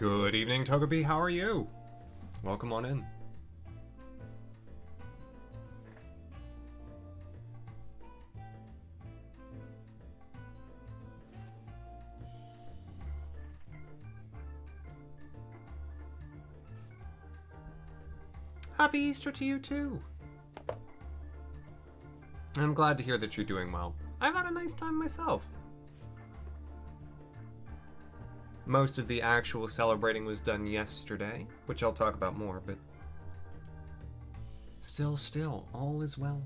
Good evening, Togepi. How are you? Welcome on in. Happy Easter to you too. I'm glad to hear that you're doing well. I've had a nice time myself. Most of the actual celebrating was done yesterday, which I'll talk about more, but still, all is well.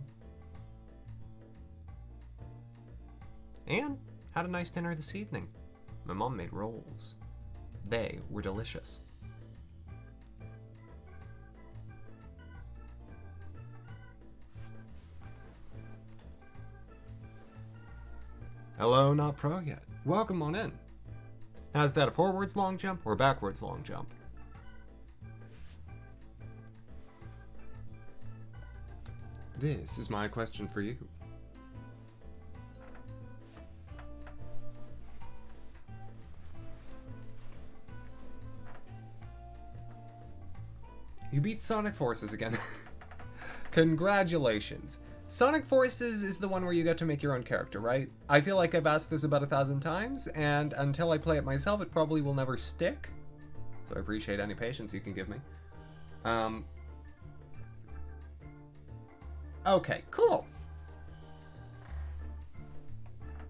And had a nice dinner this evening. My mom made rolls. They were delicious. Hello, not pro yet. Welcome on in. Now, is that a forwards long jump or a backwards long jump? This is my question for you. You beat Sonic Forces again. Congratulations. Sonic Forces is the one where you get to make your own character, right? I feel like I've asked this about 1,000 times, and until I play it myself, it probably will never stick. So I appreciate any patience you can give me. Okay, cool.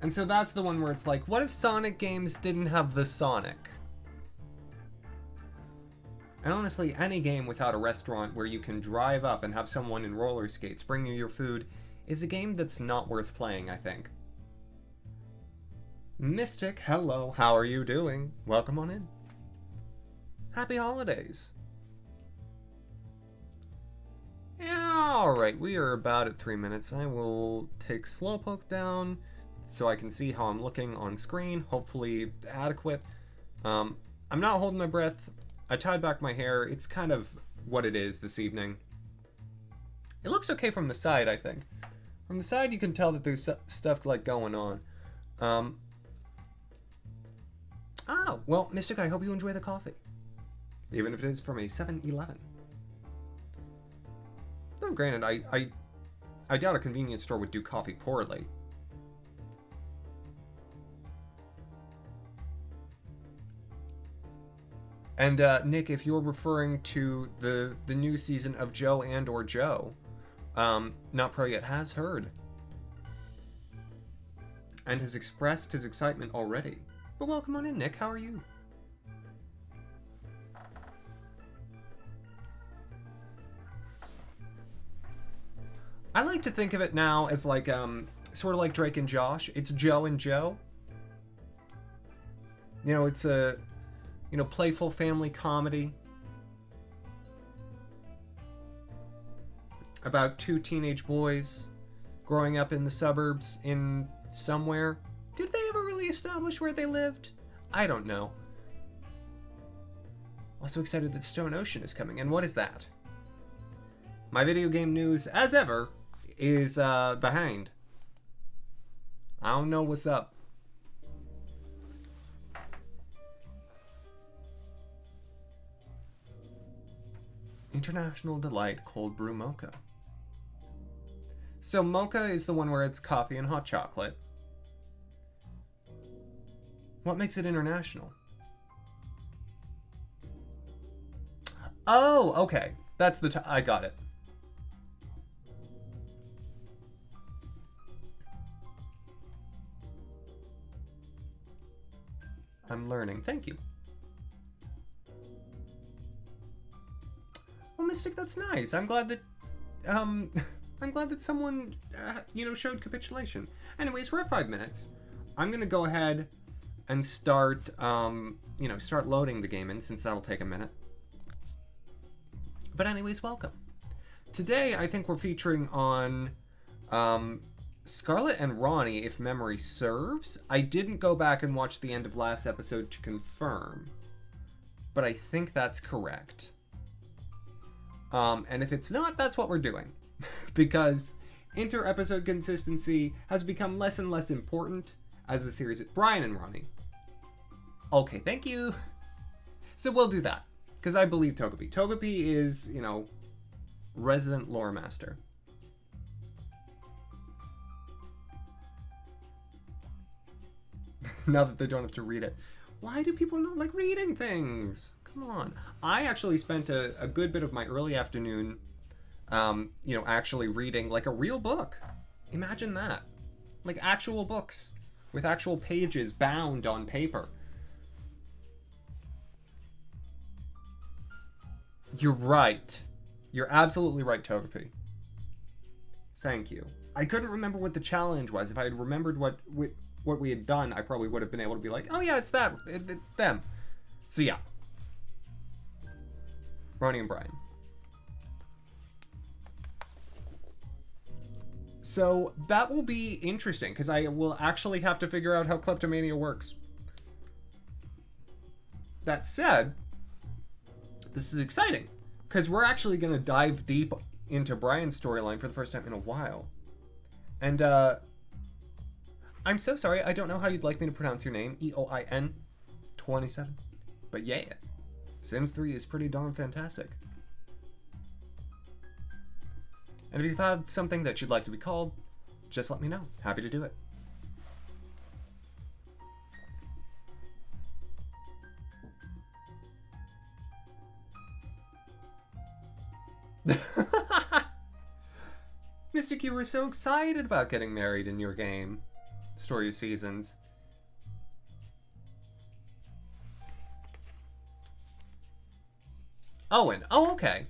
And so that's the one where it's like, what if Sonic games didn't have the Sonic? And honestly, any game without a restaurant where you can drive up and have someone in roller skates bring you your food is a game that's not worth playing, I think. Mystic, hello, how are you doing? Welcome on in. Happy holidays. Alright, we are about at 3 minutes. I will take Slowpoke down so I can see how I'm looking on screen. Hopefully adequate. I'm not holding my breath. I tied back my hair. It's kind of what it is this evening. It looks okay from the side, I think. From the side, you can tell that there's stuff like going on. Oh, well, Mystic, I hope you enjoy the coffee. Even if it is from a 7-Eleven. No, granted, I doubt a convenience store would do coffee poorly. And Nick, if you're referring to the new season of Joe and or Joe, Not Pro Yet has heard. And has expressed his excitement already. But welcome on in, Nick. How are you? I like to think of it now as like, sort of like Drake and Josh. It's Joe and Joe. You know, it's a... playful family comedy about two teenage boys growing up in the suburbs in somewhere. Did they ever really establish where they lived? I don't know. Also excited that Stone Ocean is coming. And what is that? My video game news, as ever, is behind. I don't know what's up. International Delight Cold Brew Mocha. So mocha is the one where it's coffee and hot chocolate. What makes it international? Oh, okay. That's the I got it. I'm learning. Thank you. Well, Mystic, that's nice. I'm glad that, I'm glad that someone, showed capitulation. Anyways, we're at 5 minutes. I'm gonna go ahead and start, start loading the game in, since that'll take a minute. But anyways, welcome. Today, I think we're featuring on, Scarlet and Ronnie, if memory serves. I didn't go back and watch the end of last episode to confirm, but I think that's correct. And if it's not, that's what we're doing. Because inter-episode consistency has become less and less important as the series... Brian and Ronnie. Okay, thank you. So we'll do that. Because I believe Togepi. Togepi is, you know, resident lore master. Now that they don't have to read it. Why do people not like reading things? Come on. I actually spent a good bit of my early afternoon, you know, actually reading like a real book. Imagine that. Like actual books with actual pages bound on paper. You're right. You're absolutely right, Togepi. Thank you. I couldn't remember what the challenge was. If I had remembered what we had done, I probably would have been able to be like, oh yeah, it's that, them. So yeah. Ronnie and Brian. So that will be interesting, because I will actually have to figure out how kleptomania works. That said, this is exciting, because we're actually going to dive deep into Brian's storyline for the first time in a while. And, I'm so sorry, I don't know how you'd like me to pronounce your name, EOIN 27. But yeah, Sims 3 is pretty darn fantastic. And if you have something that you'd like to be called, just let me know. Happy to do it. Mystic, you were so excited about getting married in your game. Story of Seasons. Owen. Oh, okay.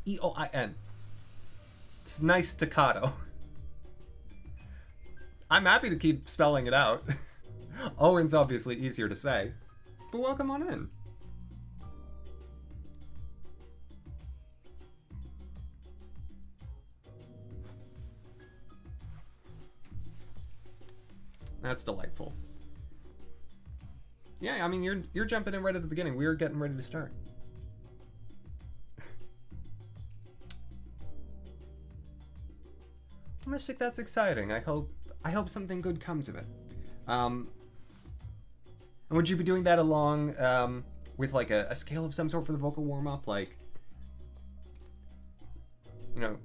EOIN. It's nice staccato. I'm happy to keep spelling it out. Owen's obviously easier to say. But welcome on in. That's delightful. Yeah, I mean, you're jumping in right at the beginning. We were getting ready to start. Mystic, that's exciting. I hope something good comes of it. And would you be doing that along with like a scale of some sort for the vocal warm-up? Like, you know,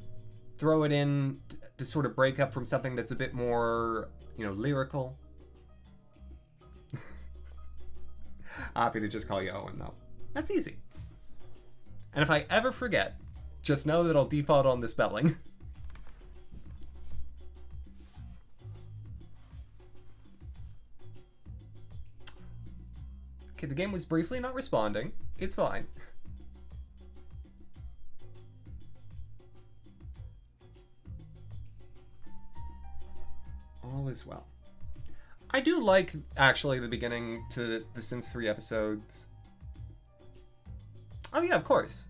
throw it in to sort of break up from something that's a bit more, you know, lyrical. Happy to just call you Owen, though. That's easy. And if I ever forget, just know that I'll default on the spelling. Okay, the game was briefly not responding. It's fine. All is well. I do like, actually, the beginning to the Sims 3 episodes. Oh yeah, of course.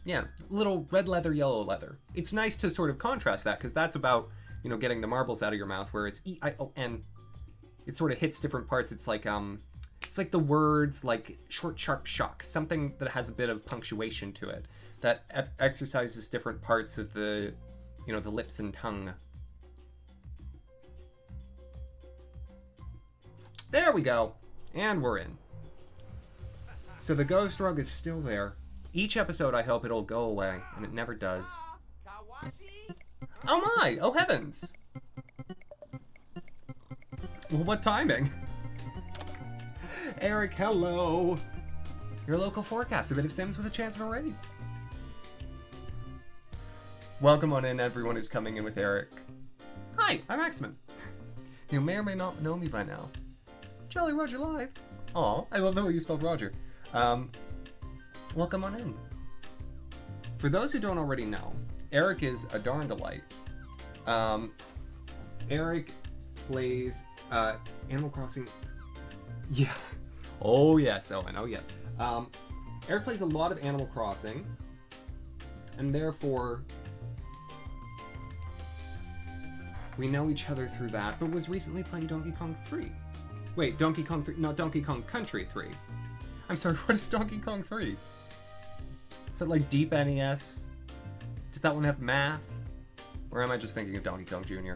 Yeah, little red leather, yellow leather. It's nice to sort of contrast that, because that's about, you know, getting the marbles out of your mouth, whereas EION, it sort of hits different parts. It's like the words like short, sharp shock, something that has a bit of punctuation to it, that exercises different parts of the, you know, the lips and tongue. There we go. And we're in. So the ghost rug is still there. Each episode I hope it'll go away, and it never does. Oh my! Oh heavens! Well, what timing? Eric, hello! Your local forecast, a bit of Sims with a chance of a raid. Welcome on in, everyone who's coming in with Eric. Hi, I'm Axamin. You may or may not know me by now. Jolly Roger Live. Aw, I love the way you spelled Roger. Welcome on in. For those who don't already know, Eric is a darn delight. Eric plays Animal Crossing. Yeah. Oh yes, Owen. Oh yes. Eric plays a lot of Animal Crossing, and therefore we know each other through that, but was recently playing Donkey Kong 3. Wait, Donkey Kong 3, not Donkey Kong Country 3. I'm sorry, what is Donkey Kong 3? Is that like Deep NES? Does that one have math? Or am I just thinking of Donkey Kong Jr.?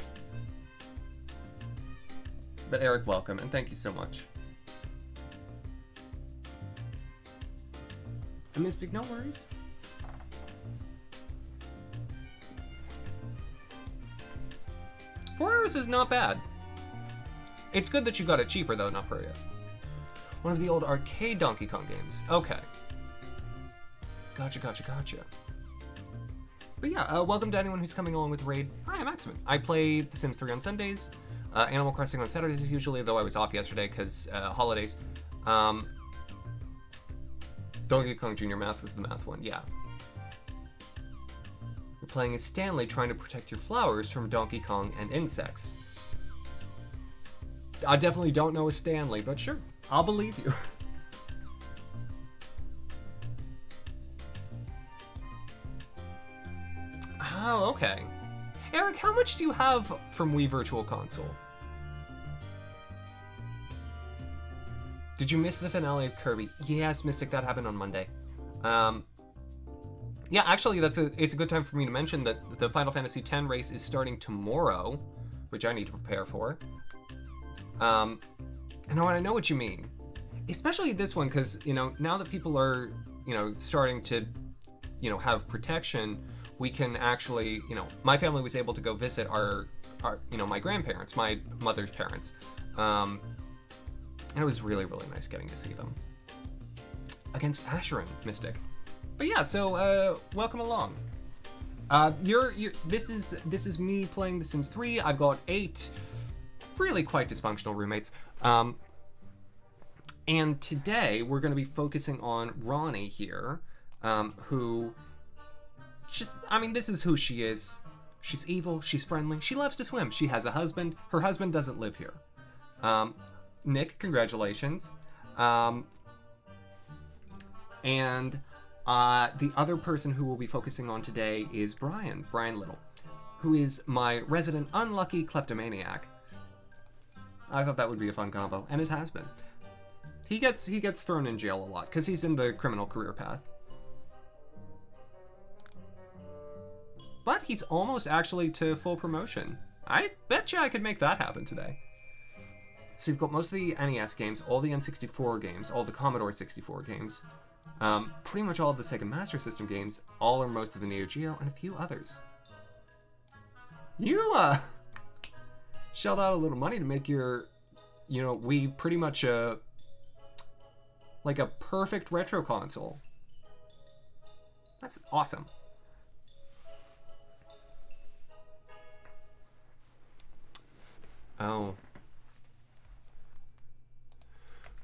But Eric, welcome, and thank you so much. And Mystic, no worries. €4 is not bad. It's good that you got it cheaper though, not Praria. One of the old arcade Donkey Kong games. Okay. Gotcha. But yeah, welcome to anyone who's coming along with Raid. Hi, I'm Axamin. I play The Sims 3 on Sundays, Animal Crossing on Saturdays usually, though I was off yesterday because holidays. Donkey Kong Jr. Math was the math one, yeah. You're playing as Stanley trying to protect your flowers from Donkey Kong and insects. I definitely don't know a Stanley, but sure, I'll believe you. Oh, okay. Eric, how much do you have from Wii Virtual Console? Did you miss the finale of Kirby? Yes, Mystic, that happened on Monday. Yeah, actually, it's a good time for me to mention that the Final Fantasy X race is starting tomorrow, which I need to prepare for. And I know what you mean. Especially this one, because, now that people are, starting to, have protection, we can actually, my family was able to go visit our my grandparents, my mother's parents. And it was really, really nice getting to see them. Against Asheron, Mystic. But yeah, so welcome along. This is me playing The Sims 3. I've got 8 really quite dysfunctional roommates. And today we're going to be focusing on Ronnie here, who this is who she is. She's evil, she's friendly, she loves to swim, she has a husband. Her husband doesn't live here. Nick, congratulations. And the other person who we'll be focusing on today is Brian Little, who is my resident unlucky kleptomaniac. I thought that would be a fun combo, and it has been. He gets thrown in jail a lot because he's in the criminal career path. But he's almost actually to full promotion. I bet you I could make that happen today. So you've got most of the NES games, all the N64 games, all the Commodore 64 games, pretty much all of the Sega Master System games, all or most of the Neo Geo, and a few others. You, shelled out a little money to make your, Wii pretty much like a perfect retro console. That's awesome. Oh.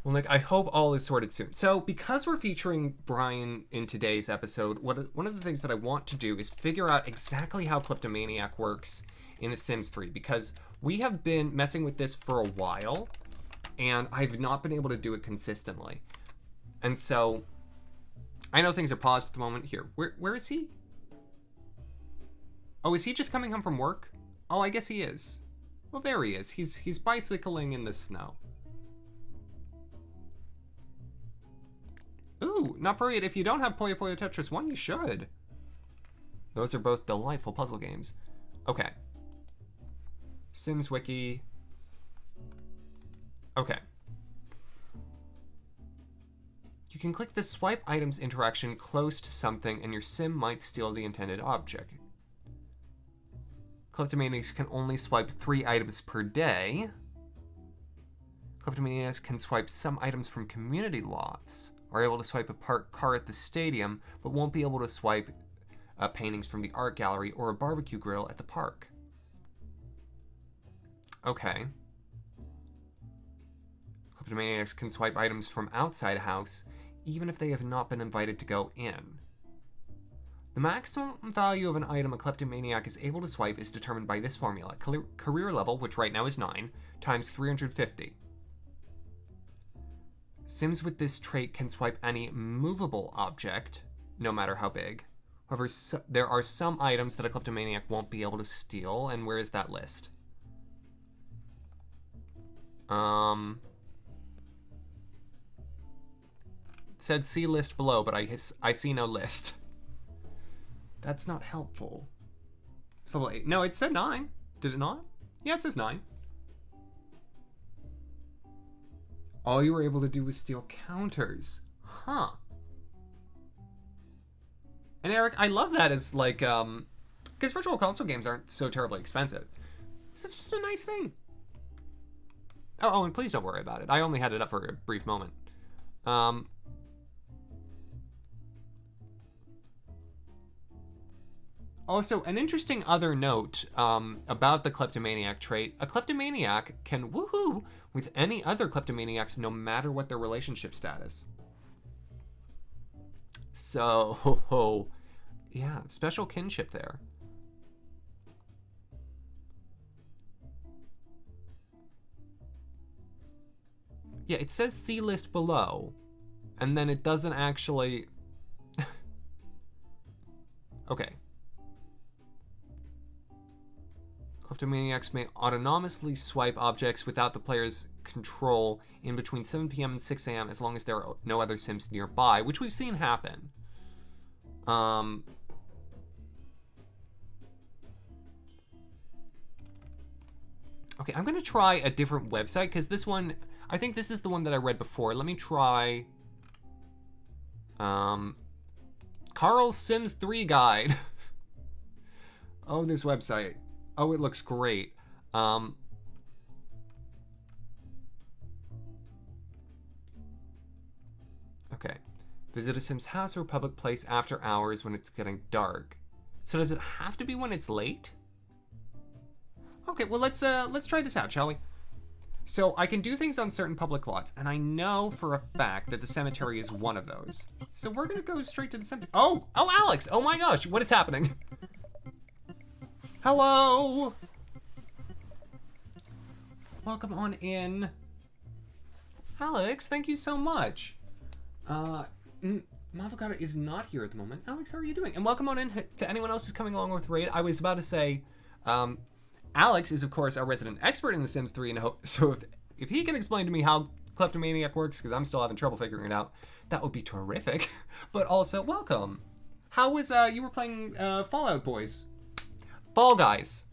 Well, Nick, I hope all is sorted soon. So, because we're featuring Brian in today's episode, one of the things that I want to do is figure out exactly how Kleptomaniac works in The Sims 3, because we have been messing with this for a while, and I've not been able to do it consistently. And so, I know things are paused at the moment. Here, where is he? Oh, is he just coming home from work? Oh, I guess he is. Well, there he is. He's bicycling in the snow. Ooh, not brilliant. If you don't have Puyo Puyo Tetris 1, you should. Those are both delightful puzzle games. Okay. Sims Wiki. Okay. You can click the swipe items interaction close to something and your sim might steal the intended object. Kleptomaniacs can only swipe 3 items per day. Kleptomaniacs can swipe some items from community lots, are able to swipe a parked car at the stadium, but won't be able to swipe paintings from the art gallery or a barbecue grill at the park. Okay. Kleptomaniacs can swipe items from outside a house, even if they have not been invited to go in. The maximum value of an item a kleptomaniac is able to swipe is determined by this formula. Career level, which right now is 9, times 350. Sims with this trait can swipe any movable object, no matter how big. However, there are some items that a kleptomaniac won't be able to steal, and where is that list? It said see list below, but I see no list. That's not helpful. So, no, it said 9. Did it not? Yeah, it says 9. All you were able to do was steal counters. Huh. And Eric, I love that as like, because virtual console games aren't so terribly expensive. This is just a nice thing. Oh, and please don't worry about it. I only had it up for a brief moment. Also, an interesting other note about the kleptomaniac trait. A kleptomaniac can woohoo with any other kleptomaniacs no matter what their relationship status. So, yeah, special kinship there. Yeah, it says see list below, and then it doesn't actually... Okay. Kleptomaniacs may autonomously swipe objects without the player's control in between 7 p.m. and 6 a.m. as long as there are no other Sims nearby, which we've seen happen. Okay, I'm gonna try a different website because this one, I think this is the one that I read before. Let me try Carl's Sims 3 guide. Oh, this website. Oh, it looks great. Okay. Visit a Sim's house or public place after hours when it's getting dark. So does it have to be when it's late? Okay, well let's try this out, shall we? So I can do things on certain public lots, and I know for a fact that the cemetery is one of those. So we're gonna go straight to the cemetery. Oh, Alex! Oh my gosh, what is happening? Hello! Welcome on in. Alex, thank you so much. Mavocado is not here at the moment. Alex, how are you doing? And welcome on in to anyone else who's coming along with Raid. I was about to say, Alex is, of course, our resident expert in The Sims 3, and so if he can explain to me how Kleptomaniac works, because I'm still having trouble figuring it out, that would be terrific. But also, welcome. How was, you were playing Fallout Boys? Fall Guys.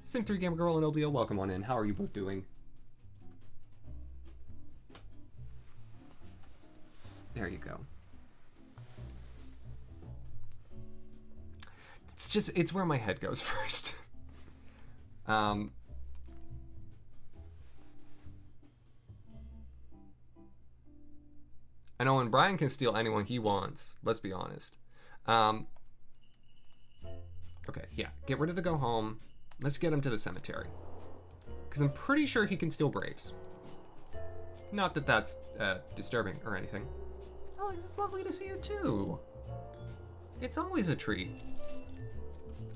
Sim 3 Gamer Girl and OBO, welcome on in. How are you both doing? There you go. It's where my head goes first. I know when Brian can steal anyone he wants, let's be honest. Okay, yeah, get rid of the go home. Let's get him to the cemetery. Because I'm pretty sure he can steal graves. Not that that's disturbing or anything. Alex, it's lovely to see you too. It's always a treat.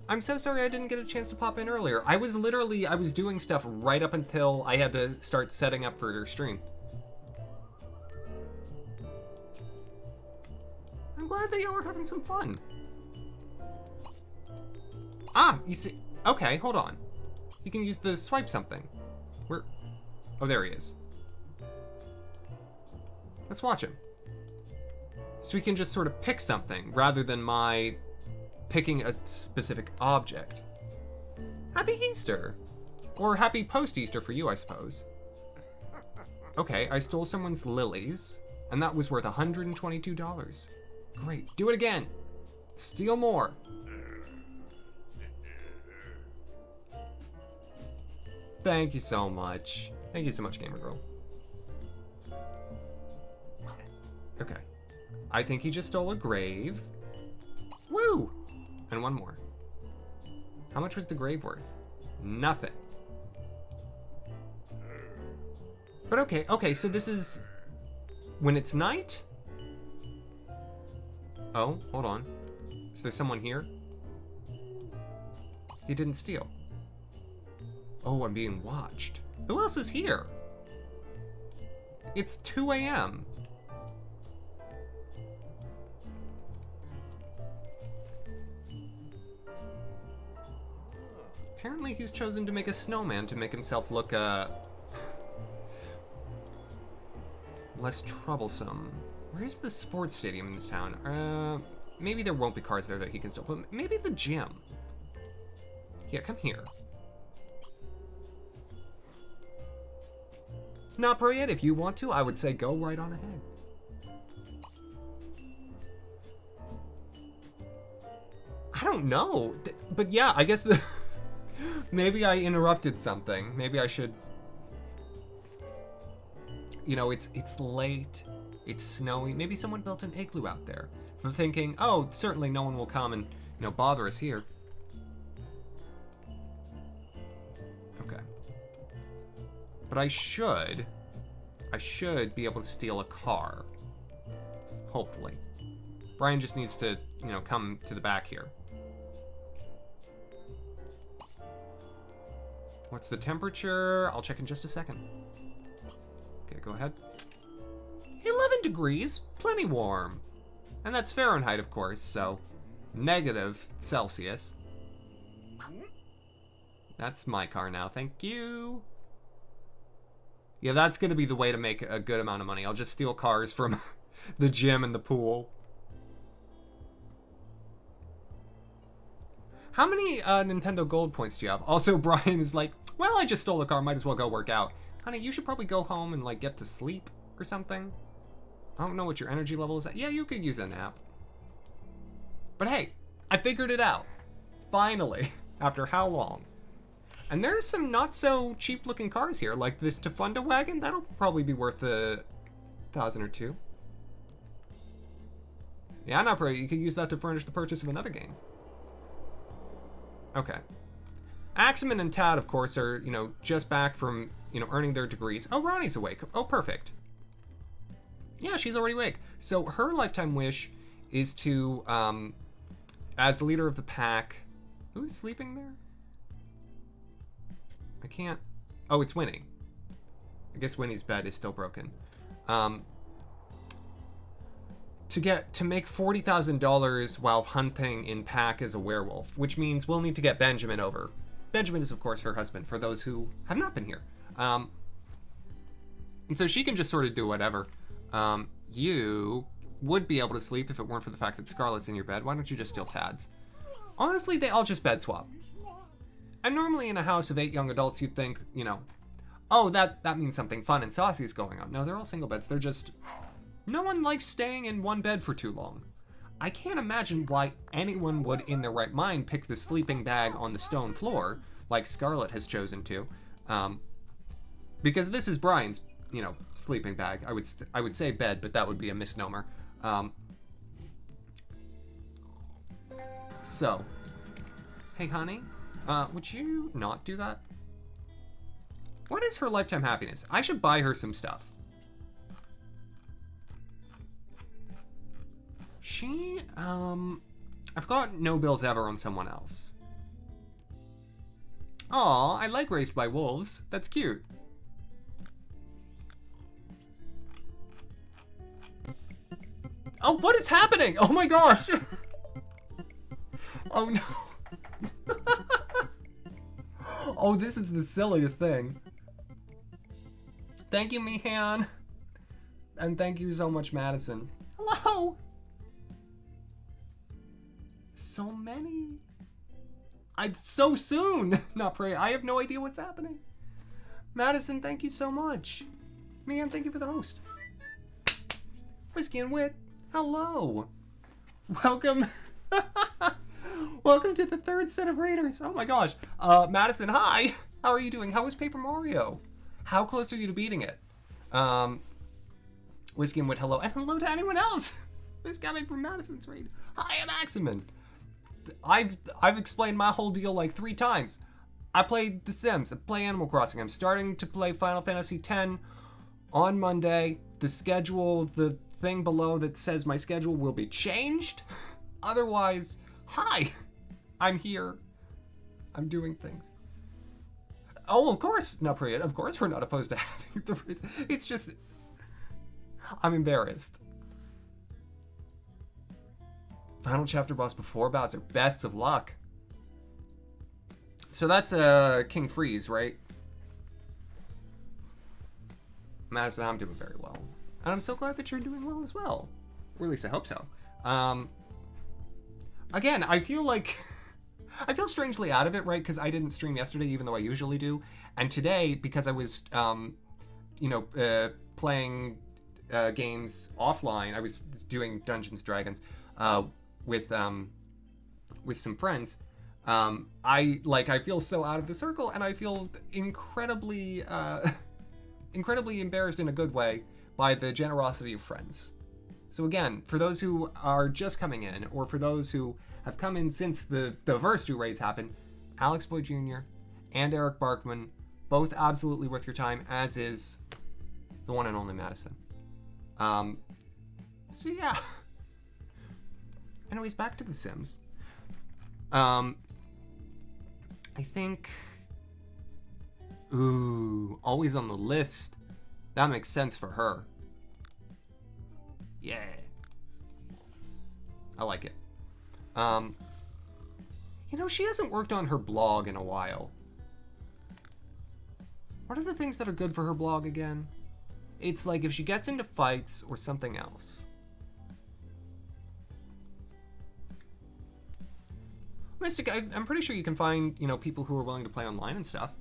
I'm so sorry I didn't get a chance to pop in earlier. I was doing stuff right up until I had to start setting up for your stream. I'm glad that y'all were having some fun. Ah, you see, okay, hold on. You can use the swipe something. Oh, there he is. Let's watch him. So we can just sort of pick something rather than my picking a specific object. Happy Easter! Or happy post-Easter for you, I suppose. Okay, I stole someone's lilies, and that was worth $122. Great, do it again! Steal more! Thank you so much. Thank you so much, Gamer Girl. Okay. I think he just stole a grave. Woo! And one more. How much was the grave worth? Nothing. But okay, so this is when it's night? Oh, hold on. Is there someone here? He didn't steal. Oh, I'm being watched. Who else is here? It's 2 a.m. Apparently he's chosen to make a snowman to make himself look, less troublesome. Where's the sports stadium in this town? Maybe there won't be cars there that he can steal, but maybe the gym. Yeah, come here. Not pro yet. If you want to, I would say go right on ahead. I don't know. But yeah, I guess maybe I interrupted something. Maybe I should... You know, it's late. It's snowy. Maybe someone built an igloo out there. So thinking, oh, certainly no one will come and, bother us here. Okay. But I should be able to steal a car. Hopefully. Brian just needs to, come to the back here. What's the temperature? I'll check in just a second. Okay, go ahead. 11 degrees, plenty warm. And that's Fahrenheit, of course, so negative Celsius. That's my car now, thank you. Yeah, that's gonna be the way to make a good amount of money. I'll just steal cars from the gym and the pool. How many Nintendo Gold points do you have? Also, Brian is like, well, I just stole the car, might as well go work out. Honey, you should probably go home and, like, get to sleep or something. I don't know what your energy level is at. Yeah, you could use a nap. But hey, I figured it out. Finally. After how long? And there's some not so cheap looking cars here, like this Tafunda wagon. That'll probably be worth $1,000 or $2,000. Yeah, not probably. You could use that to furnish the purchase of another game. Okay. Axamin and Tad, of course, are, just back from, earning their degrees. Oh, Ronnie's awake. Oh, perfect. Yeah, she's already awake. So her lifetime wish is to, as the leader of the pack... Who's sleeping there? I can't... Oh, it's Winnie. I guess Winnie's bed is still broken. To make $40,000 while hunting in pack as a werewolf, which means we'll need to get Benjamin over. Benjamin is, of course, her husband, for those who have not been here. And so she can just sort of do whatever. You would be able to sleep if it weren't for the fact that Scarlett's in your bed. Why don't you just steal Tad's? Honestly, they all just bed swap. And normally in a house of 8 young adults, you'd think, oh, that means something fun and saucy is going on. No, they're all single beds. They're just... No one likes staying in one bed for too long. I can't imagine why anyone would, in their right mind, pick the sleeping bag on the stone floor, like Scarlett has chosen to. Because this is Brian's, sleeping bag. I would say bed, but that would be a misnomer. So, hey honey, would you not do that? What is her lifetime happiness? I should buy her some stuff. She, I've got no bills ever on someone else. Aw, I like Raised by Wolves. That's cute. Oh, what is happening? Oh my gosh! Oh no. Oh, this is the silliest thing. Thank you, Mihan. And thank you so much, Madison. Hello! So many. So soon. Not pray. I have no idea what's happening. Madison, thank you so much. Mihan, thank you for the host. Whiskey and Wit, hello. Welcome. Welcome to the third set of Raiders. Oh my gosh. Madison, hi. How are you doing? How was Paper Mario? How close are you to beating it? Whiskey and Wit, hello. And hello to anyone else who's coming from Madison's raid. Hi, I'm Axamin. I've explained my whole deal like 3 times. I play The Sims. I play Animal Crossing. I'm starting to play Final Fantasy X on Monday. The schedule, the thing below that says my schedule will be changed. Otherwise, hi. I'm here. I'm doing things. Oh, of course, not Priya. Of course we're not opposed to having the... It's just... I'm embarrassed. Final chapter boss before Bowser. Best of luck. So that's King Freeze, right? Madison, I'm doing very well. And I'm so glad that you're doing well as well. Or at least I hope so. Again, I feel like... I feel strangely out of it, right? Because I didn't stream yesterday, even though I usually do. And today, because I was playing games offline. I was doing Dungeons and Dragons with some friends. I feel so out of the circle, and I feel incredibly embarrassed in a good way by the generosity of friends. So again, for those who are just coming in, or for those who have come in since the first 2 raids happened, Alex Boy Jr. and Eric Barkman, both absolutely worth your time, as is the one and only Madison. So yeah. Anyways, back to The Sims. I think... Ooh, always on the list. That makes sense for her. Yeah. I like it. She hasn't worked on her blog in a while. What are the things that are good for her blog again? It's like if she gets into fights or something else. Mystic, I'm pretty sure you can find, people who are willing to play online and stuff.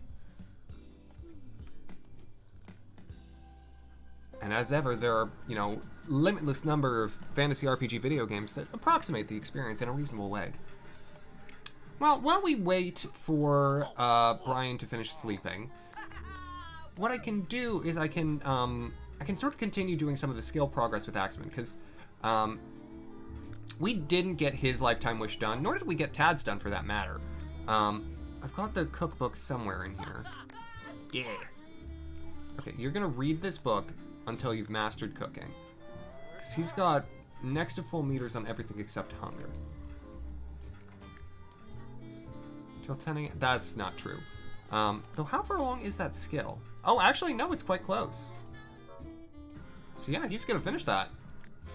And as ever, there are, limitless number of fantasy RPG video games that approximate the experience in a reasonable way. Well, while we wait for Brian to finish sleeping, what I can do is I can sort of continue doing some of the skill progress with Axamin, because we didn't get his lifetime wish done, nor did we get Tad's done for that matter. I've got the cookbook somewhere in here. Yeah. Okay, you're gonna read this book until you've mastered cooking, because he's got next to full meters on everything except hunger. Till 10 a.m. That's not true. Though how far along is that skill? Oh, actually, no, it's quite close. So yeah, he's gonna finish that.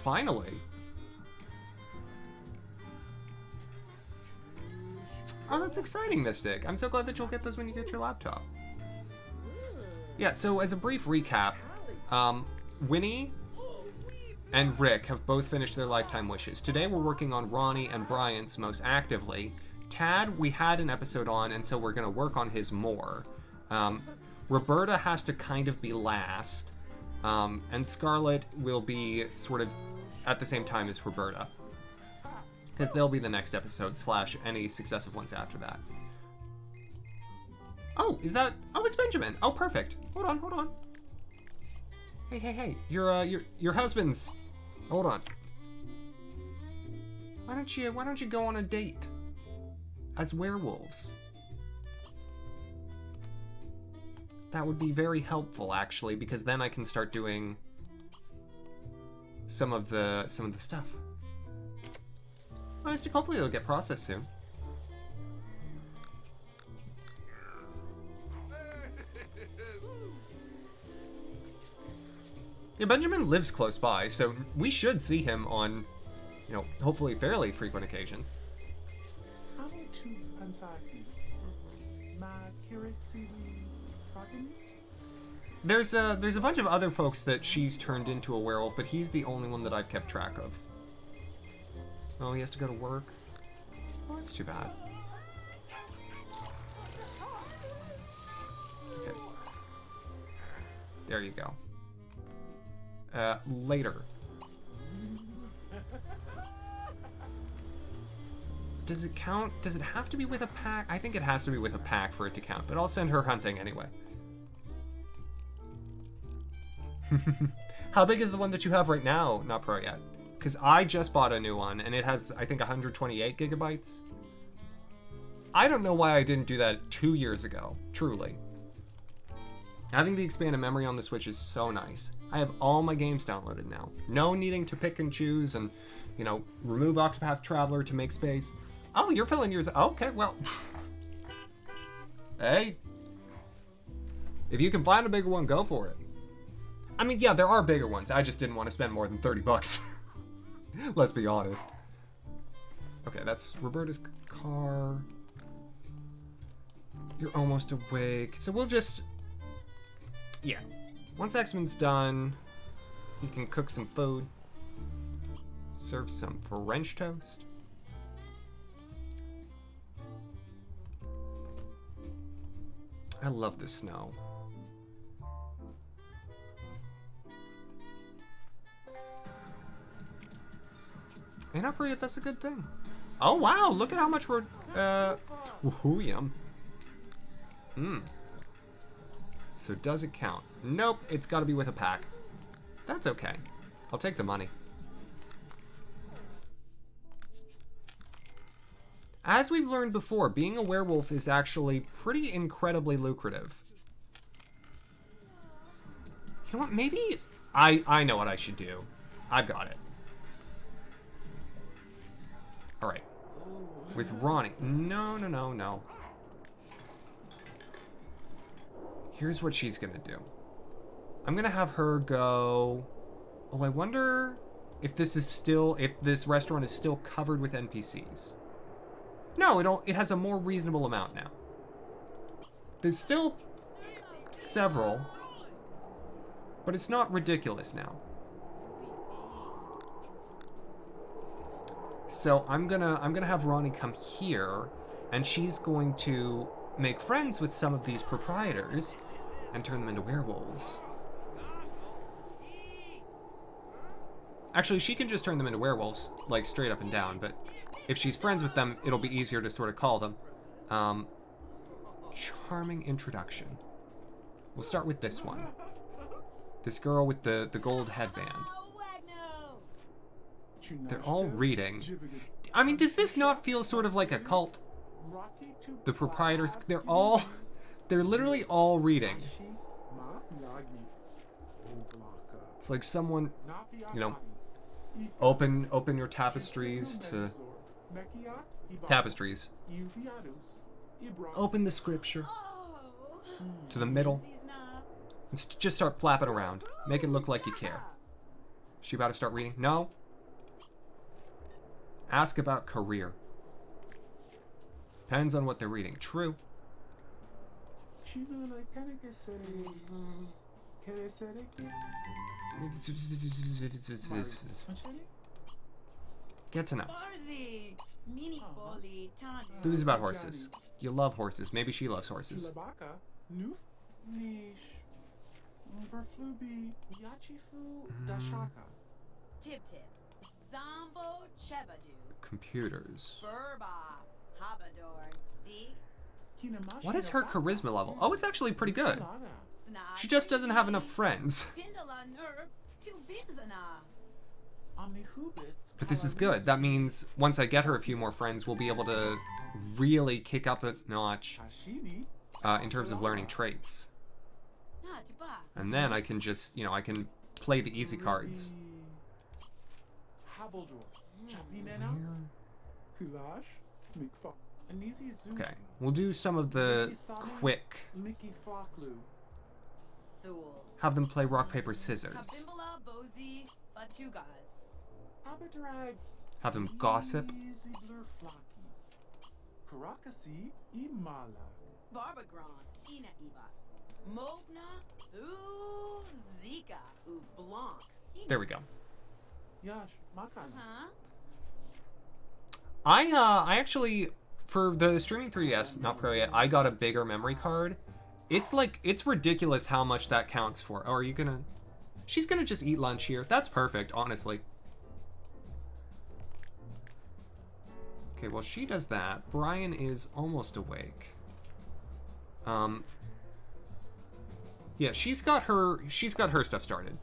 Finally. Oh, that's exciting, Mystic. I'm so glad that you'll get those when you get your laptop. Yeah, so as a brief recap, Winnie and Rick have both finished their lifetime wishes. Today we're working on Ronnie and Brian's most actively. Tad, we had an episode on, and so we're going to work on his more. Roberta has to kind of be last, and Scarlet will be sort of at the same time as Roberta, because they'll be the next episode / any successive ones after that. Oh, is that... Oh, it's Benjamin. Oh, perfect. Hold on. Hey. Your husband's... Hold on. Why don't you go on a date? As werewolves. That would be very helpful, actually, because then I can start doing some of the stuff. Well, hopefully it'll get processed soon. Yeah, Benjamin lives close by, so we should see him on, hopefully fairly frequent occasions. There's a bunch of other folks that she's turned into a werewolf, but he's the only one that I've kept track of. Oh, he has to go to work? Oh, that's too bad. Okay. There you go. Later. Does it count? Does it have to be with a pack? I think it has to be with a pack for it to count, but I'll send her hunting anyway. How big is the one that you have right now? Not Pro yet. Because I just bought a new one, and it has, I think, 128 gigabytes. I don't know why I didn't do that 2 years ago, truly. Having the expanded memory on the Switch is so nice. I have all my games downloaded now. No needing to pick and choose and, remove Octopath Traveler to make space. Oh, you're filling yours. Okay, well. Hey. If you can find a bigger one, go for it. I mean, yeah, there are bigger ones. I just didn't want to spend more than 30 bucks. Let's be honest. Okay, that's Roberta's car. You're almost awake. So we'll just... Yeah. Once Axamin's done, he can cook some food. Serve some French toast. I love the snow. Inappropriate, that's a good thing. Oh, wow, look at how much we're, woohoo, yum. So does it count? Nope, it's gotta be with a pack. That's okay. I'll take the money. As we've learned before, being a werewolf is actually pretty incredibly lucrative. You know what, maybe I know what I should do. I've got it. All right. With Ronnie. No. Here's what she's gonna do. I'm gonna have her go... Oh, I wonder if this restaurant is still covered with NPCs. No, it has a more reasonable amount now. There's still several, but it's not ridiculous now. So I'm gonna have Ronnie come here, and she's going to make friends with some of these proprietors and turn them into werewolves. Actually, she can just turn them into werewolves, like straight up and down, but if she's friends with them, it'll be easier to sort of call them. Charming introduction. We'll start with this one. This girl with the gold headband. They're all reading. I mean, does this not feel sort of like a cult? The proprietors, they're literally all reading. It's like someone, you know, open your tapestries to tapestries. Open the scripture to the middle and just start flapping around. Make it look like you care. She about to start reading? No. Ask about career. Depends on what they're reading. True. Get to know. Who's about horses? You love horses. Maybe she loves horses. Computers. What is her charisma level? Oh, it's actually pretty good. She just doesn't have enough friends. But this is good. That means once I get her a few more friends, we'll be able to really kick up a notch in terms of learning traits. And then I can just, you know, I can play the easy cards. Okay, we'll do some of the quick. Have them play rock, paper, scissors. Have them gossip. There we go. I actually, for the streaming 3DS, not Pro yet, I got a bigger memory card. It's ridiculous how much that counts for. Oh, are you gonna... She's gonna just eat lunch here. That's perfect, honestly. Okay, well, she does that. Brian is almost awake. Yeah, she's got her stuff started.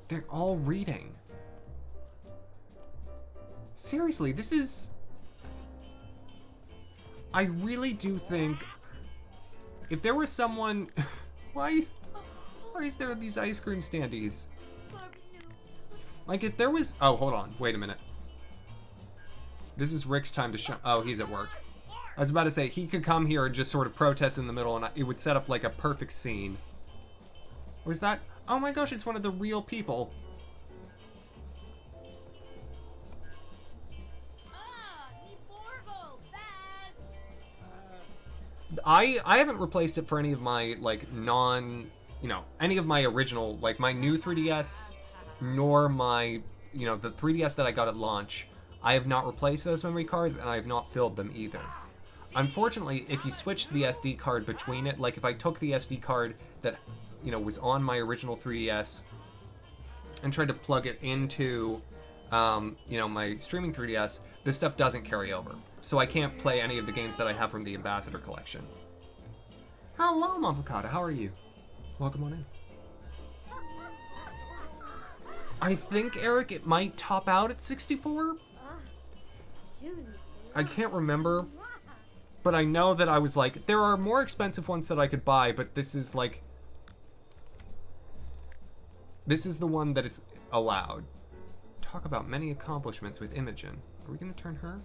They're all reading. Seriously, this is... I really do think... If there was someone... Why is there these ice cream standees? Like, if there was... Oh, hold on. Wait a minute. This is Rick's time to show... Oh, he's at work. I was about to say, he could come here and just sort of protest in the middle, and it would set up, like, a perfect scene. Was that... Oh my gosh, it's one of the real people. I haven't replaced it for any of my, like, any of my original, like, my new 3DS, nor my, the 3DS that I got at launch. I have not replaced those memory cards, and I have not filled them either. Unfortunately, if you switch the SD card between it, like, if I took the SD card that, was on my original 3DS and tried to plug it into you know, my streaming 3DS, this stuff doesn't carry over. So I can't play any of the games that I have from the Ambassador Collection. Hello, Avocado. How are you? Welcome on in. I think, Eric, it might top out at 64. I can't remember. But I know that I was like, there are more expensive ones that I could buy, but this is like... This is the one that is allowed. Talk about many accomplishments with Imogen. Are we gonna turn her?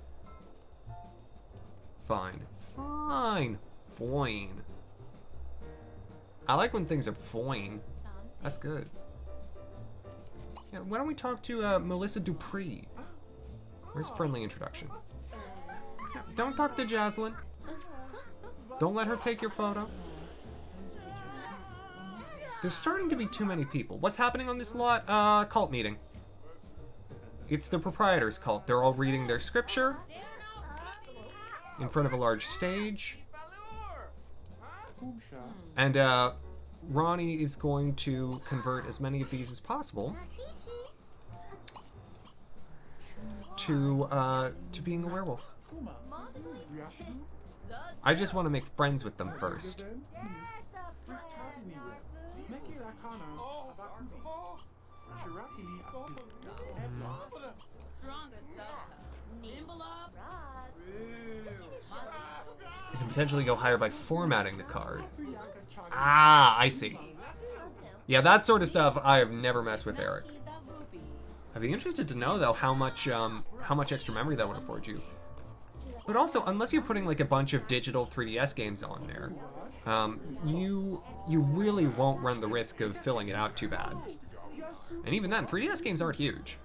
Fine. Fine. Fine. I like when things are fine. That's good. Yeah, why don't we talk to Melissa Dupree? Where's friendly introduction? Yeah, don't talk to Jaslyn. Don't let her take your photo. There's starting to be too many people. What's happening on this lot? Cult meeting. It's the proprietor's cult. They're all reading their scripture in front of a large stage. And Ronnie is going to convert as many of these as possible to being a werewolf. I just want to make friends with them first. You can potentially go higher by formatting the card. Ah, I see. Yeah, that sort of stuff I have never messed with, Eric. I'd be interested to know though how much extra memory that would afford you. But also, unless you're putting like a bunch of digital 3DS games on there, you really won't run the risk of filling it out too bad. And even then, 3DS games aren't huge.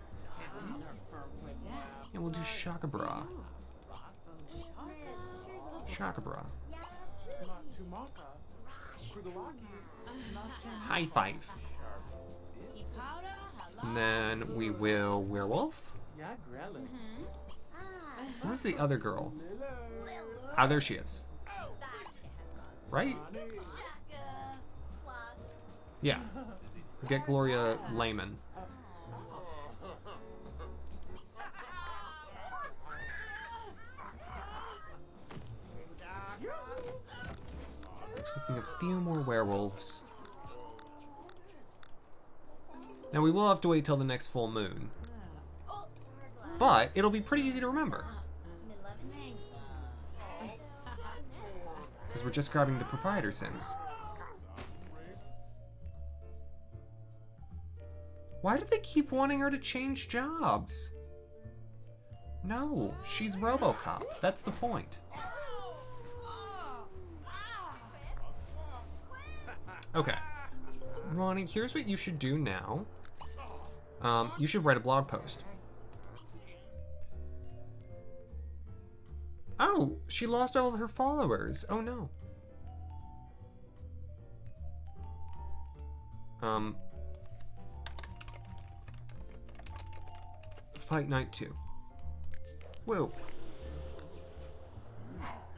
Yeah, we'll do Shaka Bra. Shaka Bra. High five. And then we will werewolf. Where's the other girl? Ah, there she is. Right? Yeah. Get Gloria Lehman. Making a few more werewolves. Now we will have to wait till the next full moon. But it'll be pretty easy to remember. Because we're just grabbing the proprietor sims. Why do they keep wanting her to change jobs? No, she's RoboCop. That's the point. Okay. Ronnie, here's what you should do now. You should write a blog post. Oh, she lost all of her followers. Oh no. Fight Night 2. Whoa.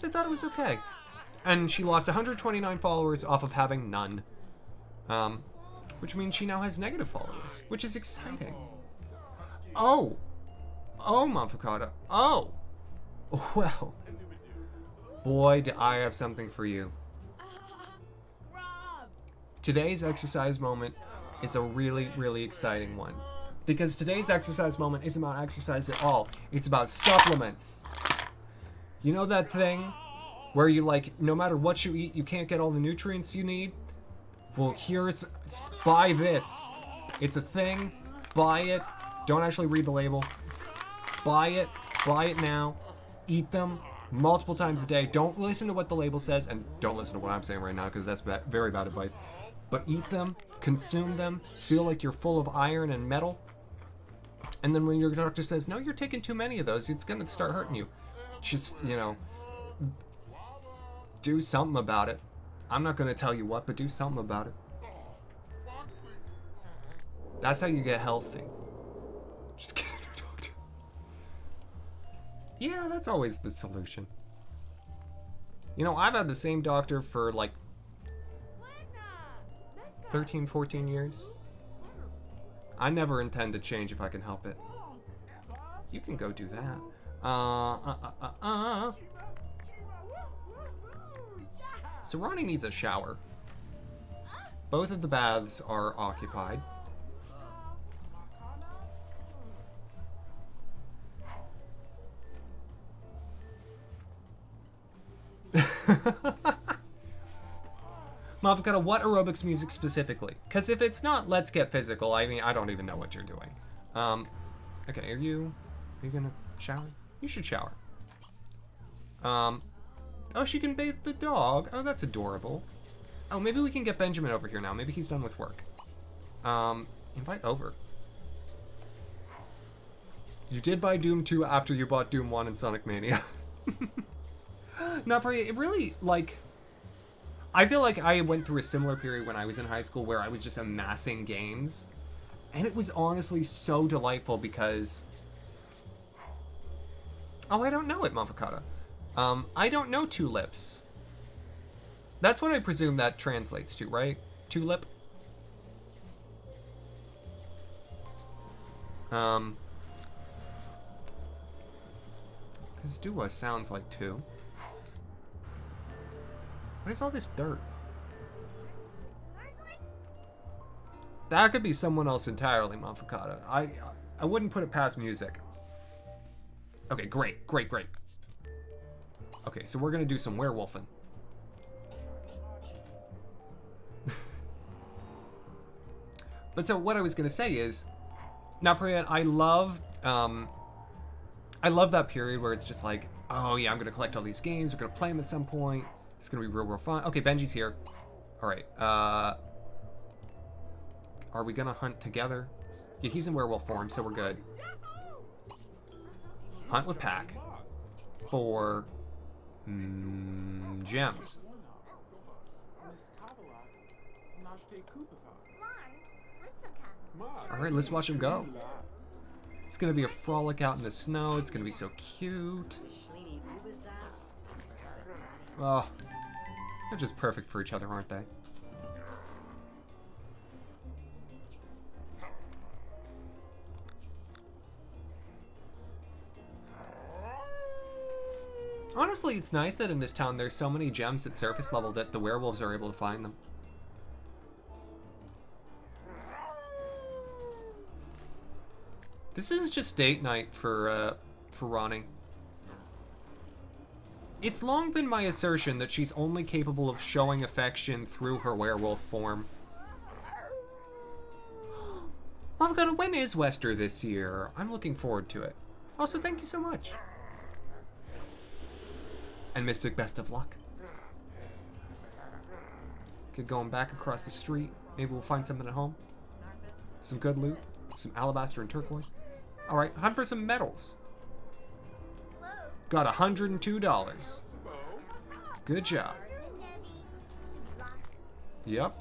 I thought it was okay. And she lost 129 followers off of having none. Which means she now has negative followers, which is exciting. Oh. Oh, Mafukata. Oh. Well. Boy, do I have something for you. Today's exercise moment is a really, really exciting one. Because today's exercise moment isn't about exercise at all. It's about supplements. You know that thing where you like, no matter what you eat, you can't get all the nutrients you need? Well, buy this. It's a thing. Buy it. Don't actually read the label. Buy it. Buy it now. Eat them multiple times a day. Don't listen to what the label says, and don't listen to what I'm saying right now, because that's very bad advice. But eat them, consume them, feel like you're full of iron and metal. And then when your doctor says, no, you're taking too many of those, it's gonna start hurting you. Just, you know, do something about it. I'm not gonna tell you what, but do something about it. That's how you get healthy. Just get a new doctor. Yeah, that's always the solution. You know, I've had the same doctor for like 13, 14 years. I never intend to change if I can help it. You can go do that. So Ronnie needs a shower. Both of the baths are occupied. Mavocado, what aerobics music specifically? Because if it's not Let's Get Physical, I mean, I don't even know what you're doing. Okay, are you gonna shower? You should shower. Oh, she can bathe the dog. Oh, that's adorable. Oh, maybe we can get Benjamin over here now. Maybe he's done with work. Invite over. You did buy Doom 2 after you bought Doom 1 and Sonic Mania. No, it really, like... I feel like I went through a similar period when I was in high school where I was just amassing games. And it was honestly so delightful because... Oh, I don't know it, Mavocado. I don't know tulips. That's what I presume that translates to, right? Tulip? Because Dua sounds like two. What is all this dirt? That could be someone else entirely, Mavocado. I wouldn't put it past music. Okay, great. Okay, so we're gonna do some werewolfing. But so what I was gonna say is, now Priyan, I love that period where it's just like, oh yeah, I'm gonna collect all these games, we're gonna play them at some point, it's gonna be real fun. Okay, Benji's here. Alright, are we gonna hunt together? Yeah, he's in werewolf form, so we're good. Hunt with pack for gems. Alright, let's watch him go. It's gonna be a frolic out in the snow. It's gonna be so cute. Oh, they're just perfect for each other, aren't they? Honestly, it's nice that in this town there's so many gems at surface level that the werewolves are able to find them. This is just date night for Ronnie. It's long been my assertion that she's only capable of showing affection through her werewolf form. Mavocado, when is Wester this year? I'm looking forward to it. Also, thank you so much. And Mystic, best of luck. Okay, going back across the street. Maybe we'll find something at home. Some good loot. Some alabaster and turquoise. Alright, hunt for some medals. Got $102. Good job. Yep.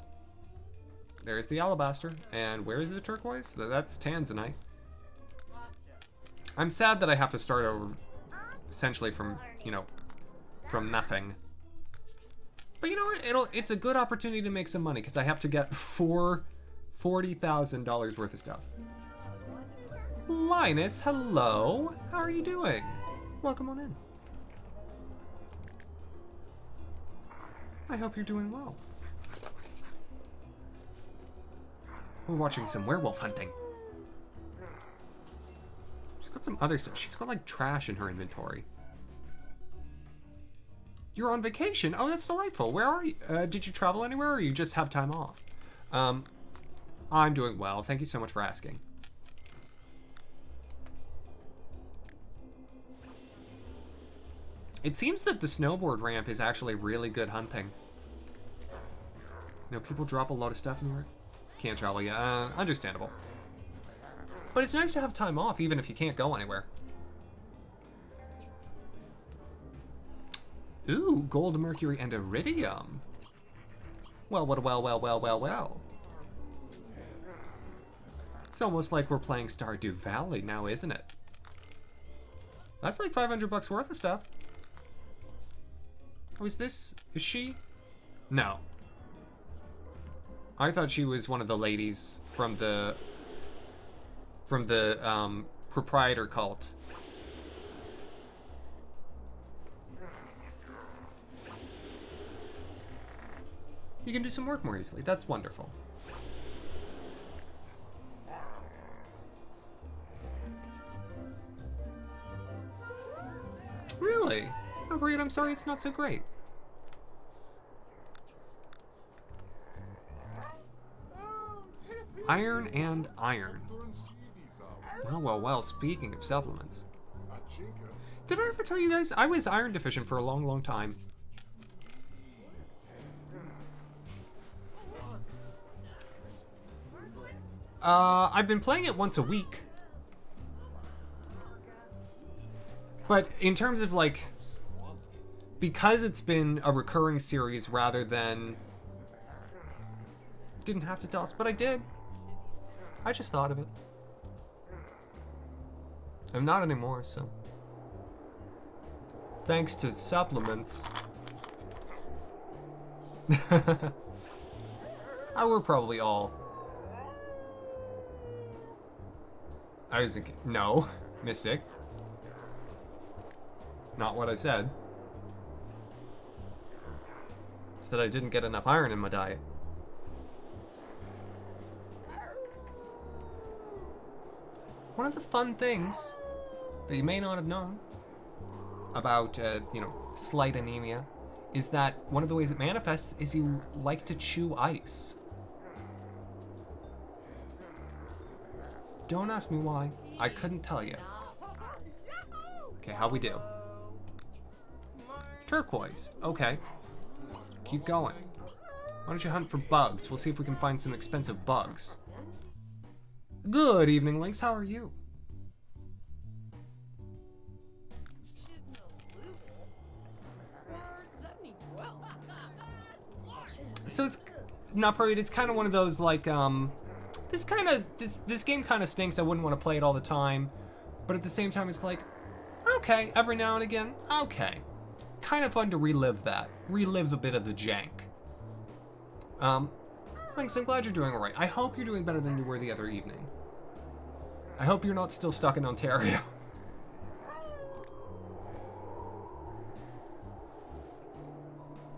There's the alabaster. And where is the turquoise? That's tanzanite. I'm sad that I have to start over essentially from, you know, from nothing. But you know what? It's a good opportunity to make some money because I have to get $40,000 worth of stuff. Linus, hello. How are you doing? Welcome on in. I hope you're doing well. We're watching some werewolf hunting. She's got some other stuff. She's got like trash in her inventory. You're on vacation? Oh, that's delightful. Where are you? Did you travel anywhere or you just have time off? I'm doing well. Thank you so much for asking. It seems that the snowboard ramp is actually really good hunting. You know, people drop a lot of stuff in here. Can't travel, yeah, understandable. But it's nice to have time off even if you can't go anywhere. Ooh, gold, mercury, and iridium. Well. It's almost like we're playing Stardew Valley now, isn't it? That's like 500 bucks worth of stuff. Oh, is she? No. I thought she was one of the ladies from the proprietor cult. You can do some work more easily. That's wonderful. Really? Oh, great, I'm sorry it's not so great. Iron and iron. Well, speaking of supplements. Did I ever tell you guys? I was iron deficient for a long, long time. I've been playing it once a week. But in terms of, like, because it's been a recurring series rather than... Didn't have to tell us, but I did. I just thought of it. I'm not anymore, so... Thanks to supplements. We're probably all... I was thinking... No. Mystic. Not what I said. Said I didn't get enough iron in my diet. One of the fun things that you may not have known about, you know, slight anemia is that one of the ways it manifests is you like to chew ice. Don't ask me why. I couldn't tell you. Okay, how we do? Turquoise. Okay. Keep going. Why don't you hunt for bugs? We'll see if we can find some expensive bugs. Good evening, Lynx. How are you? So it's not probably. It's kind of one of those like this game kind of stinks. I wouldn't want to play it all the time, but at the same time, it's like okay, every now and again, okay. Kind of fun to relive that. Relive a bit of the jank. Thanks, I'm glad you're doing alright. I hope you're doing better than you were the other evening. I hope you're not still stuck in Ontario.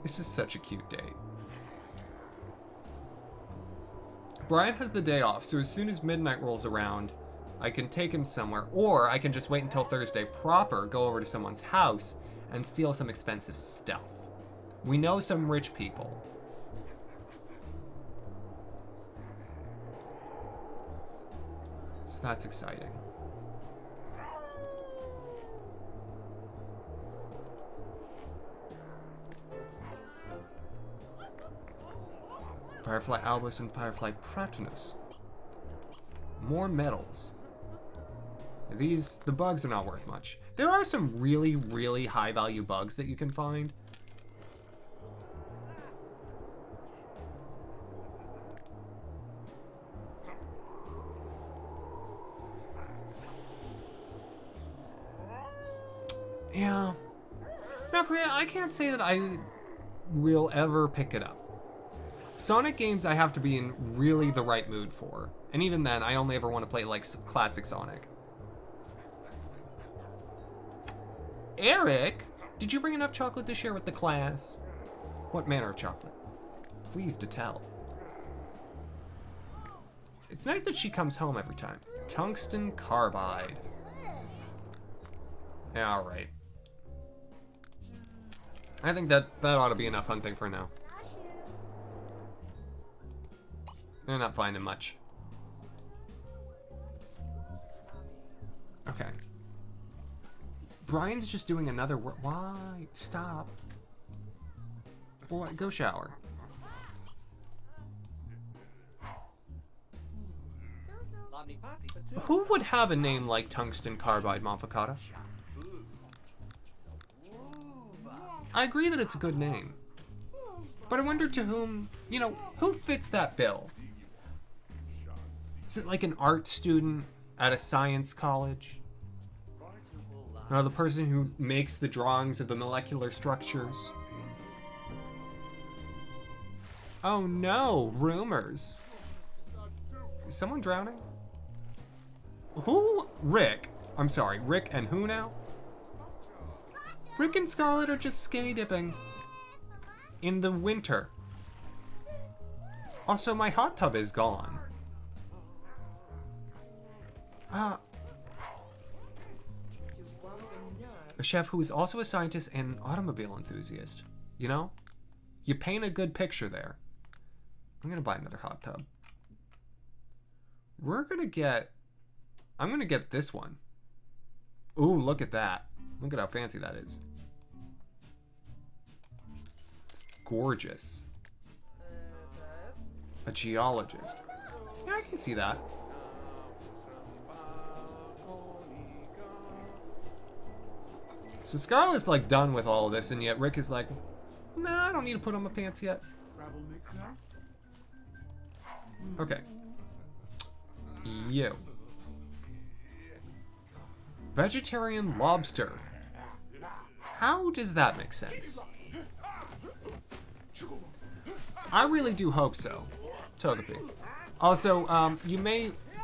This is such a cute date. Brian has the day off, so as soon as midnight rolls around, I can take him somewhere, or I can just wait until Thursday proper, go over to someone's house, and steal some expensive stuff. We know some rich people. So that's exciting. Firefly albus and Firefly pratinus. More metals. These, the bugs are not worth much. There are some really, really high value bugs that you can find. Yeah. Now, Priya, I can't say that I will ever pick it up. Sonic games I have to be in really the right mood for. And even then, I only ever want to play like classic Sonic. Eric, did you bring enough chocolate to share with the class? What manner of chocolate? Please to tell. It's nice that she comes home every time. Tungsten carbide. Yeah, alright. I think that ought to be enough hunting for now. They're not finding much. Okay. Brian's just doing another work. Why? Stop. Boy, go shower. Who would have a name like Tungsten Carbide, Monfacata? I agree that it's a good name. But I wonder to whom, you know, who fits that bill? Is it like an art student at a science college? Or the person who makes the drawings of the molecular structures? Oh no, rumors. Is someone drowning? Who Rick. I'm sorry, Rick and who now? Rick and Scarlet are just skinny dipping. In the winter. Also, my hot tub is gone. A chef who is also a scientist and an automobile enthusiast. You know? You paint a good picture there. I'm gonna buy another hot tub. I'm gonna get this one. Ooh, look at that. Look at how fancy that is. It's gorgeous. A geologist. Yeah, I can see that. So Scarlett's like done with all of this, and yet Rick is like, nah, I don't need to put on my pants yet. Okay. You. Vegetarian lobster. How does that make sense? I really do hope so. Togepi. Also,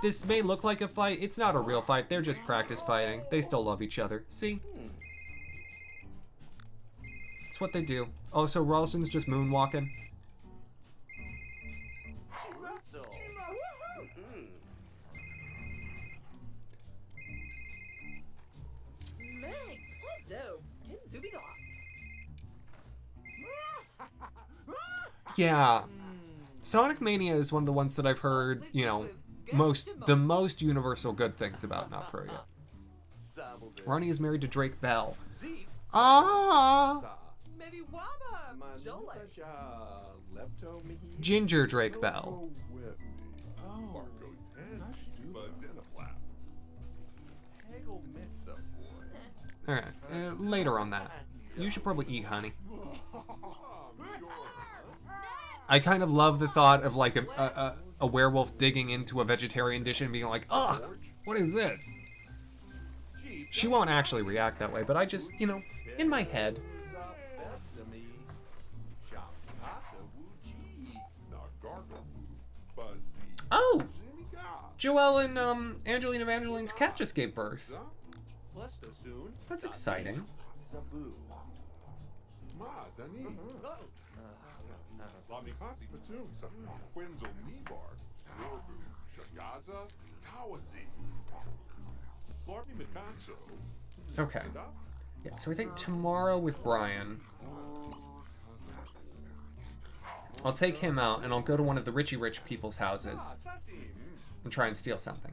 this may look like a fight. It's not a real fight. They're just practice fighting. They still love each other. See? It's what they do. Oh, so Ralston's just moonwalking. Yeah. Sonic Mania is one of the ones that I've heard, you know, the most universal good things about, not pro yet. Ronnie is married to Drake Bell. Ah! Ginger Drake Bell. Alright, later on that. You should probably eat honey. I kind of love the thought of like a werewolf digging into a vegetarian dish and being like, ugh, what is this? She won't actually react that way, but I just, you know, in my head. Oh! Joelle and Angelina Evangeline's cat just gave birth. That's exciting. Okay. Yeah, so I think tomorrow with Brian, I'll take him out and I'll go to one of the richy rich people's houses and try and steal something.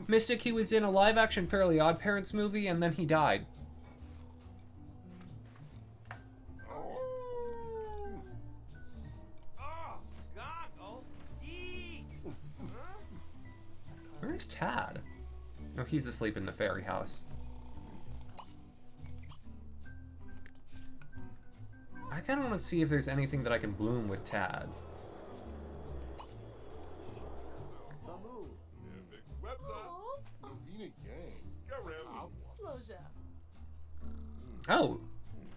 Mystic, he was in a live-action Fairly Odd Parents movie and then he died. Where's Tad? Oh, he's asleep in the fairy house. I kind of want to see if there's anything that I can bloom with Tad. Oh,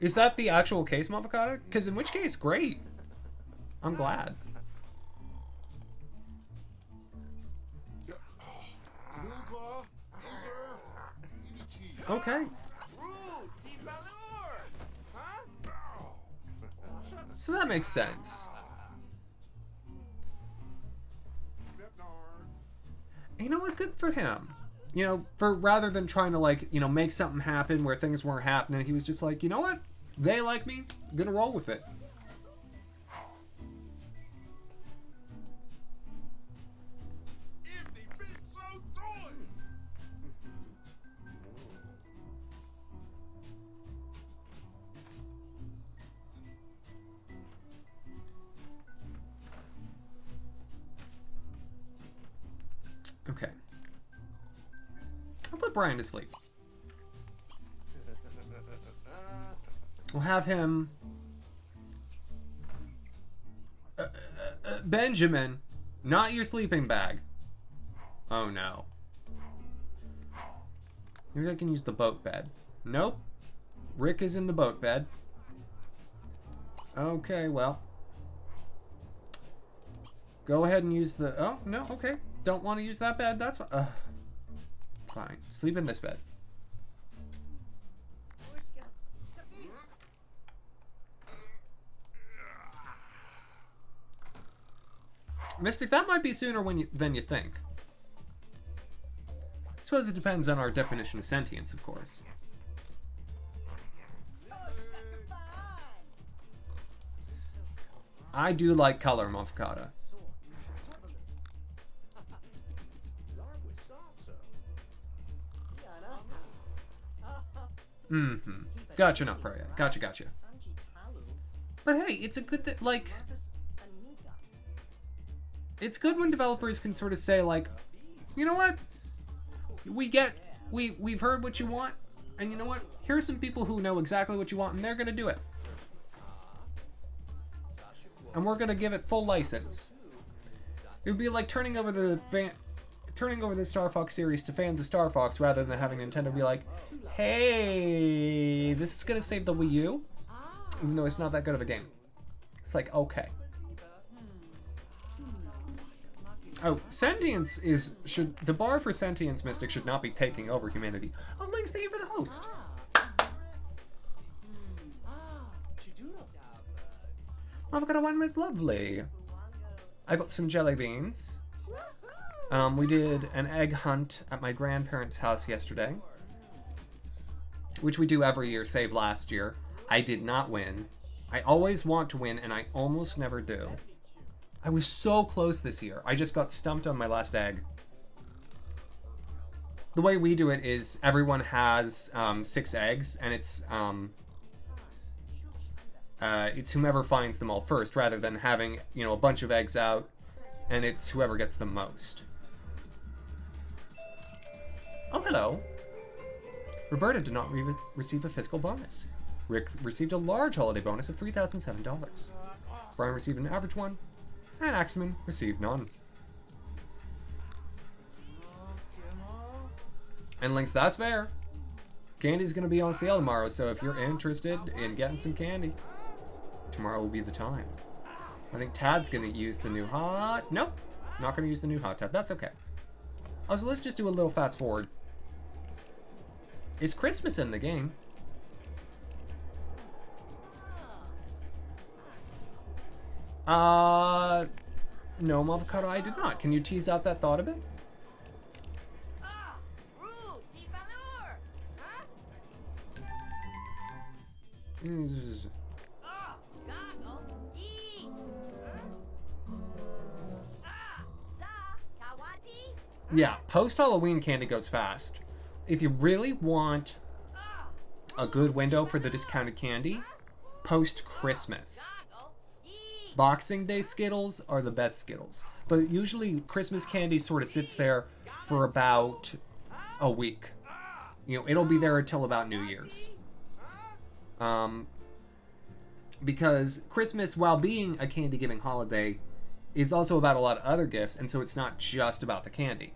is that the actual case, Mavocata? Because in which case, great. I'm glad. Okay. So that makes sense. You know what? Good for him. You know, for rather than trying to like, you know, make something happen where things weren't happening, he was just like, you know what? They like me. I'm gonna roll with it. Okay. I'll put Brian to sleep. We'll have him... Benjamin, not your sleeping bag. Oh no. Maybe I can use the boat bed. Nope. Rick is in the boat bed. Okay, well. Go ahead and use the... Oh, no, okay. Don't want to use that bed. That's fine. Fine. Sleep in this bed. Mystic, that might be sooner than you think. I suppose it depends on our definition of sentience, of course. I do like color, Mofkata. Mm-hmm. Gotcha, not pro yet. Gotcha. But hey, it's a good thing, like... It's good when developers can sort of say, like, you know what? We've heard what you want, and you know what? Here are some people who know exactly what you want, and they're gonna do it. And we're gonna give it full license. It would be like turning over the Star Fox series to fans of Star Fox rather than having Nintendo be like, hey, this is gonna save the Wii U, even though it's not that good of a game. It's like, okay. Oh, sentience the bar for sentience, Mystic, should not be taking over humanity. Oh, Lynx, thank you for the host. Avocado one was lovely. I got some jelly beans. We did an egg hunt at my grandparents' house yesterday, which we do every year, save last year. I did not win. I always want to win, and I almost never do. I was so close this year. I just got stumped on my last egg. The way we do it is everyone has 6 eggs, and it's whomever finds them all first, rather than having, you know, a bunch of eggs out, and it's whoever gets the most. Oh, hello. Roberta did not receive a fiscal bonus. Rick received a large holiday bonus of $3,007. Brian received an average one, and Axamin received none. And Lynx, that's fair. Candy's gonna be on sale tomorrow, so if you're interested in getting some candy, tomorrow will be the time. I think Tad's gonna use the new hot... Nope, not gonna use the new hot tab. That's okay. Oh, so let's just do a little fast forward. Is Christmas in the game? No, Avocado, I did not. Can you tease out that thought a bit? Yeah, post-Halloween candy goes fast. If you really want a good window for the discounted candy, post-Christmas. Boxing Day Skittles are the best Skittles. But usually Christmas candy sort of sits there for about a week. You know, it'll be there until about New Year's. Because Christmas, while being a candy-giving holiday, is also about a lot of other gifts, and so it's not just about the candy.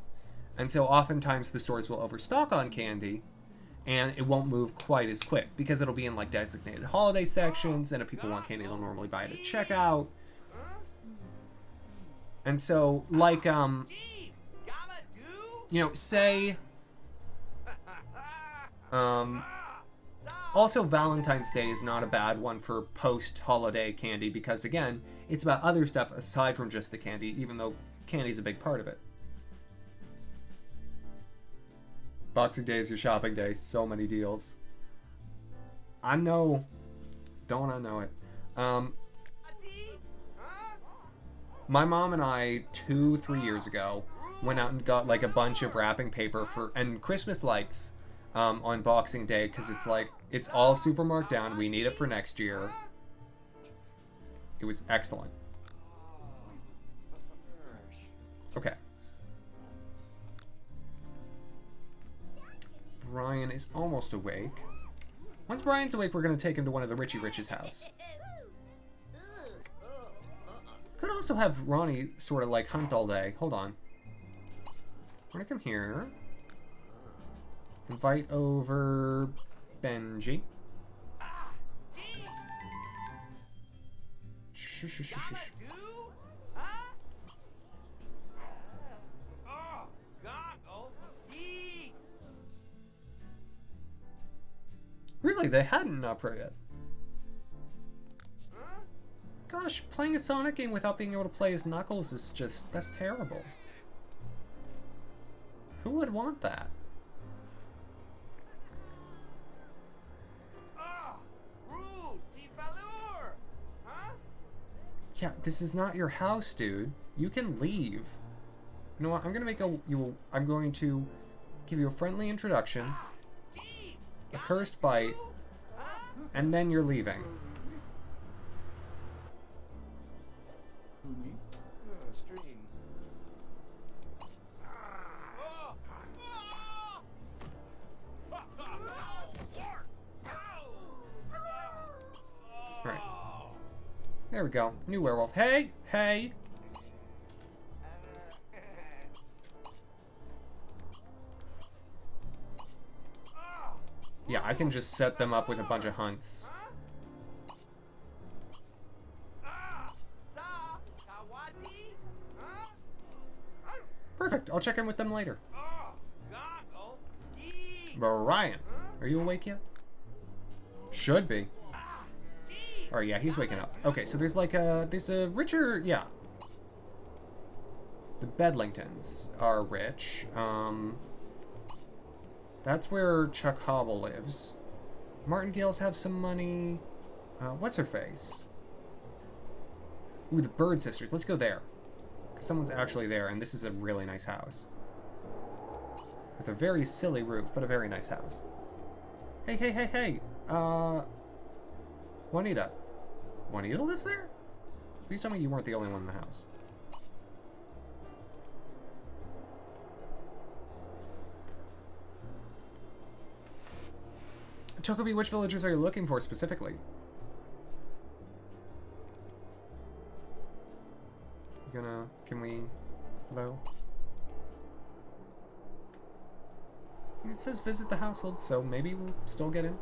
And so oftentimes the stores will overstock on candy, and it won't move quite as quick, because it'll be in like designated holiday sections, and if people want candy, they'll normally buy it at checkout. And so, like, you know, say, also Valentine's Day is not a bad one for post-holiday candy, because again, it's about other stuff aside from just the candy, even though candy's a big part of it. Boxing Day is your shopping day. So many deals. I know. Don't I know it? My mom and I, 2-3 years ago, went out and got like a bunch of wrapping paper and Christmas lights on Boxing Day, because it's like, it's all super marked down. We need it for next year. It was excellent. Okay. Brian is almost awake. Once Brian's awake, we're going to take him to one of the Richie Rich's house. Could also have Ronnie sort of like hunt all day. Hold on. We're going to come here. Invite over Benji. Apparently they hadn't upgraded it. Gosh, playing a Sonic game without being able to play as Knuckles is just, that's terrible. Who would want that? Yeah, this is not your house, dude. You can leave. You know what? I'm going to give you a friendly introduction, a cursed bite, and then you're leaving. Alright. There we go. New werewolf. Hey! Hey! Yeah, I can just set them up with a bunch of hunts. Perfect. I'll check in with them later. Brian, are you awake yet? Should be. Oh yeah, he's waking up. Okay, so there's like there's a richer, yeah. The Bedlingtons are rich. That's where Chuck Hobble lives. Martingales have some money. What's her face? Ooh, the Bird Sisters. Let's go there. Because someone's actually there, and this is a really nice house. With a very silly roof, but a very nice house. Hey, hey, hey, hey. Juanita. Juanita lives there? Please tell me you weren't the only one in the house. Tokobi, which villagers are you looking for specifically? Can we, hello? It says visit the household, so maybe we'll still get in.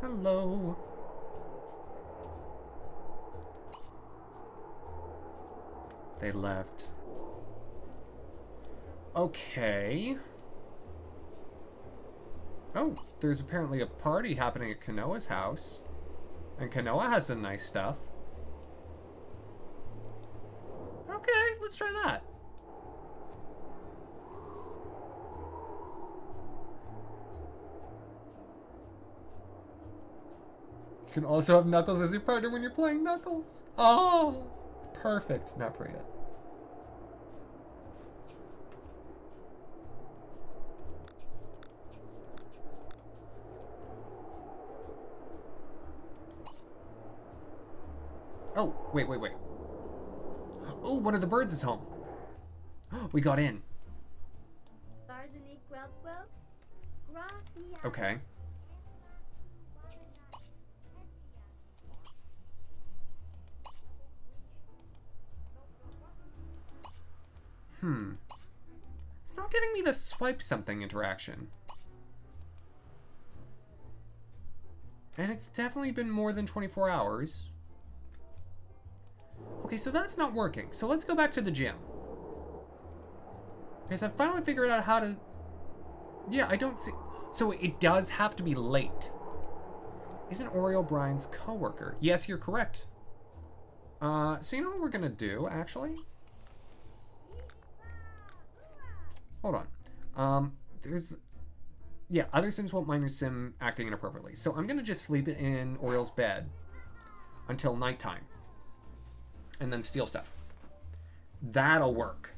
Hello. They left. Okay. Oh, there's apparently a party happening at Kanoa's house. And Kanoa has some nice stuff. Okay, let's try that. You can also have Knuckles as your partner when you're playing Knuckles. Oh, perfect. Not pretty yet. Oh, wait. Oh, one of the birds is home. We got in. Okay. It's not giving me the swipe something interaction. And it's definitely been more than 24 hours. Okay, so that's not working. So let's go back to the gym. Because I finally figured out how to... Yeah, I don't see... So it does have to be late. Isn't Oriole Brian's coworker? Yes, you're correct. So you know what we're gonna do, actually? Hold on. There's... Yeah, other Sims won't mind your Sim acting inappropriately. So I'm gonna just sleep in Oriole's bed until nighttime. And then steal stuff. That'll work.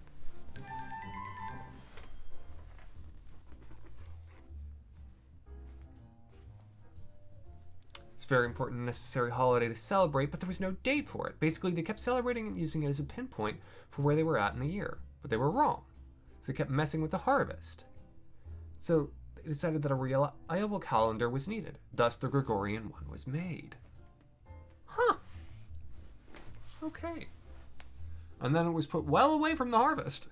It's a very important and necessary holiday to celebrate, but there was no date for it. Basically, they kept celebrating and using it as a pinpoint for where they were at in the year. But they were wrong. So they kept messing with the harvest. So they decided that a reliable calendar was needed. Thus, the Gregorian one was made. Huh. Okay. And then it was put well away from the harvest.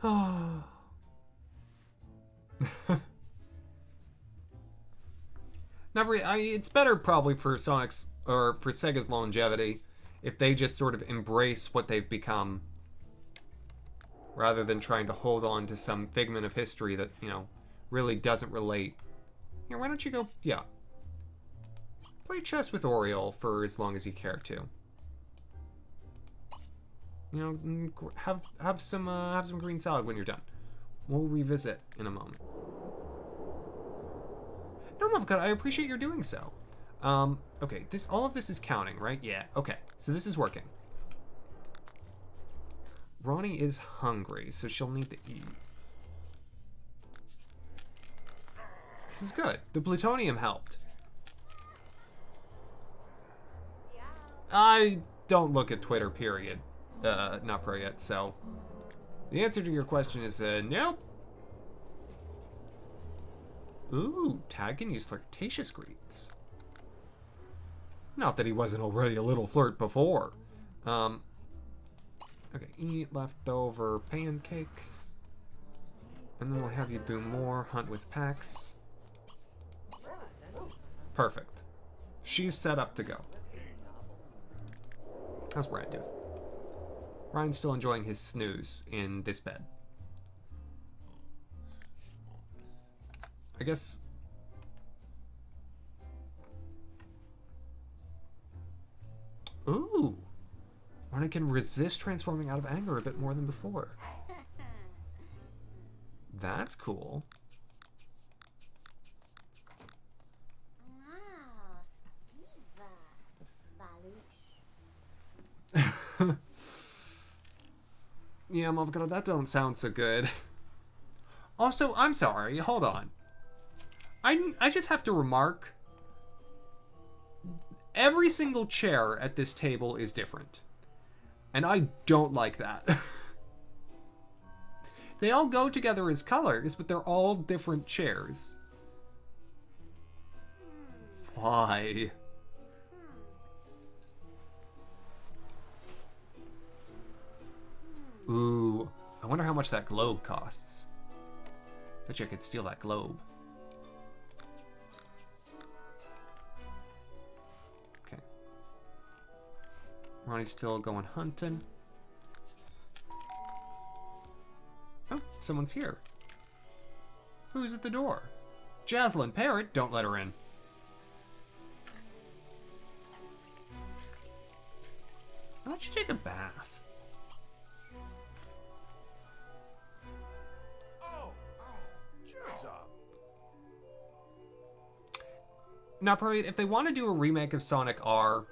Oh. It's better probably for Sonic's or for Sega's longevity if they just sort of embrace what they've become rather than trying to hold on to some figment of history that, you know, really doesn't relate. Here, why don't you go, yeah. Play chess with Oriole for as long as you care to. You know, have some green salad when you're done. We'll revisit in a moment. No, Motherfucker, I appreciate your doing so. Okay, all of this is counting, right? Yeah, okay. So this is working. Ronnie is hungry, so she'll need to eat. This is good. The plutonium helped. I don't look at Twitter, period. Not pro yet, so... The answer to your question is, nope. Ooh, Tag can use flirtatious greets. Not that he wasn't already a little flirt before. Okay, eat leftover pancakes. And then we'll have you do more hunt with packs. Perfect. She's set up to go. How's Brad doing? Ryan's still enjoying his snooze in this bed. I guess... Ooh! Ronnie can resist transforming out of anger a bit more than before. That's cool. Yeah, motherfucker, that don't sound so good. Also, I'm sorry, hold on. I just have to remark, every single chair at this table is different. And I don't like that. They all go together as colors, but they're all different chairs. Why? Ooh, I wonder how much that globe costs. Bet you I could steal that globe. Okay. Ronnie's still going hunting. Oh, someone's here. Who's at the door? Jaslyn Parrot, don't let her in. Why don't you take a bath? Now, Parade, if they want to do a remake of Sonic R,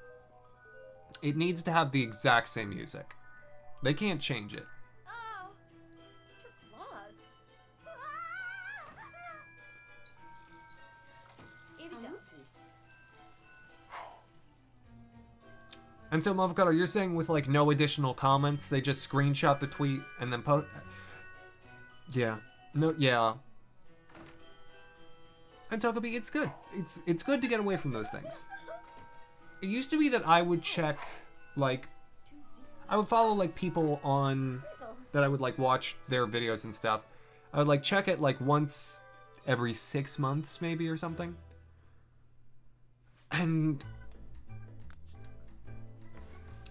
it needs to have the exact same music. They can't change it. Oh, and so, Motherfucker, you're saying with, like, no additional comments, they just screenshot the tweet and then post... Yeah. No, yeah. And Togepi, it's good. It's good to get away from those things. It used to be that I would check, like, I would follow, like, people on, that I would, like, watch their videos and stuff. I would, like, check it, like, once every 6 months, maybe, or something. And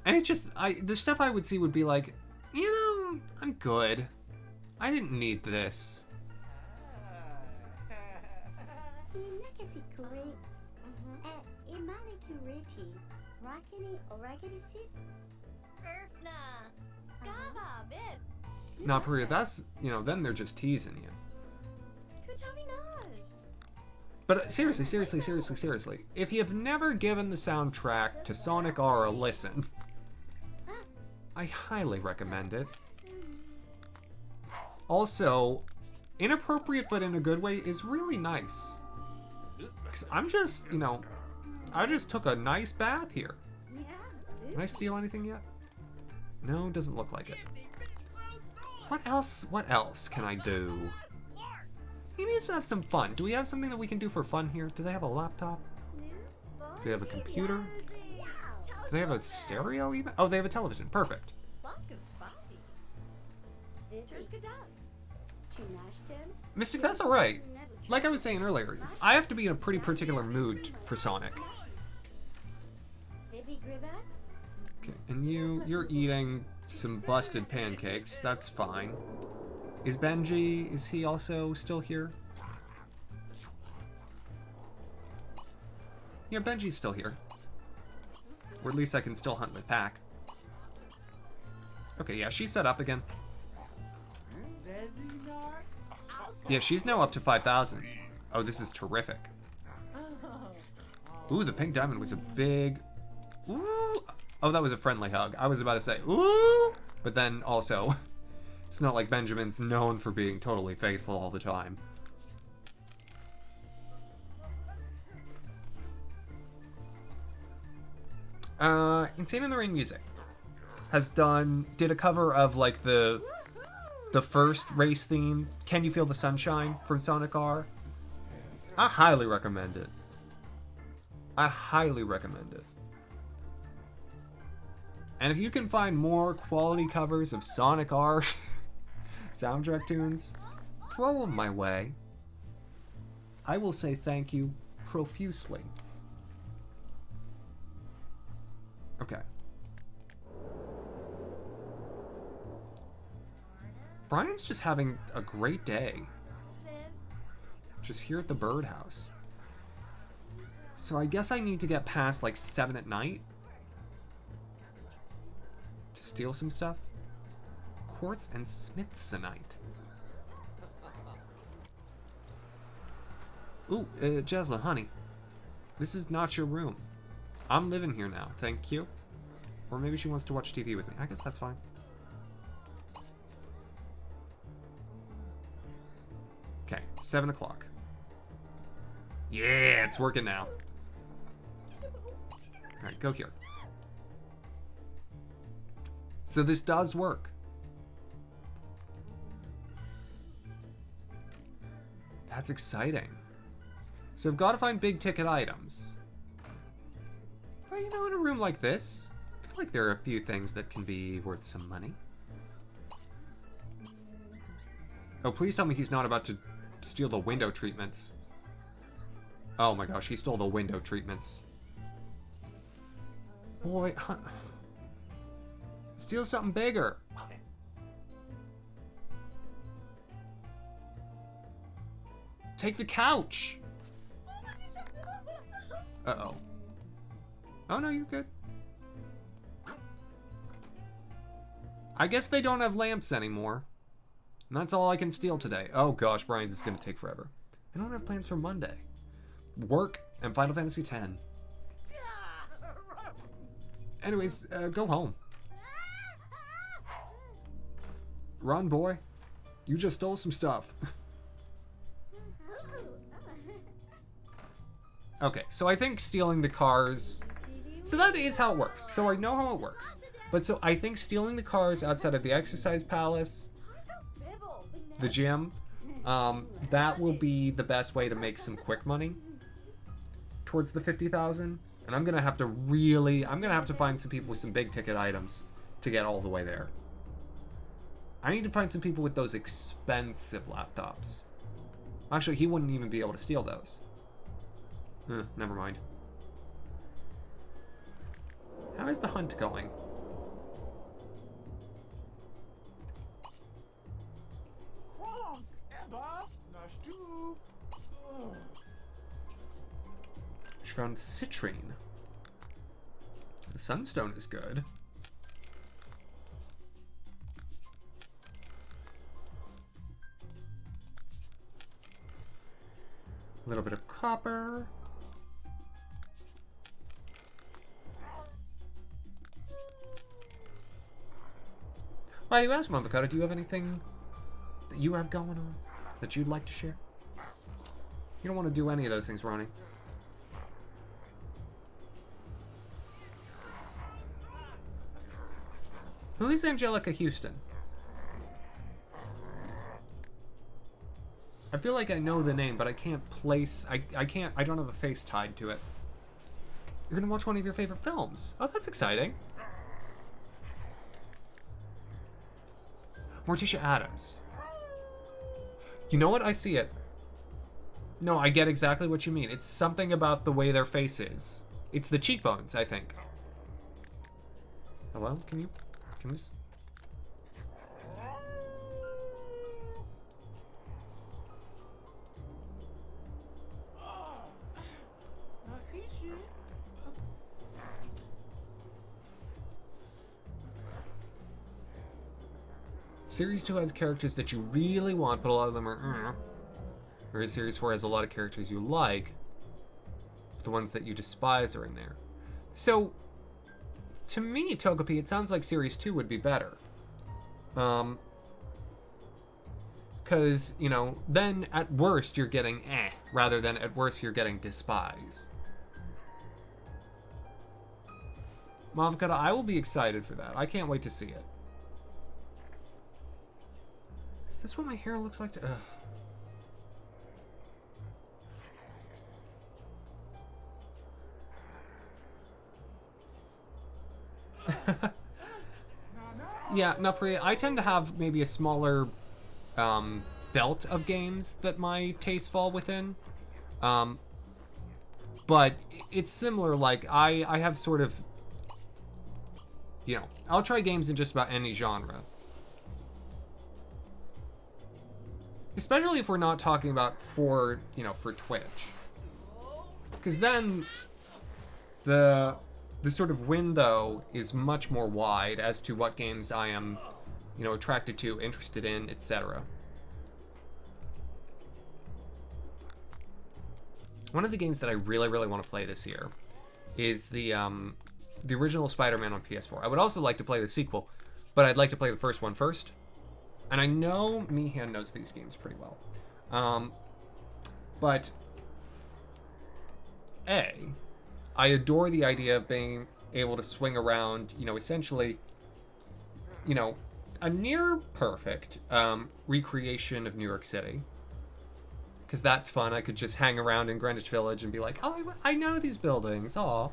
it just, the stuff I would see would be like, you know, I'm good. I didn't need this. Not Peru, that's, you know, then they're just teasing you. But seriously, if you've never given the soundtrack to Sonic R a listen, I highly recommend it. Also, inappropriate but in a good way is really nice. 'Cause I'm just, you know, I just took a nice bath here. Can I steal anything yet? No, doesn't look like it. What else can I do? He needs to have some fun. Do we have something that we can do for fun here? Do they have a laptop? Do they have a computer? Do they have a stereo even? Oh, they have a television. Perfect. Mystic, that's alright. Like I was saying earlier, I have to be in a pretty particular mood for Sonic. Okay. And you're eating some busted pancakes. That's fine. Is Benji, is he also still here? Yeah, Benji's still here. Or at least I can still hunt my pack. Okay, yeah, she's set up again. Yeah, she's now up to 5,000. Oh, this is terrific. Ooh, the pink diamond was a big... Ooh! Oh, that was a friendly hug. I was about to say, ooh! But then also, it's not like Benjamin's known for being totally faithful all the time. Insane in the Rain Music did a cover of like the first race theme, Can You Feel the Sunshine from Sonic R. I highly recommend it. I highly recommend it. And if you can find more quality covers of Sonic R soundtrack tunes, throw them my way. I will say thank you profusely. Okay. Brian's just having a great day. Just here at the birdhouse. So I guess I need to get past like 7 at night to steal some stuff. Quartz and smithsonite. Ooh, Jesla, honey. This is not your room. I'm living here now, thank you. Or maybe she wants to watch TV with me. I guess that's fine. Okay, 7 o'clock. Yeah, it's working now. Alright, go here. So this does work. That's exciting. So I've got to find big ticket items. But you know, in a room like this, I feel like there are a few things that can be worth some money. Oh, please tell me he's not about to steal the window treatments. Oh my gosh, he stole the window treatments. Boy, steal something bigger. Take the couch. Uh-oh. Oh no, you're good. I guess they don't have lamps anymore. And that's all I can steal today. Oh gosh, Brian's is gonna take forever. I don't have plans for Monday. Work and Final Fantasy X. Anyways, go home. Run, boy. You just stole some stuff. Okay, so I think stealing the cars... So that is how it works. So I know how it works. But so I think stealing the cars outside of the exercise palace, the gym, that will be the best way to make some quick money towards the 50,000. And I'm gonna have to find some people with some big ticket items to get all the way there. I need to find some people with those expensive laptops. Actually, he wouldn't even be able to steal those. Never mind. How is the hunt going? She found citrine. The sunstone is good. A little bit of copper. Why do you ask, Mavocado? Do you have anything that you have going on that you'd like to share? You don't want to do any of those things, Ronnie. Who is Angelica Houston? I feel like I know the name, but I can't place... I don't have a face tied to it. You're gonna watch one of your favorite films. Oh, that's exciting. Morticia Addams. You know what? I see it. No, I get exactly what you mean. It's something about the way their face is. It's the cheekbones, I think. Hello? Can this... Series 2 has characters that you really want, but a lot of them are Whereas Series 4 has a lot of characters you like, but the ones that you despise are in there. So, to me, Togepi, it sounds like Series 2 would be better. Because, you know, then at worst you're getting rather than at worst you're getting despise. Mavakata, I will be excited for that. I can't wait to see it. Is this what my hair looks like? Yeah, no, I tend to have maybe a smaller belt of games that my tastes fall within. But it's similar, like, I have sort of, you know, I'll try games in just about any genre. Especially if we're not talking about for Twitch. Because then the sort of window is much more wide as to what games I am, you know, attracted to, interested in, etc. One of the games that I really, really want to play this year is the original Spider-Man on PS4. I would also like to play the sequel, but I'd like to play the first one first. And I know Mihan knows these games pretty well. But I adore the idea of being able to swing around, you know, essentially, you know, a near perfect recreation of New York City. Because that's fun. I could just hang around in Greenwich Village and be like, oh, I know these buildings. Aw.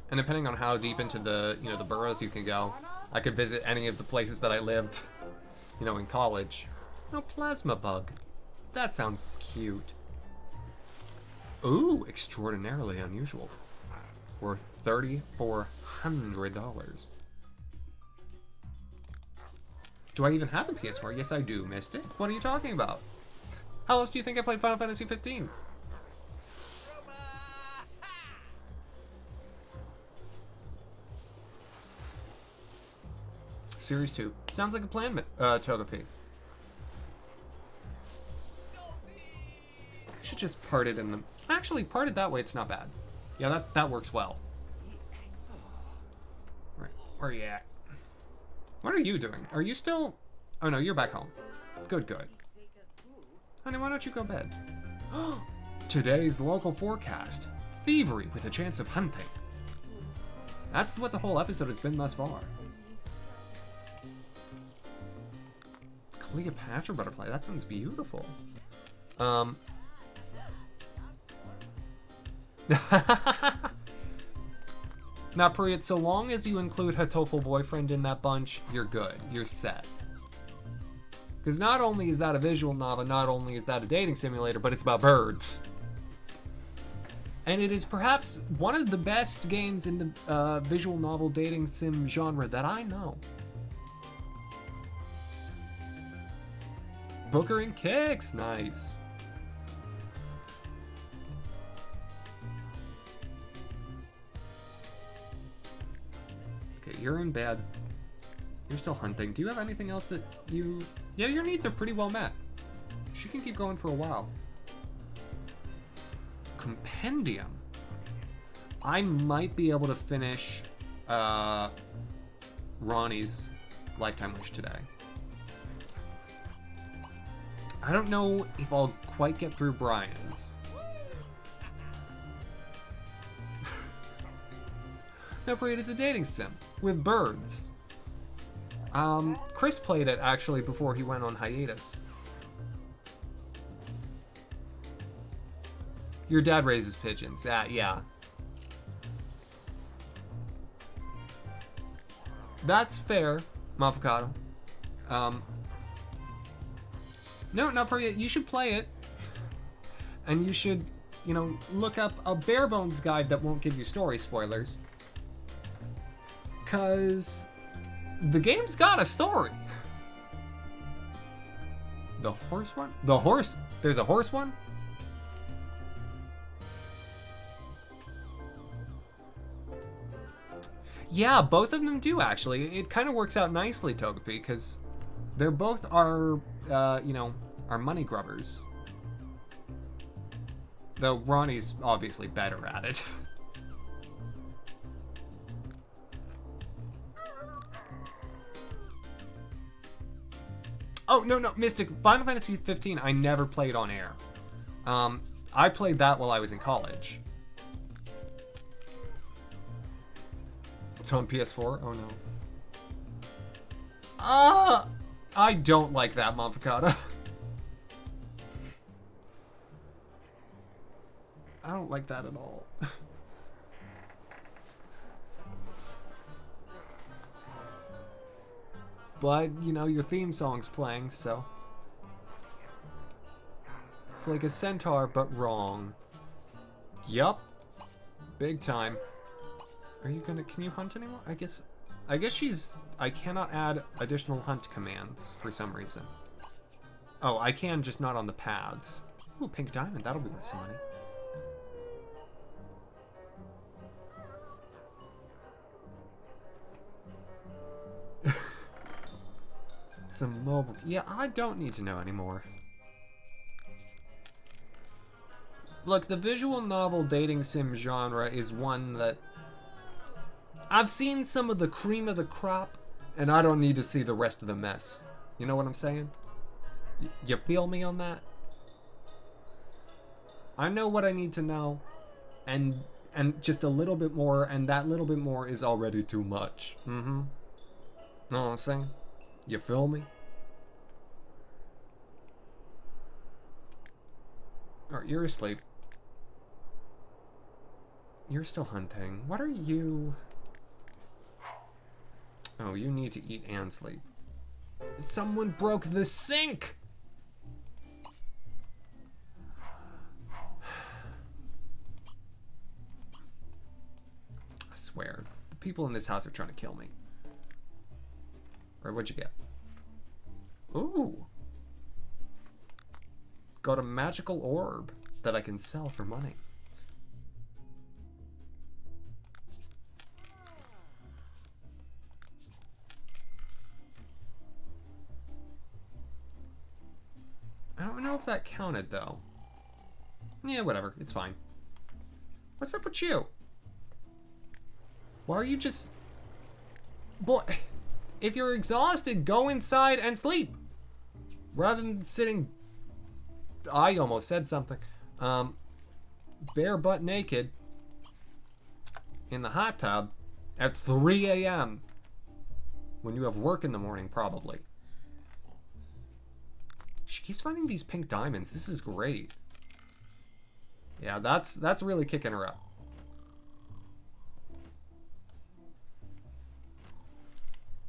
And depending on how deep into the, you know, the boroughs you can go, I could visit any of the places that I lived, you know, in college. No, Plasma Bug. That sounds cute. Ooh, extraordinarily unusual. Worth $3,400. Do I even have a PS4? Yes, I do, Mystic. What are you talking about? How else do you think I played Final Fantasy 15? Series 2. Sounds like a plan, Togepi. I should just part it in the... Actually, parted that way, it's not bad. Yeah, that works well. Right, where are you at? What are you doing? Are you still... Oh no, you're back home. Good, good. Honey, why don't you go to bed? Today's local forecast. Thievery with a chance of hunting. That's what the whole episode has been thus far. Cleopatra butterfly, that sounds beautiful. Now, Priyat, so long as you include Hatoful Boyfriend in that bunch, you're good. You're set. Because not only is that a visual novel, not only is that a dating simulator, but it's about birds. And it is perhaps one of the best games in the visual novel dating sim genre that I know. Booker and Kicks, nice. Okay, you're in bed. You're still hunting. Do you have anything else that you... Yeah, your needs are pretty well met. She can keep going for a while. Compendium. I might be able to finish Ronnie's Lifetime Wish today. I don't know if I'll quite get through Brian's. No, Brad, it's a dating sim with birds. Chris played it actually before he went on hiatus. Your dad raises pigeons. Yeah. That's fair, Mafocado. No, Priya, you should play it. And you should, you know, look up a bare bones guide that won't give you story spoilers. Cause the game's got a story. The horse one? The horse? There's a horse one? Yeah, both of them do actually. It kind of works out nicely, Togepi, because they're both our, you know, our money grubbers. Though Ronnie's obviously better at it. Oh, no, Mystic. Final Fantasy 15 I never played on air. I played that while I was in college. It's on PS4? Oh, no. I don't like that, Monfacata. I don't like that at all. But, you know, your theme song's playing, so... It's like a centaur, but wrong. Yup. Big time. Are you gonna... Can you hunt anymore? I guess she's... I cannot add additional hunt commands for some reason. Oh, I can, just not on the paths. Ooh, pink diamond. That'll be worth some money. Some mobile... Yeah, I don't need to know anymore. Look, the visual novel dating sim genre is one that... I've seen some of the cream of the crop, and I don't need to see the rest of the mess. You know what I'm saying? You feel me on that? I know what I need to know, and just a little bit more, and that little bit more is already too much. Mm-hmm. Know what I'm saying? You feel me? Alright, you're asleep. You're still hunting. What are you... Oh, you need to eat and sleep. Someone broke the sink! I swear, the people in this house are trying to kill me. Alright, what'd you get? Ooh! Got a magical orb that I can sell for money. I don't know if that counted, though. Yeah, whatever. It's fine. What's up with you? Why are you just... Boy, if you're exhausted, go inside and sleep. Rather than sitting... I almost said something. Bare butt naked in the hot tub at 3 a.m. when you have work in the morning, probably. She keeps finding these pink diamonds. This is great. Yeah, that's really kicking her up.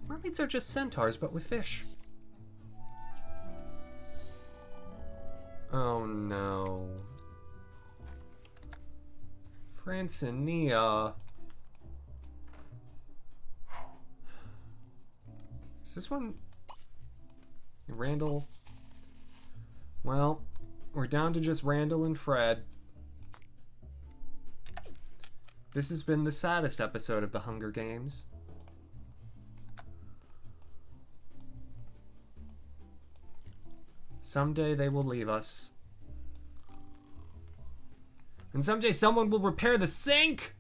Mermaids are just centaurs, but with fish. Oh no. Francinia. Is this one? Randall? Well, we're down to just Randall and Fred. This has been the saddest episode of the Hunger Games. Someday they will leave us. And someday someone will repair the sink!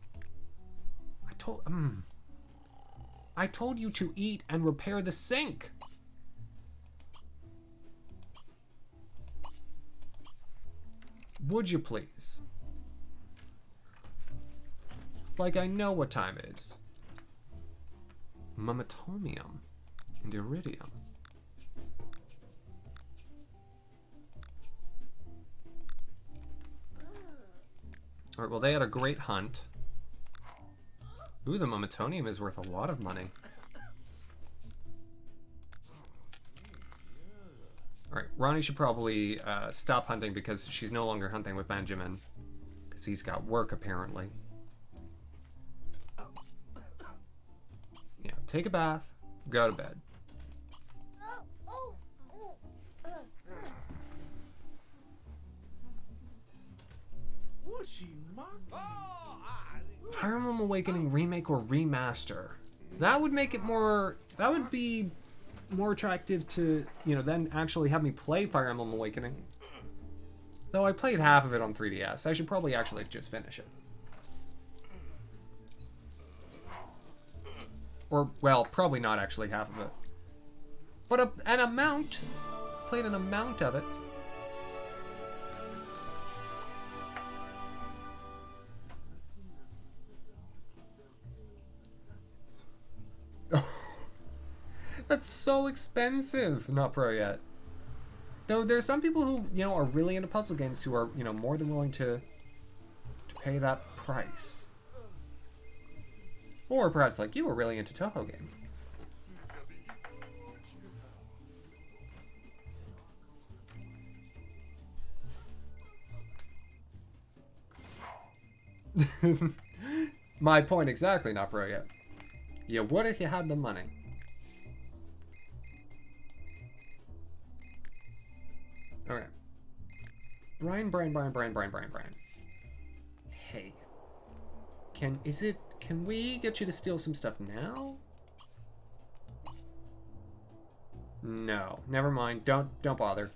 I told you to eat and repair the sink! Would you please? Like I know what time it is. Mamatomium and iridium. Alright, well they had a great hunt. Ooh, the Mamatonium is worth a lot of money. Alright, Ronnie should probably stop hunting because she's no longer hunting with Benjamin. 'Cause he's got work, apparently. Yeah, take a bath, go to bed. Fire Emblem Awakening remake or remaster. That would make it more... That would be more attractive to, you know, then actually have me play Fire Emblem Awakening. Though I played half of it on 3DS. I should probably actually just finish it. Or, well, probably not actually half of it. But an amount. Played an amount of it. That's so expensive. Not pro yet. Though there's some people who, you know, are really into puzzle games who are, you know, more than willing to pay that price. Or perhaps like you are really into Toho games. My point exactly, not pro yet. You would if you had the money. Okay. Brian. Hey. Can we get you to steal some stuff now? No. Never mind. Don't bother.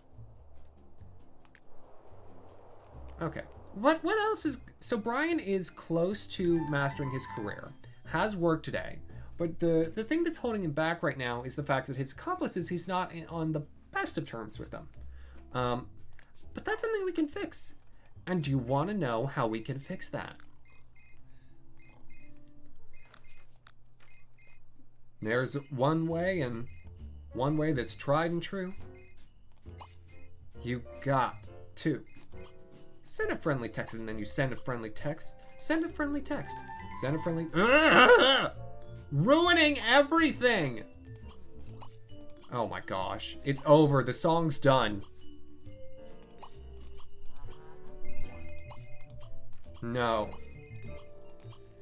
Okay. What else is... So Brian is close to mastering his career. Has work today. But the thing that's holding him back right now is the fact that his accomplices, he's not on the best of terms with them. But that's something we can fix. And do you want to know how we can fix that? There's one way, and one way that's tried and true. You got to send a friendly text, and then you send a friendly text. Send a friendly text. Send a friendly... Ruining everything! Oh my gosh. It's over. The song's done. No.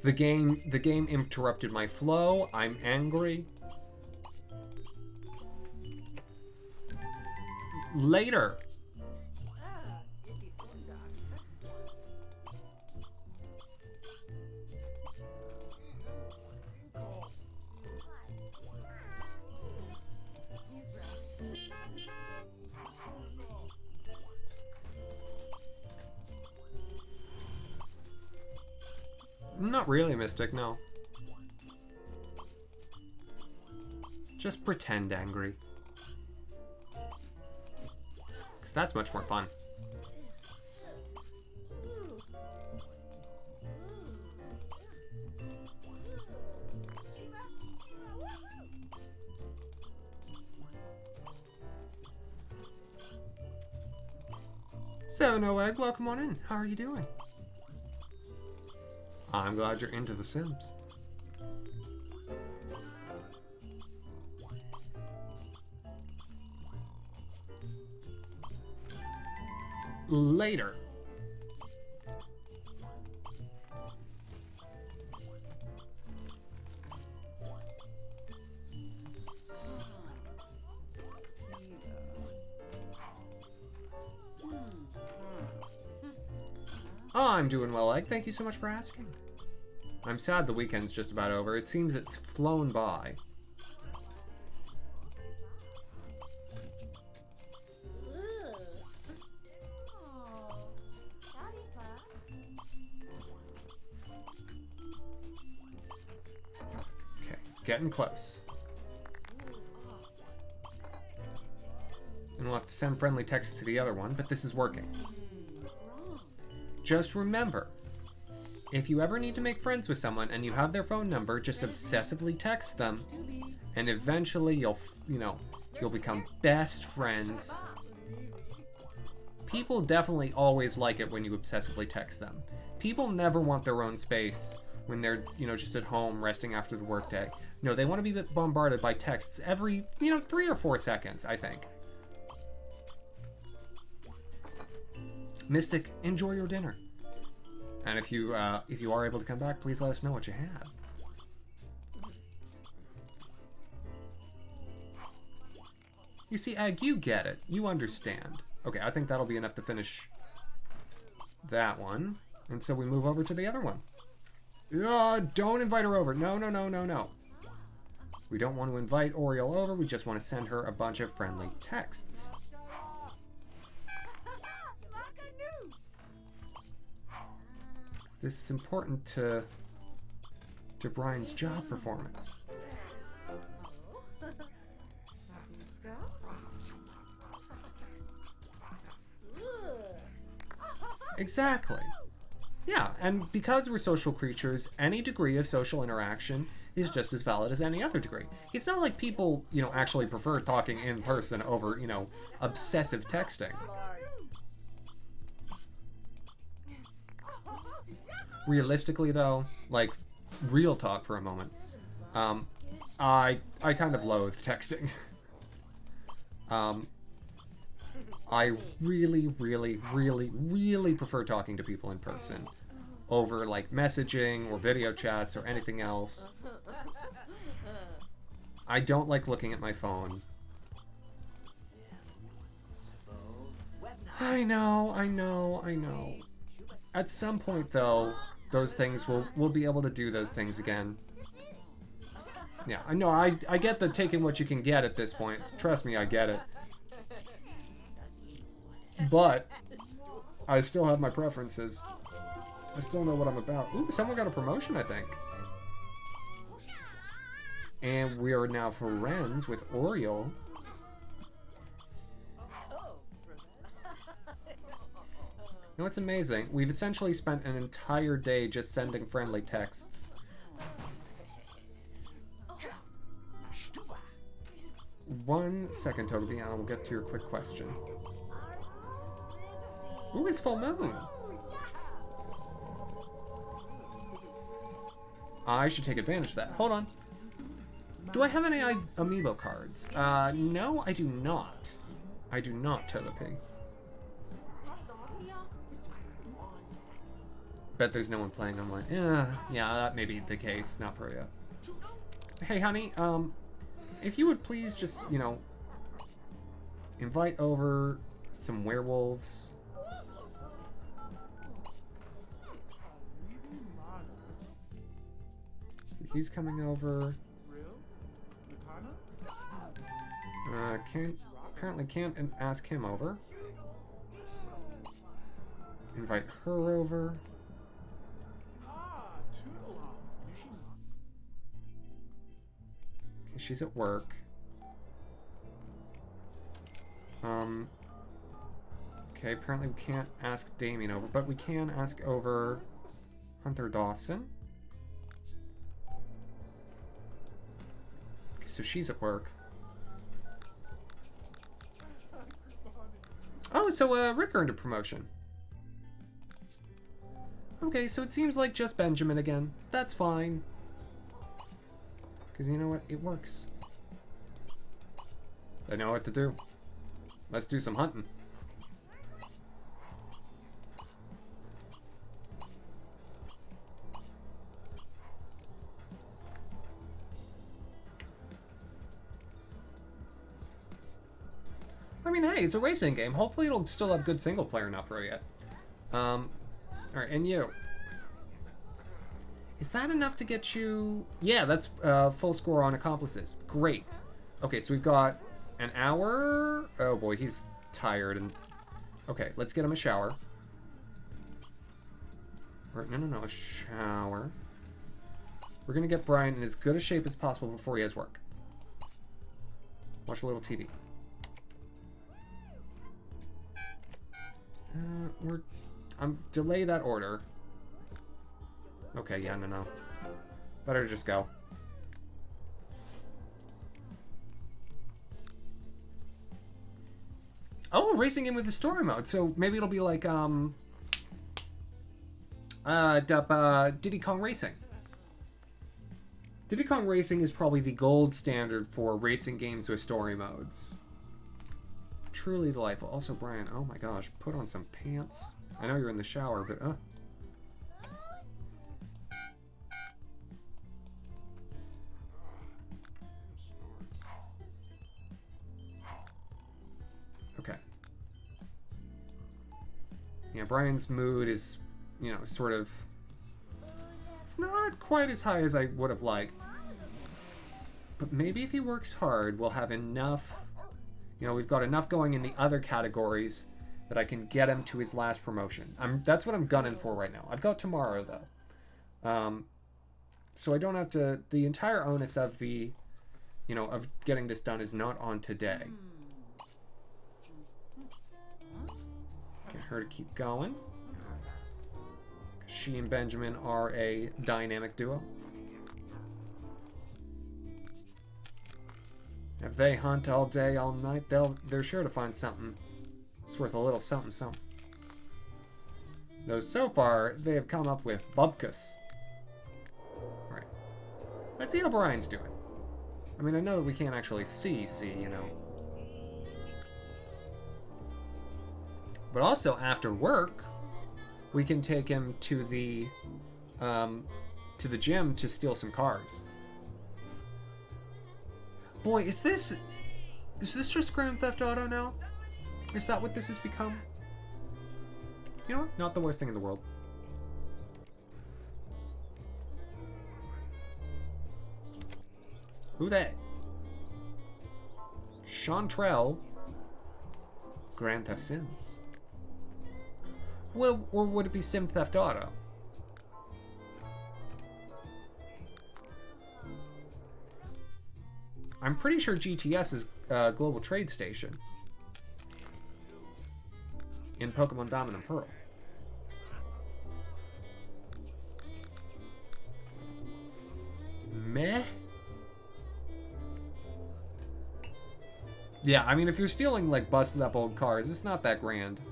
The game interrupted my flow. I'm angry. Later. Not really, Mystic, no. Just pretend angry. Because that's much more fun. Seven Egg, welcome on in. How are you doing? I'm glad you're into The Sims. Later. Oh, I'm doing well, Egg. Thank you so much for asking. I'm sad the weekend's just about over. It seems it's flown by. Okay, getting close. And we'll have to send friendly texts to the other one, but this is working. Just remember, if you ever need to make friends with someone and you have their phone number, just obsessively text them, and eventually you'll become best friends. People definitely always like it when you obsessively text them. People never want their own space when they're, just at home resting after the workday. No, they want to be bombarded by texts every, 3 or 4 seconds, I think. Mystic, enjoy your dinner. And if you are able to come back, please let us know what you have. You see, Egg, you get it. You understand. Okay, I think that'll be enough to finish that one. And so we move over to the other one. Don't invite her over. No, no, no, no, no. We don't want to invite Oriole over. We just want to send her a bunch of friendly texts. This is important to Brian's job performance. Exactly. Yeah, and because we're social creatures, any degree of social interaction is just as valid as any other degree. It's not like people, actually prefer talking in person over, obsessive texting. Realistically, though, like, real talk for a moment, I kind of loathe texting. I really, really, really, really prefer talking to people in person over, like, messaging or video chats or anything else. I don't like looking at my phone. I know. At some point, though, those things we'll be able to do those things again. Yeah, I know. I get the taking what you can get at this point. Trust me, I get it. But I still have my preferences. I still know what I'm about. Ooh, someone got a promotion, I think. And we are now friends with Oriole. You know what's amazing? We've essentially spent an entire day just sending friendly texts. One second, Togepi, and I will get to your quick question. Ooh, it's full moon! I should take advantage of that. Hold on. Do I have any amiibo cards? No, I do not. I do not, Togepi. Bet there's no one playing online. Yeah, that may be the case. Not for you. Hey, honey, if you would please just, invite over some werewolves. He's coming over. Apparently can't ask him over. Invite her over. Okay, she's at work. Okay, apparently we can't ask Damien over, but we can ask over Hunter Dawson. Okay, so she's at work. Oh, so Rick earned a promotion. Okay, so it seems like just Benjamin again. That's fine. Because you know what? It works. I know what to do. Let's do some hunting. I mean, hey, it's a racing game. Hopefully it'll still have good single player, not pro yet. Alright, and you. Is that enough to get you... Yeah, that's full score on accomplices. Great. Okay, so we've got an hour... Oh boy, he's tired and... Okay, let's get him a shower. Or, no, a shower. We're gonna get Brian in as good a shape as possible before he has work. Watch a little TV. Delay that order. Okay, yeah, no. Better just go. Oh, racing in with the story mode. So maybe it'll be like, Diddy Kong Racing. Diddy Kong Racing is probably the gold standard for racing games with story modes. Truly delightful. Also, Brian, oh my gosh, put on some pants. I know you're in the shower, but, Yeah, Brian's mood is, you know, sort of... It's not quite as high as I would have liked. But maybe if he works hard, we'll have enough... You know, we've got enough going in the other categories that I can get him to his last promotion. That's what I'm gunning for right now. I've got tomorrow, though. So I don't have to... The entire onus of the... You know, of getting this done is not on today. Get her to keep going. She and Benjamin are a dynamic duo. If they hunt all day, all night, they're sure to find something. It's worth a little something, something. Though so far, they have come up with bubkus. Right. Let's see how Brian's doing. I mean, I know that we can't actually see, you know. But also, after work, we can take him to the gym to steal some cars. Boy, is this just Grand Theft Auto now? Is that what this has become? You know what? Not the worst thing in the world. Who that? Chantrell. Grand Theft Sims. Well, or would it be Sim Theft Auto? I'm pretty sure GTS is Global Trade Station in Pokemon Diamond and Pearl. Meh? Yeah, I mean, if you're stealing, like, busted up old cars, it's not that grand.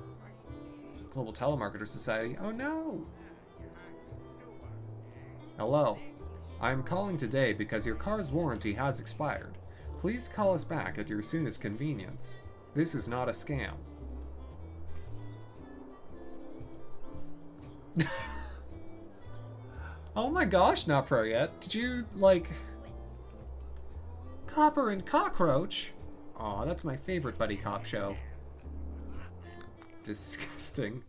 Global Telemarketer Society. Oh, no! Hello. I'm calling today because your car's warranty has expired. Please call us back at your soonest convenience. This is not a scam. Oh my gosh, not pro yet. Did you, like... Copper and Cockroach? Aw, that's my favorite buddy cop show. Disgusting.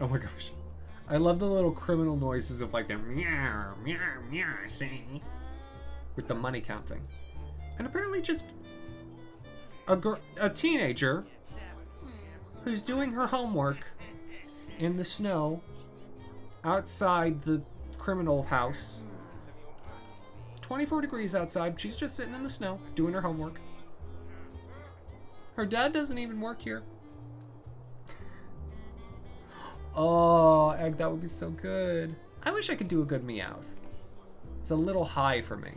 Oh my gosh. I love the little criminal noises of like the meow, meow, meow, see? With the money counting. And apparently just a teenager who's doing her homework in the snow outside the criminal house. 24 degrees outside. She's just sitting in the snow doing her homework. Her dad doesn't even work here. Oh, Egg, that would be so good. I wish I could do a good Meowth. It's a little high for me.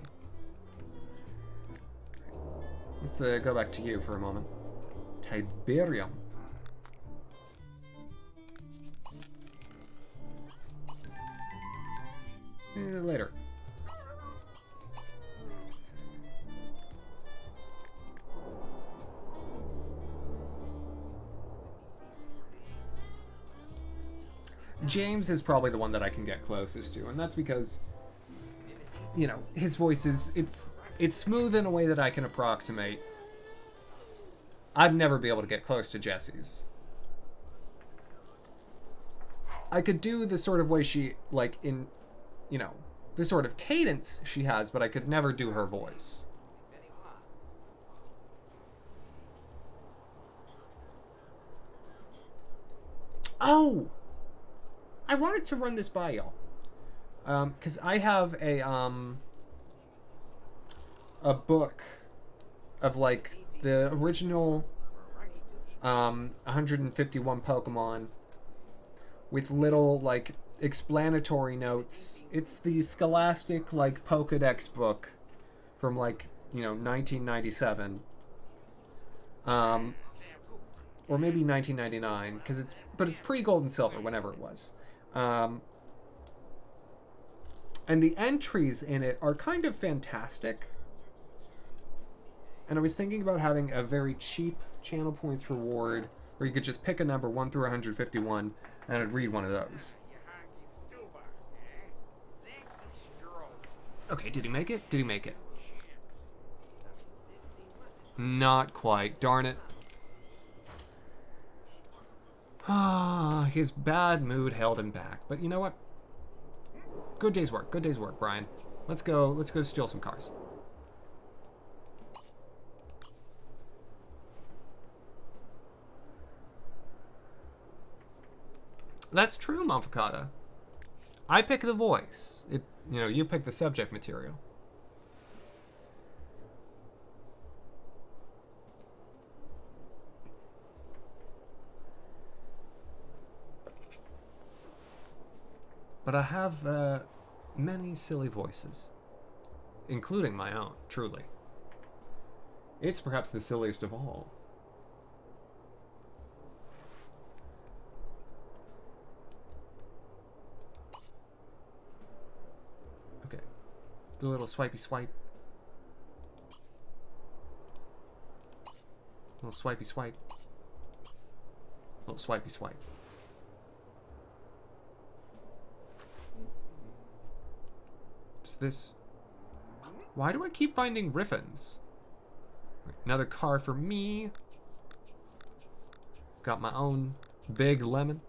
Let's go back to you for a moment. Tiberium. Later. James is probably the one that I can get closest to, and that's because, you know, his voice is, it's smooth in a way that I can approximate. I'd never be able to get close to Jessie's. I could do the sort of way she, like, in, you know, the sort of cadence she has, but I could never do her voice. Oh! I wanted to run this by y'all. Because I have a book of, like, the original 151 Pokemon with little, like, explanatory notes. It's the Scholastic, like, Pokedex book from, like, you know, 1997. Or maybe 1999, but it's pre-Gold and Silver, whenever it was. And the entries in it are kind of fantastic. And I was thinking about having a very cheap channel points reward where you could just pick a number 1 through 151 and I'd read one of those. Okay, did he make it? Did he make it? Not quite. Darn it. Ah, his bad mood held him back. But you know what? Good day's work. Good day's work, Brian. Let's go steal some cars. That's true, Monfacata. I pick the voice. You pick the subject material. But I have many silly voices, including my own, truly. It's perhaps the silliest of all. Okay. Do a little swipey swipe. Little swipey swipe. Little swipey swipe. Does this... Why do I keep finding riffins? Another car for me. Got my own big lemon.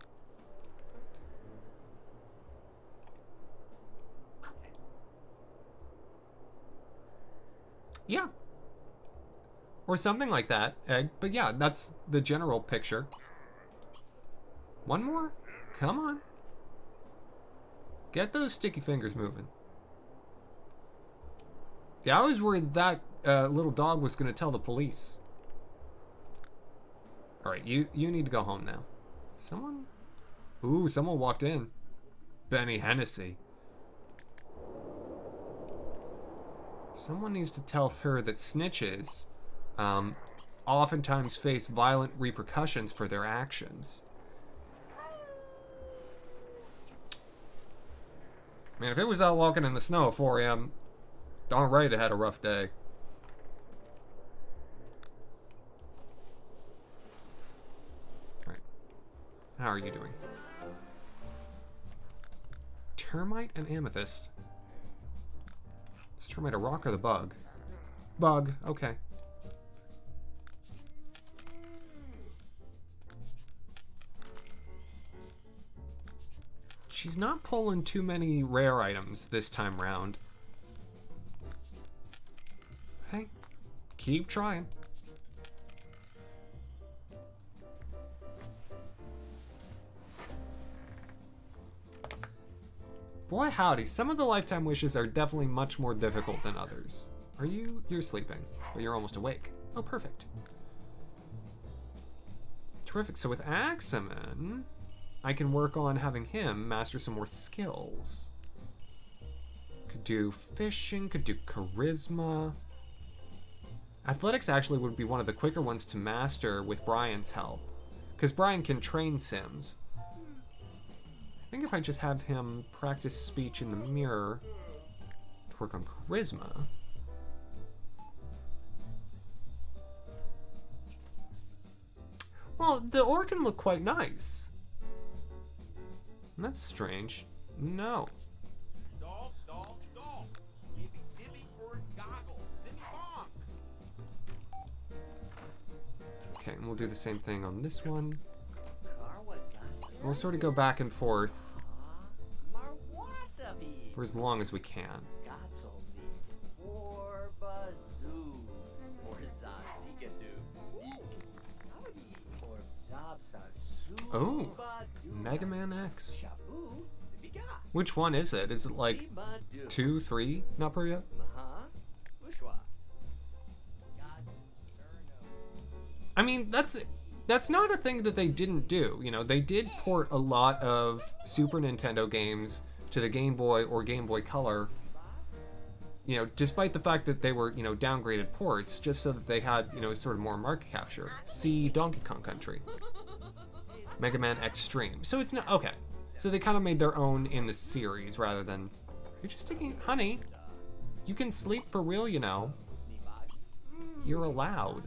Yeah. Or something like that. But yeah, that's the general picture. One more? Come on. Get those sticky fingers moving. Yeah, I was worried that little dog was going to tell the police. Alright, you need to go home now. Someone? Ooh, someone walked in. Benny Hennessy. Someone needs to tell her that snitches oftentimes face violent repercussions for their actions. Man, if it was out walking in the snow at 4 a.m., darn right it had a rough day. Alright. How are you doing? Termite and amethyst. Is termite a rock or the bug? Bug, okay. She's not pulling too many rare items this time round. Hey, keep trying. Boy howdy, some of the lifetime wishes are definitely much more difficult than others. You're sleeping, but you're almost awake. Oh, perfect. Terrific, so with Axamin, I can work on having him master some more skills. Could do fishing, could do charisma. Athletics actually would be one of the quicker ones to master with Brian's help, because Brian can train Sims. I think if I just have him practice speech in the mirror to work on charisma. Well, the organ looked quite nice. That's strange. No. Okay, and we'll do the same thing on this one. We'll sort of go back and forth for as long as we can. Oh, Mega Man X. Which one is it? Is it like 2, 3? Not per yet? I mean, that's not a thing that they didn't do. You know, they did port a lot of Super Nintendo games to the Game Boy or Game Boy Color. You know, despite the fact that they were, you know, downgraded ports, just so that they had, you know, sort of more market capture. See Donkey Kong Country. Mega Man Extreme. So it's not, okay. So they kind of made their own in the series rather than, you're just taking, honey, you can sleep for real, you know. You're allowed.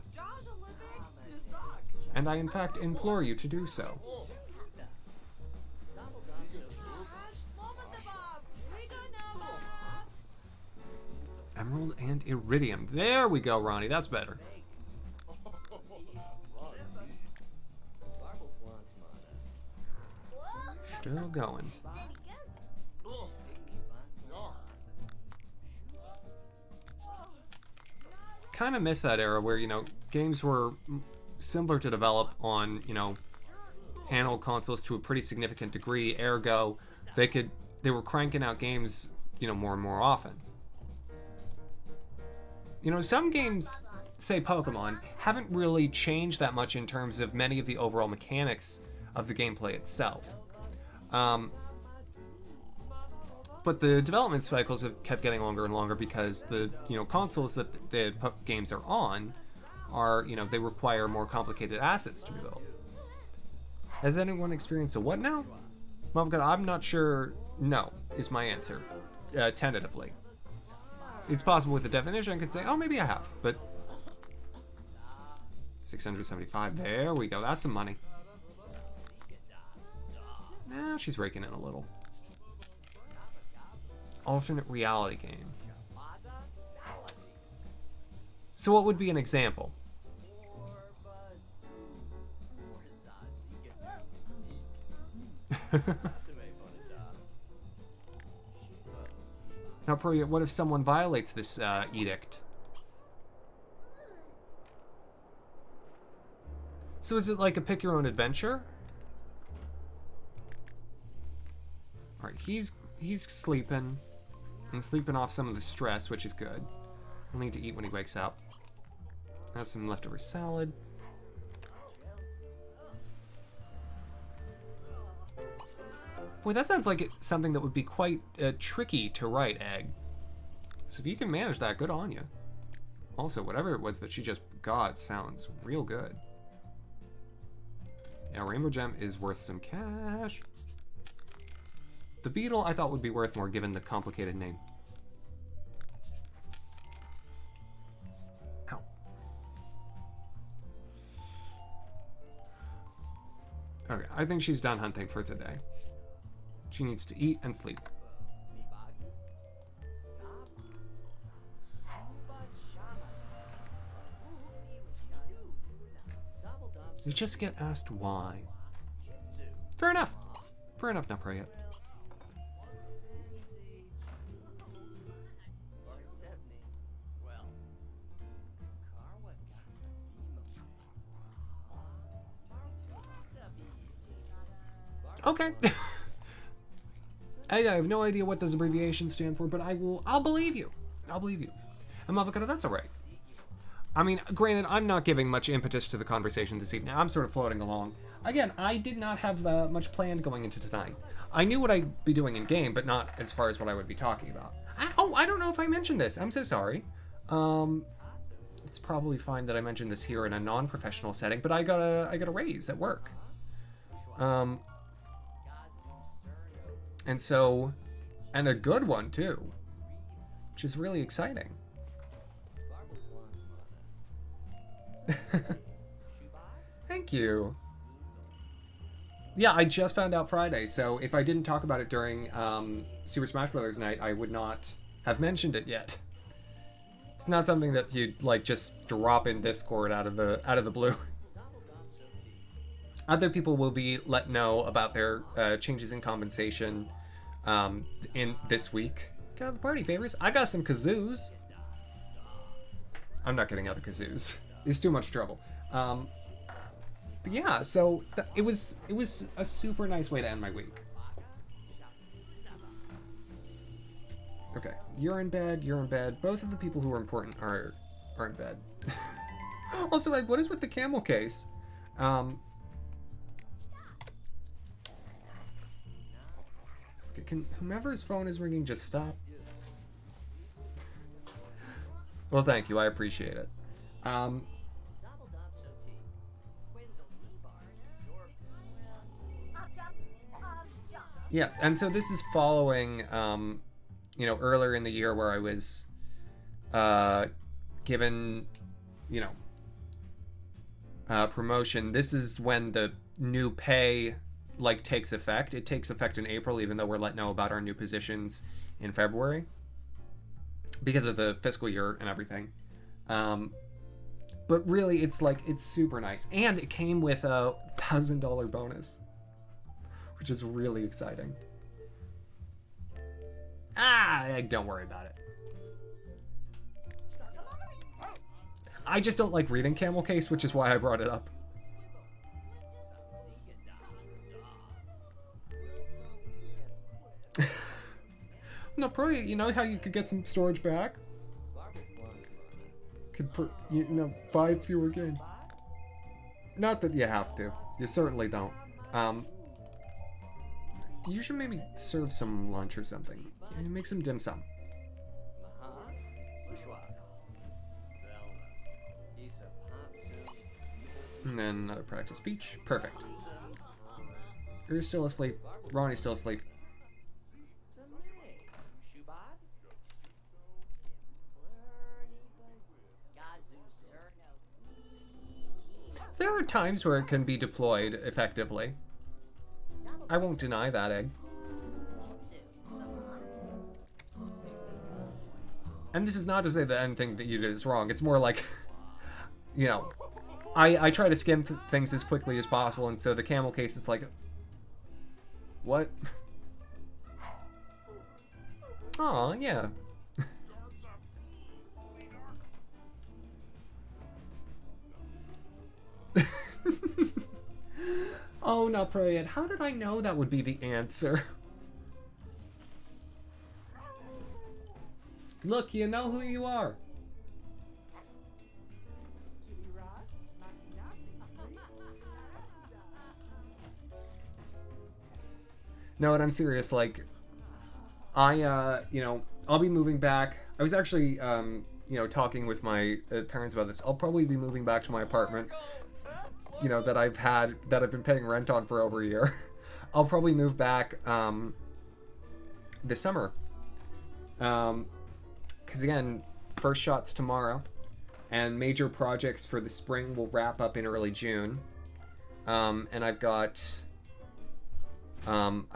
And I, in fact, implore you to do so. Emerald and Iridium. There we go, Ronnie. That's better. Still going. Kind of miss that era where, you know, games were simpler to develop on, you know, handheld consoles to a pretty significant degree. Ergo, they were cranking out games, you know, more and more often. You know, some games, say Pokemon, haven't really changed that much in terms of many of the overall mechanics of the gameplay itself. But the development cycles have kept getting longer and longer because the, you know, consoles that the games are on are, you know, they require more complicated assets to be built. Has anyone experienced a what now? Well, I'm not sure. No, is my answer. Tentatively. It's possible with the definition I could say, oh, maybe I have, but 675. There we go. That's some money. Now she's raking in a little. Alternate reality game. So what would be an example? Now, what if someone violates this edict? So is it like a pick your own adventure? All right, he's sleeping and sleeping off some of the stress, which is good. He'll need to eat when he wakes up. Have some leftover salad. Boy, that sounds like it's something that would be quite tricky to write, Egg. So if you can manage that, good on you. Also, whatever it was that she just got sounds real good. Yeah, Rainbow Gem is worth some cash. The beetle I thought would be worth more given the complicated name. Ow. Okay, I think she's done hunting for today. She needs to eat and sleep. You just get asked why. Fair enough. Fair enough, not yet. Okay. I have no idea what those abbreviations stand for, but I'll believe you. I'll believe you. And Avocado, that's all right. I mean, granted, I'm not giving much impetus to the conversation this evening. I'm sort of floating along. Again, I did not have much planned going into tonight. I knew what I'd be doing in game, but not as far as what I would be talking about. I don't know if I mentioned this. I'm so sorry. It's probably fine that I mentioned this here in a non-professional setting, but I got a raise at work. And so, and a good one too, which is really exciting. Thank you. Yeah, I just found out Friday, so if I didn't talk about it during Super Smash Bros. Night, I would not have mentioned it yet. It's not something that you'd like just drop in Discord out of the blue. Other people will be let know about their changes in compensation in this week. Get out of the party, favors. I got some kazoos. I'm not getting out the kazoos. It's too much trouble. But yeah, so it was a super nice way to end my week. Okay, you're in bed. You're in bed. Both of the people who are important are in bed. Also, like, what is with the camel case? Okay, can whomever's phone is ringing just stop? Well, thank you. I appreciate it. Yeah, and so this is following, you know, earlier in the year where I was given you know, promotion, this is when the new pay like takes effect. It takes effect in April, even though we're let know about our new positions in February because of the fiscal year and everything. But really, it's like, it's super nice, and it came with a $1,000 bonus, which is really exciting. Don't worry about it. I just don't like reading Camel Case, which is why I brought it up. No, probably, you know how you could get some storage back? Could buy fewer games. Not that you have to. You certainly don't. You should maybe serve some lunch or something. Make some dim sum. And then another practice speech. Perfect. You're still asleep. Ronnie's still asleep. There are times where it can be deployed effectively. I won't deny that, Egg. And this is not to say that anything that you did is wrong. It's more like, you know, I try to skim things as quickly as possible, and so the Camel Case is like, what? Aw, yeah. Oh, not pro yet. How did I know that would be the answer? Look, you know who you are. No, and I'm serious. Like, you know, I'll be moving back. I was actually, you know, talking with my parents about this. I'll probably be moving back to my apartment, you know, that I've been paying rent on for over a year. I'll probably move back, this summer. Because again, first shot's tomorrow, and major projects for the spring will wrap up in early June. And I've got some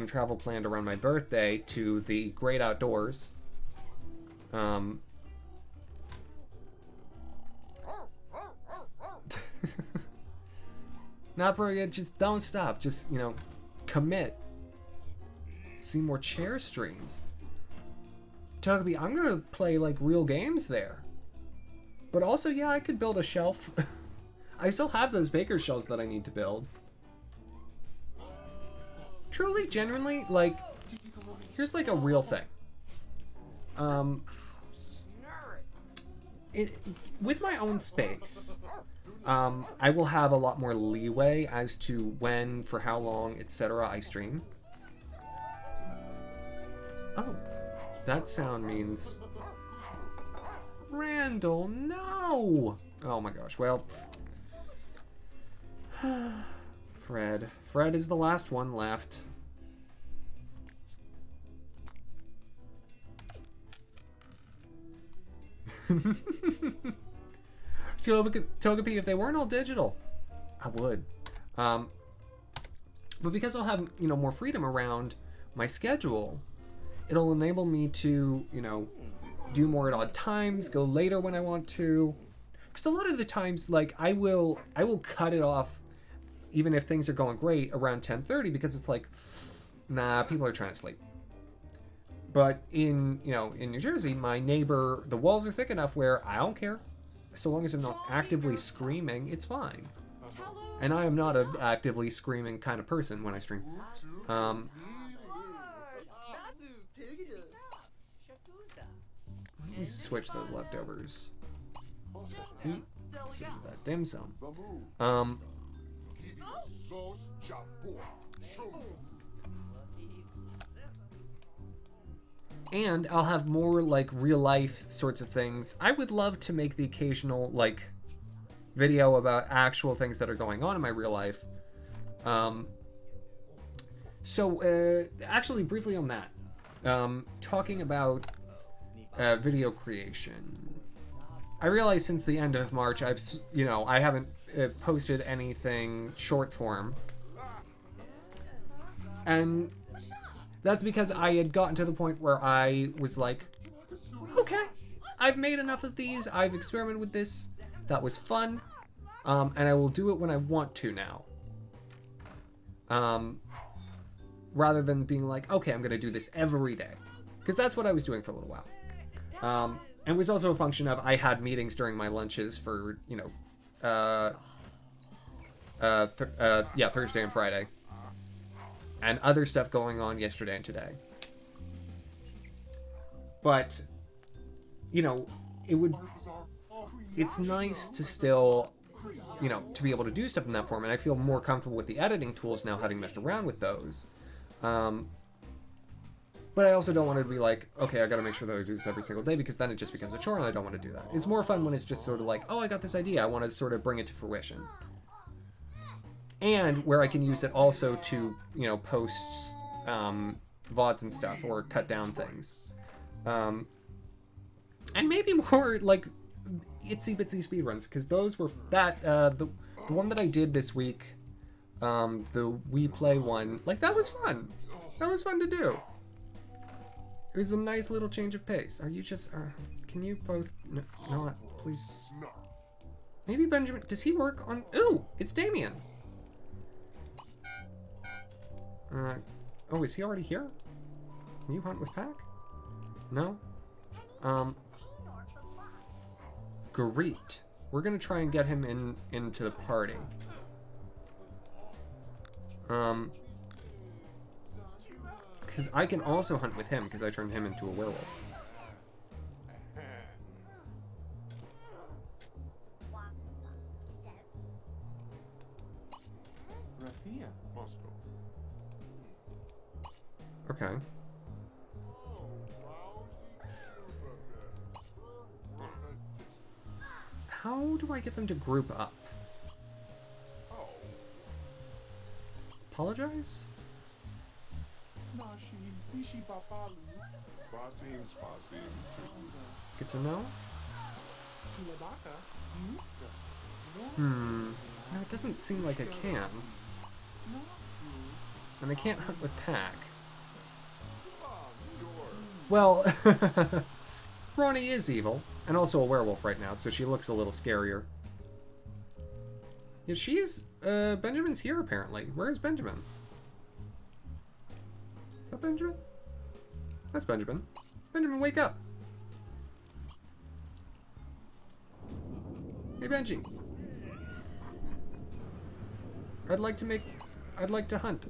travel planned around my birthday to the great outdoors. Not for yet. Just don't stop. Just, you know, commit. See more chair streams. Togepi, I'm gonna play like real games there. But also, yeah, I could build a shelf. I still have those baker shelves that I need to build. Truly, genuinely, like, here's like a real thing. With my own space, I will have a lot more leeway as to when, for how long, etc. I stream. Oh, that sound means... Randall, no! Oh my gosh, well... Fred. Fred is the last one left. Togepi, if they weren't all digital, I would. But because I'll have, you know, more freedom around my schedule, it'll enable me to, you know, do more at odd times, go later when I want to. Because a lot of the times, like, I will cut it off, even if things are going great, around 10:30, because it's like, nah, people are trying to sleep. But in New Jersey, my neighbor, the walls are thick enough where I don't care. So long as I'm not actively screaming, it's fine. And I am not an actively screaming kind of person when I stream. Let me switch those leftovers. Eat some of that dim sum. And I'll have more, like, real-life sorts of things. I would love to make the occasional, like, video about actual things that are going on in my real life. Actually, briefly on that. Talking about video creation. I realize since the end of March, I haven't posted anything short form. And that's because I had gotten to the point where I was like, okay, I've made enough of these. I've experimented with this. That was fun. And I will do it when I want to now. Rather than being like, okay, I'm going to do this every day. Because that's what I was doing for a little while. And it was also a function of I had meetings during my lunches for, Thursday and Friday. And other stuff going on yesterday and today. But, it's nice to still, to be able to do stuff in that form. And I feel more comfortable with the editing tools now, having messed around with those. But I also don't want to be like, okay, I got to make sure that I do this every single day, because then it just becomes a chore and I don't want to do that. It's more fun when it's just sort of like, oh, I got this idea. I want to sort of bring it to fruition. And where I can use it also to, post VODs and stuff or cut down things. And maybe more like itsy bitsy speedruns, because those were the one that I did this week, the We Play one, like that was fun. That was fun to do. It was a nice little change of pace. Are you just, can you both, not, please? Maybe Benjamin, does he work on, ooh, it's Damien. Oh, is he already here? Can you hunt with Pack? No? Great. We're gonna try and get him into the party. Because I can also hunt with him, because I turned him into a werewolf. Okay. How do I get them to group up? Apologize? Good to know? No, it doesn't seem like I can. And I can't hunt with Pack. Well, Ronnie is evil, and also a werewolf right now, so she looks a little scarier. Yeah, Benjamin's here apparently. Where is Benjamin? Is that Benjamin? That's Benjamin. Benjamin, wake up! Hey, Benji. I'd like to hunt.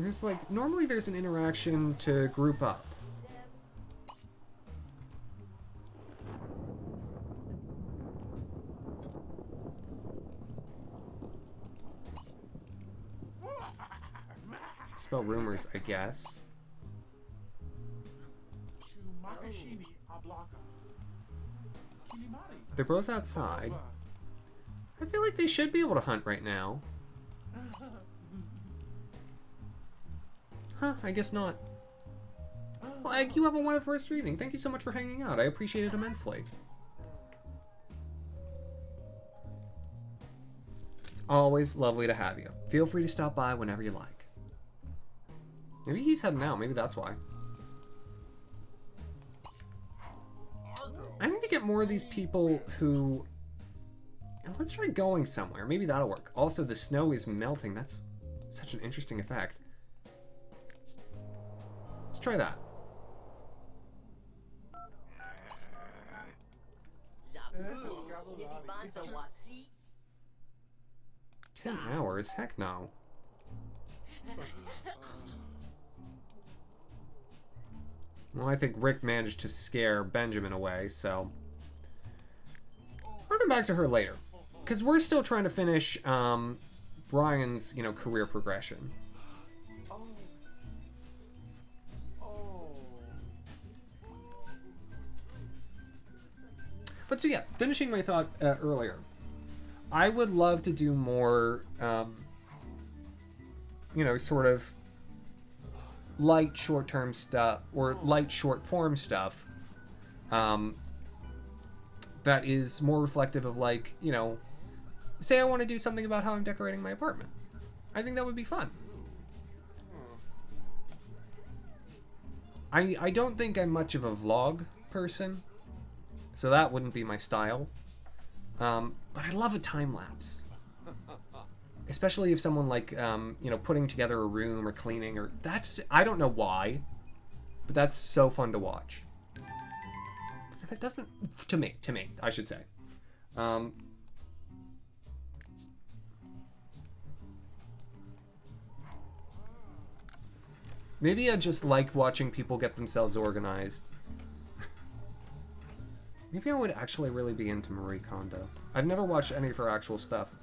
There's normally there's an interaction to group up. Spell rumors, I guess. They're both outside. I feel like they should be able to hunt right now. Huh, I guess not. Well, Egg, you have a wonderful first evening. Thank you so much for hanging out. I appreciate it immensely. It's always lovely to have you. Feel free to stop by whenever you like. Maybe he's heading out. Maybe that's why. I need to get more of these people who... Let's try going somewhere. Maybe that'll work. Also, the snow is melting. That's such an interesting effect. Let's try that. 10 hours? Heck no. Well, I think Rick managed to scare Benjamin away, so... I'll come back to her later. Because we're still trying to finish Brian's, career progression. But so yeah, finishing my thought earlier. I would love to do more, you know, sort of light short-term stuff or light short-form stuff that is more reflective of, like, you know, say I want to do something about how I'm decorating my apartment. I think that would be fun. I don't think I'm much of a vlog person, so that wouldn't be my style. But I love a time lapse, especially if someone like you know, putting together a room or cleaning, or that's, I don't know why, but that's so fun to watch. And it doesn't, to me I should say. Maybe I just like watching people get themselves organized. Maybe I would actually really be into Marie Kondo. I've never watched any of her actual stuff.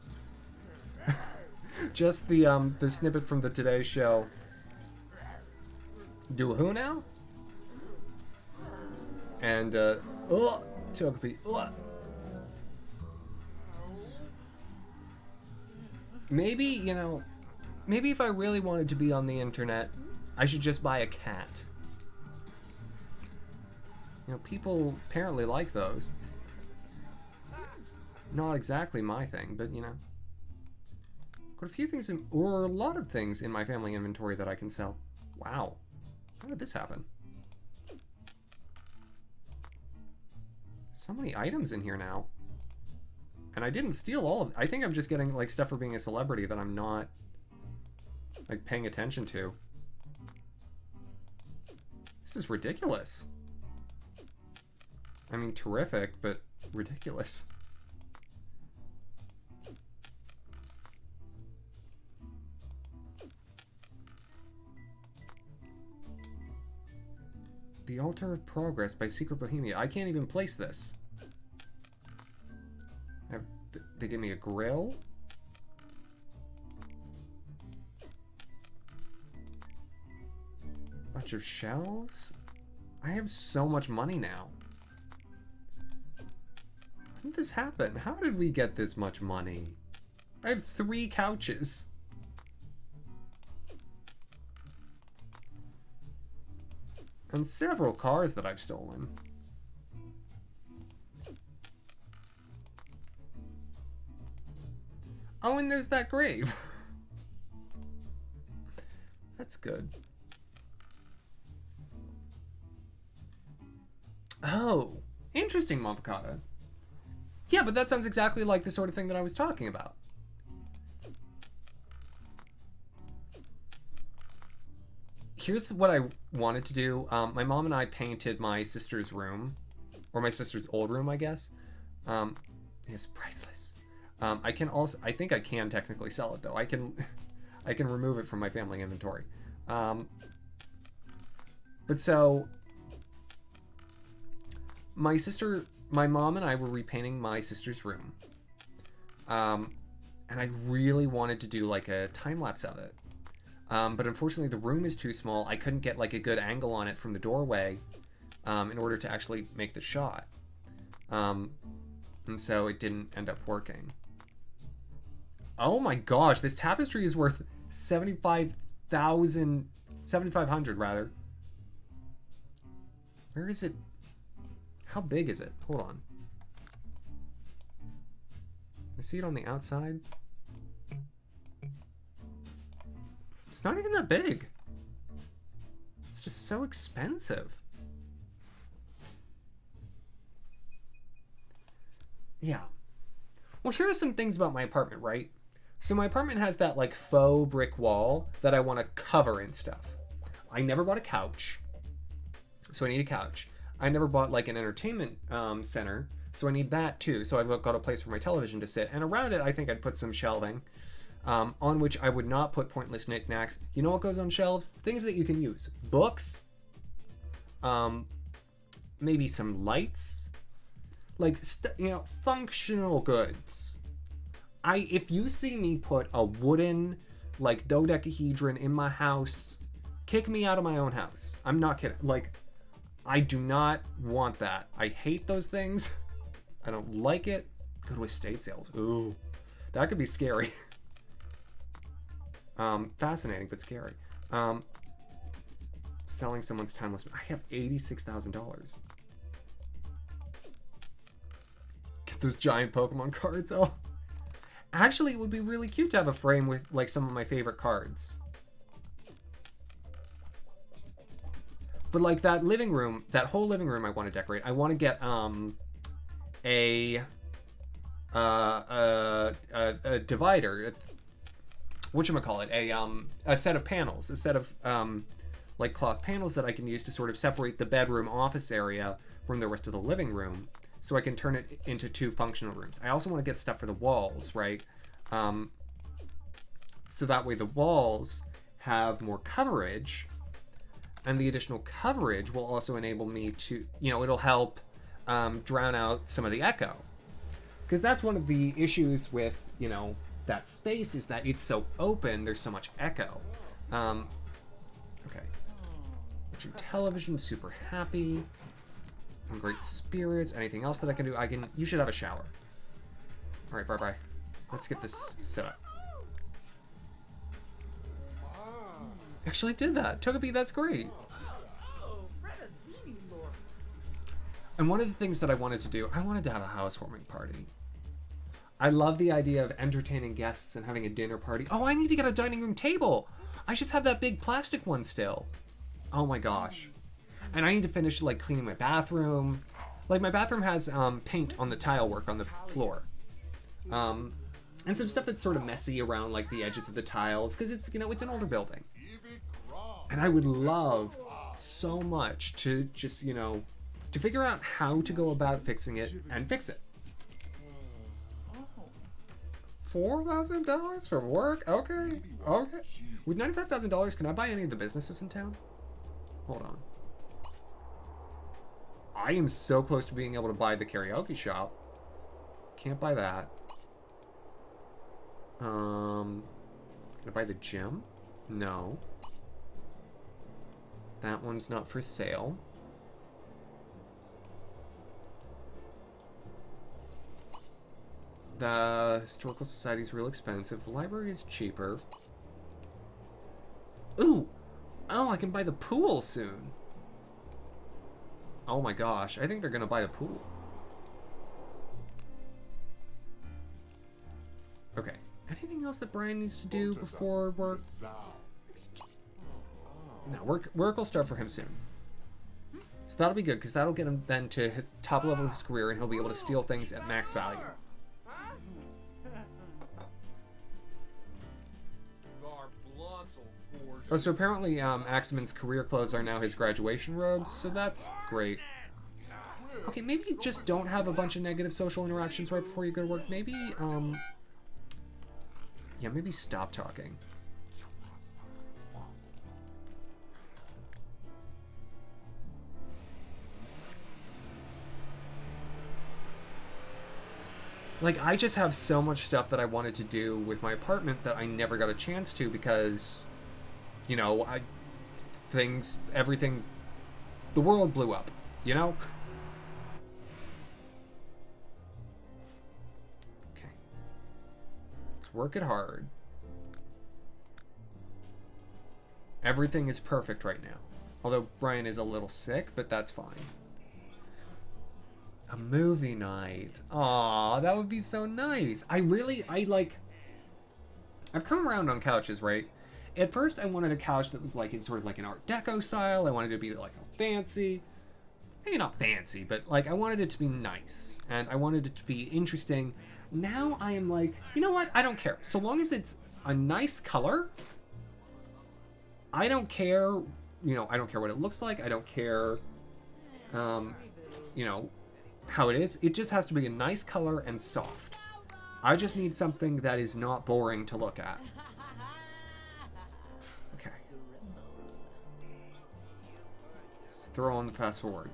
Just the snippet from the Today Show. Do who now? And Togepi. Maybe, you know, maybe if I really wanted to be on the internet, I should just buy a cat. You know, people apparently like those. Not exactly my thing, but you know. Got a few things in, or a lot of things in my family inventory that I can sell. Wow. How did this happen? So many items in here now. And I didn't steal all of it. I think I'm just getting like stuff for being a celebrity that I'm not like paying attention to. This is ridiculous. I mean, terrific, but ridiculous. The Altar of Progress by Secret Bohemia. I can't even place this. They give me a grill. Bunch of shelves. I have so much money now. When did this happen? How did we get this much money? I have 3 couches. And several cars that I've stolen. Oh, and there's that grave. That's good. Oh, interesting, Mavocata. Yeah, but that sounds exactly like the sort of thing that I was talking about. Here's what I wanted to do. My mom and I painted my sister's room, or my sister's old room, I guess. It's priceless. I can also, I think I can technically sell it though. I can remove it from my family inventory. But so, my mom and I were repainting my sister's room. And I really wanted to do like a time lapse of it. But unfortunately the room is too small. I couldn't get like a good angle on it from the doorway in order to actually make the shot. And so it didn't end up working. Oh my gosh, this tapestry is worth 7,500 rather. Where is it? How big is it? Hold on. I see it on the outside. It's not even that big. It's just so expensive. Yeah. Well, here are some things about my apartment, right? So my apartment has that like faux brick wall that I want to cover in stuff. I never bought a couch, so I need a couch. I never bought like an entertainment center, so I need that too. So I've got a place for my television to sit, and around it I think I'd put some shelving, on which I would not put pointless knickknacks. You know what goes on shelves? Things that you can use. Books, maybe some lights, like you know, functional goods. If you see me put a wooden like dodecahedron in my house, kick me out of my own house. I'm not kidding. Like, I do not want that. I hate those things. I don't like it. Go to estate sales. Ooh, that could be scary. Fascinating, but scary. Selling someone's timeless. I have $86,000. Get those giant Pokemon cards. Oh, actually, it would be really cute to have a frame with like some of my favorite cards. But like that living room, that whole living room, I want to decorate. I want to get a divider. Whatchamacallit? A set of panels, a set of like cloth panels that I can use to sort of separate the bedroom office area from the rest of the living room, so I can turn it into 2 functional rooms. I also want to get stuff for the walls, right? So that way the walls have more coverage, and the additional coverage will also enable me to, you know, it'll help drown out some of the echo. Because that's one of the issues with, you know, that space, is that it's so open, there's so much echo. Okay. Watching television, super happy. I'm great spirits. Anything else that I can do? You should have a shower. Alright, bye-bye. Let's get this set up. Actually did that. Togepi, that's great. And one of the things that I wanted to do, I wanted to have a housewarming party. I love the idea of entertaining guests and having a dinner party. Oh, I need to get a dining room table. I just have that big plastic one still. Oh my gosh. And I need to finish like cleaning my bathroom. Like my bathroom has paint on the tile work on the floor. And some stuff that's sort of messy around like the edges of the tiles, because it's, you know, it's an older building. And I would love so much to just, you know, to figure out how to go about fixing it and fix it. $4,000 for work? Okay. Okay. With $95,000, can I buy any of the businesses in town? Hold on. I am so close to being able to buy the karaoke shop. Can't buy that. Can I buy the gym? No. That one's not for sale. The Historical Society is real expensive. The library is cheaper. Ooh! Oh, I can buy the pool soon. Oh my gosh, I think they're gonna buy the pool. Okay. Anything else that Brian needs to do before work? No, work will start for him soon. So that'll be good, because that'll get him then to hit top level of his career, and he'll be able to steal things at max value. Oh, so apparently Axamin's career clothes are now his graduation robes, so that's great. Okay, maybe just don't have a bunch of negative social interactions right before you go to work. Maybe, yeah, maybe stop talking. Like, I just have so much stuff that I wanted to do with my apartment that I never got a chance to because, you know, everything, the world blew up, you know? Okay. Let's work it hard. Everything is perfect right now. Although Brian is a little sick, but that's fine. A movie night. Aw, that would be so nice. I've come around on couches, right? At first, I wanted a couch that was like in sort of like an Art Deco style. I wanted it to be like a fancy, maybe not fancy, but like I wanted it to be nice. And I wanted it to be interesting. Now I am like, you know what? I don't care. So long as it's a nice color, I don't care, you know, I don't care what it looks like. I don't care, you know, how it is. It just has to be a nice color and soft. I just need something that is not boring to look at. Okay. Let's throw on the fast forward.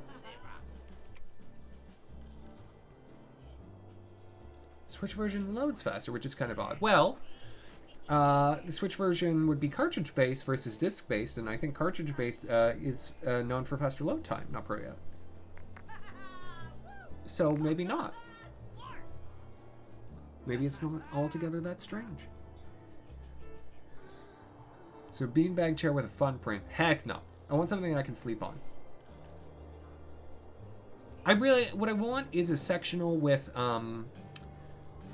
Switch version loads faster, which is kind of odd. Well, the Switch version would be cartridge-based versus disc-based, and I think cartridge-based is known for faster load time, not Pro yet. So maybe not. Maybe it's not altogether that strange. So a beanbag chair with a fun print. Heck no. I want something I can sleep on. What I want is a sectional with,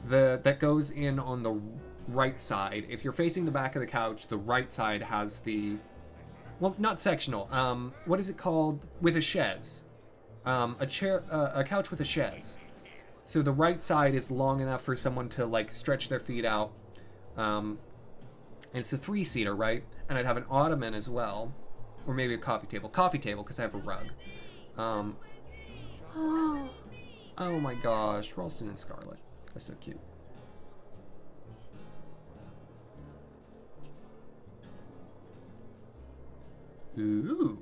that goes in on the right side. If you're facing the back of the couch, the right side has the, well, not sectional. What is it called? With a chaise. A couch with a chaise. So the right side is long enough for someone to like stretch their feet out. And it's a 3-seater, right? And I'd have an ottoman as well, or maybe a coffee table. Coffee table because I have a rug. Oh my gosh, Ralston and Scarlet. That's so cute. Ooh.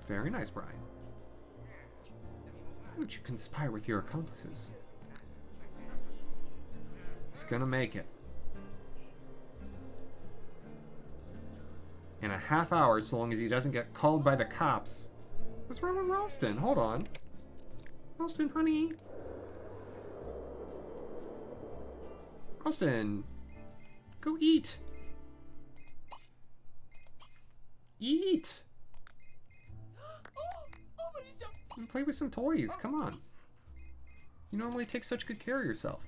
Very nice, Brian. Why don't you conspire with your accomplices? He's gonna make it. In a half hour, so long as he doesn't get called by the cops. What's wrong with Ralston? Hold on. Ralston, honey. Ralston. Go eat. Eat. And play with some toys. Come on. You normally take such good care of yourself.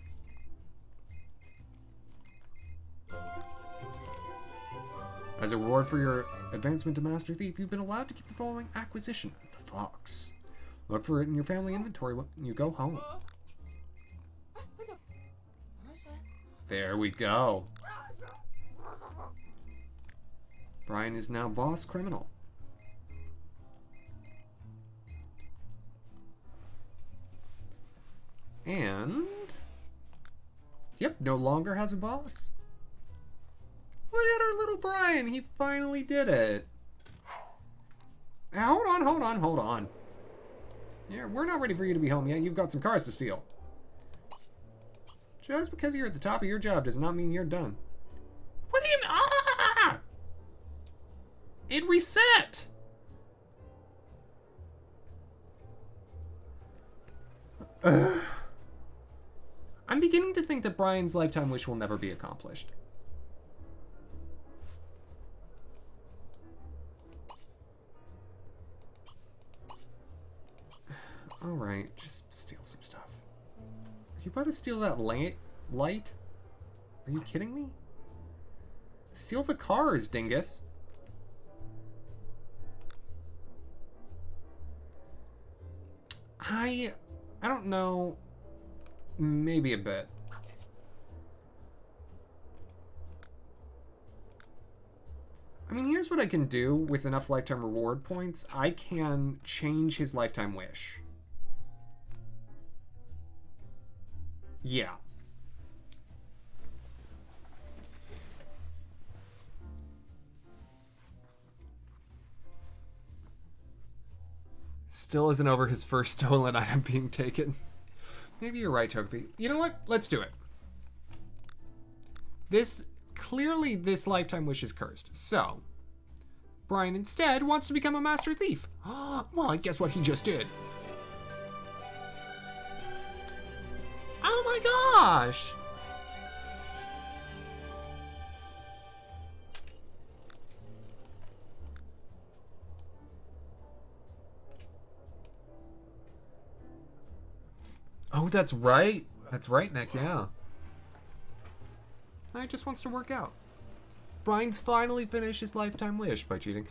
As a reward for your advancement to Master Thief, you've been allowed to keep the following acquisition: the fox. Look for it in your family inventory when you go home. There we go. Brian is now boss criminal. And... yep, no longer has a boss. Look at our little Brian. He finally did it. Now, hold on. Yeah, we're not ready for you to be home yet. You've got some cars to steal. Just because you're at the top of your job does not mean you're done. What do you mean? Ah! It reset! I'm beginning to think that Brian's lifetime wish will never be accomplished. Alright, just steal some stuff. Are you about to steal that light? Are you kidding me? Steal the cars, dingus. I don't know. Maybe a bit. I mean, here's what I can do with enough lifetime reward points. I can change his lifetime wish. Yeah. Still isn't over his first stolen item being taken. Maybe you're right, Togepi. You know what? Let's do it. Clearly this lifetime wish is cursed. So, Brian instead wants to become a master thief. Well, I guess what he just did. Oh my gosh! Oh, that's right. That's right, Nick, yeah. It just wants to work out. Brian's finally finished his lifetime wish by cheating.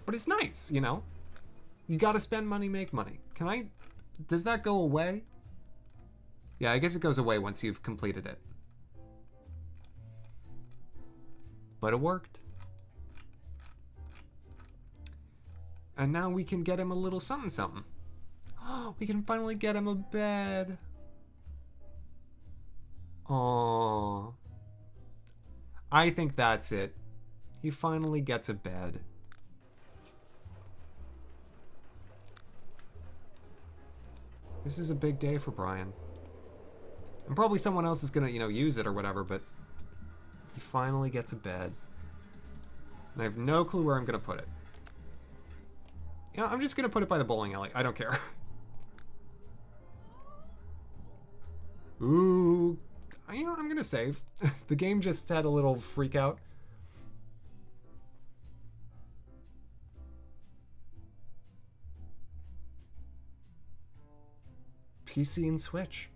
But it's nice, you know? You gotta spend money, make money. Does that go away? Yeah, I guess it goes away once you've completed it. But it worked. And now we can get him a little something something. Oh, we can finally get him a bed. Aww. I think that's it. He finally gets a bed. This is a big day for Brian. And probably someone else is gonna, use it or whatever, but he finally gets a bed. And I have no clue where I'm gonna put it. I'm just gonna put it by the bowling alley. I don't care. Ooh, you know, I'm gonna save. The game just had a little freak out. PC and Switch.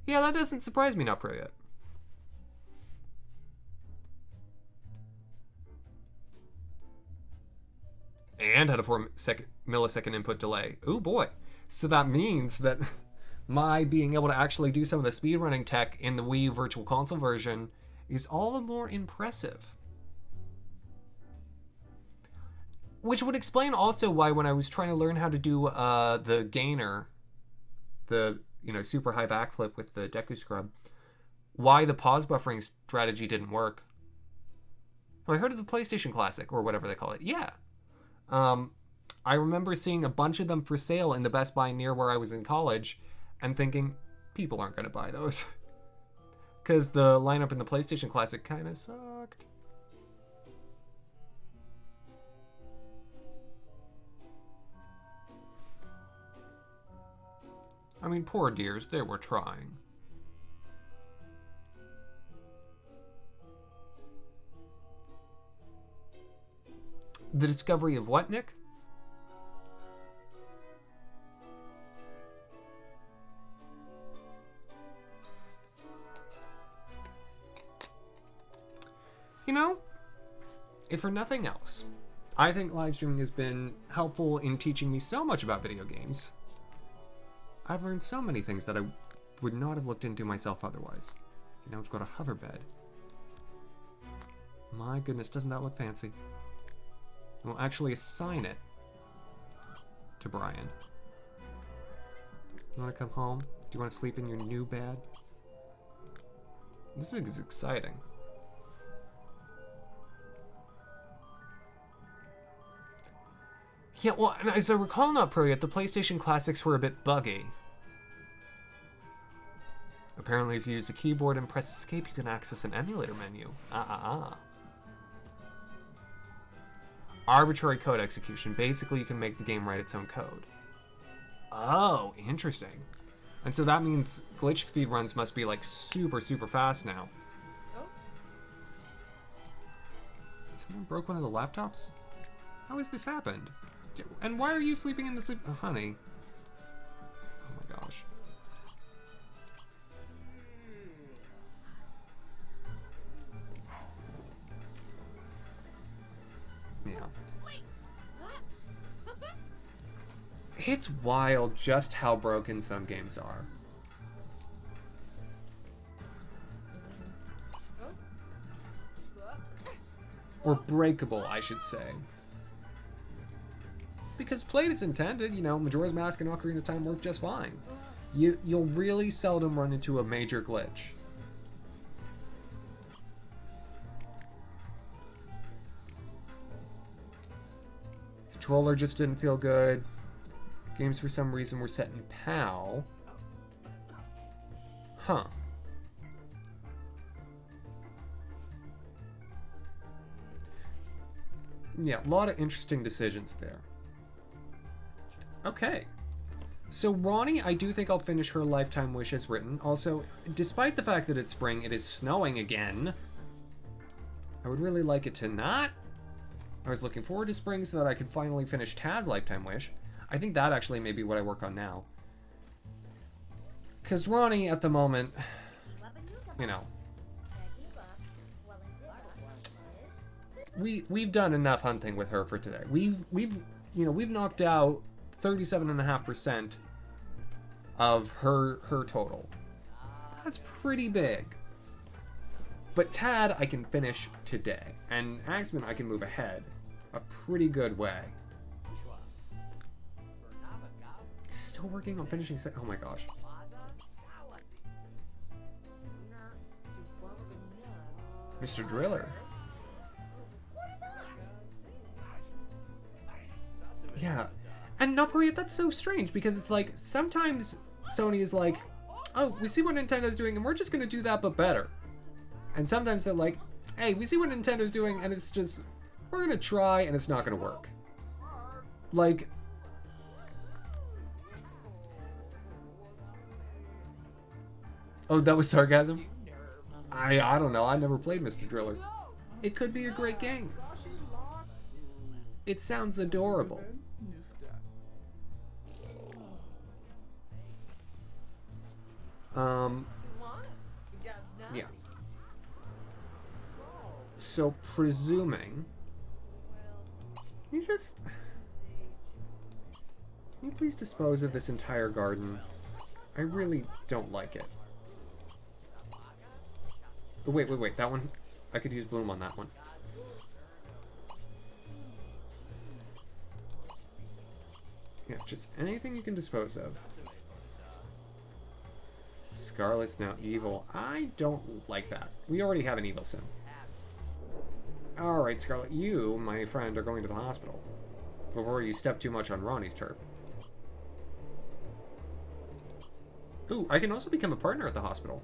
Yeah, that doesn't surprise me, not pro yet. And had a 4-millisecond input delay. Ooh boy. So that means that my being able to actually do some of the speedrunning tech in the Wii Virtual Console version is all the more impressive. Which would explain also why when I was trying to learn how to do the gainer, the super high backflip with the Deku Scrub, why the pause buffering strategy didn't work. Oh, I heard of the PlayStation Classic, or whatever they call it. Yeah. I remember seeing a bunch of them for sale in the Best Buy near where I was in college and thinking, people aren't going to buy those. Because the lineup in the PlayStation Classic kind of sucked. I mean, poor dears, they were trying. The discovery of what, Nick? You know, if for nothing else, I think live streaming has been helpful in teaching me so much about video games. I've learned so many things that I would not have looked into myself otherwise. You know, I've got a hover bed. My goodness, doesn't that look fancy? We'll actually assign it to Brian. You want to come home? Do you want to sleep in your new bed? This is exciting. Yeah, well, as I recall not pro yet, the PlayStation Classics were a bit buggy. Apparently, if you use a keyboard and press escape, you can access an emulator menu. Arbitrary code execution. Basically, you can make the game write its own code. Oh, interesting. And so that means glitch speedruns must be like super, super fast now. Someone broke one of the laptops? How has this happened? And why are you sleeping in the sleep? Oh, honey. Oh my gosh. Yeah. It's wild just how broken some games are. Or breakable, I should say. Because played as intended, you know, Majora's Mask and Ocarina of Time work just fine. You'll really seldom run into a major glitch. Controller just didn't feel good. Games for some reason were set in PAL. Huh. Yeah, a lot of interesting decisions there. Okay. So Ronnie, I do think I'll finish her lifetime wish as written. Also, despite the fact that it's spring, it is snowing again. I would really like it to not. I was looking forward to spring so that I could finally finish Tad's lifetime wish. I think that actually may be what I work on now. Because Ronnie, at the moment, you know, we've done enough hunting with her for today. We've knocked out 37.5% of her total. That's pretty big. But Tad I can finish today, and Axamin I can move ahead a pretty good way. Still working on finishing oh my gosh. Mr. Driller. Yeah. And not Maria, that's so strange because it's like sometimes Sony is like, oh, we see what Nintendo's doing and we're just gonna do that but better. And sometimes they're like, hey, we see what Nintendo's doing and it's just, we're gonna try and it's not gonna work. Like, Oh, that was sarcasm? I don't know. I never played Mr. Driller. It could be a great game. It sounds adorable. Yeah. So, presuming... Can you please dispose of this entire garden? I really don't like it. Oh, wait. That one... I could use bloom on that one. Yeah, just anything you can dispose of. Scarlet's now evil. I don't like that. We already have an evil sim. Alright, Scarlet, you, my friend, are going to the hospital. Before you step too much on Ronnie's turf. Ooh, I can also become a partner at the hospital.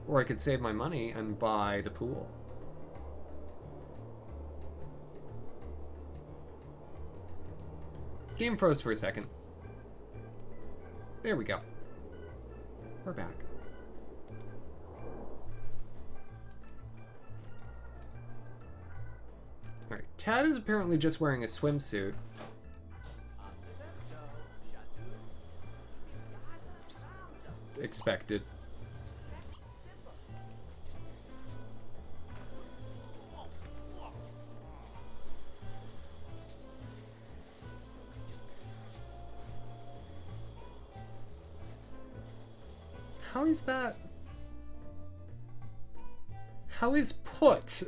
Or I could save my money and buy the pool. Game froze for a second. There we go. We're back. Alright, Tad is apparently just wearing a swimsuit. Expected. How is that? How is put?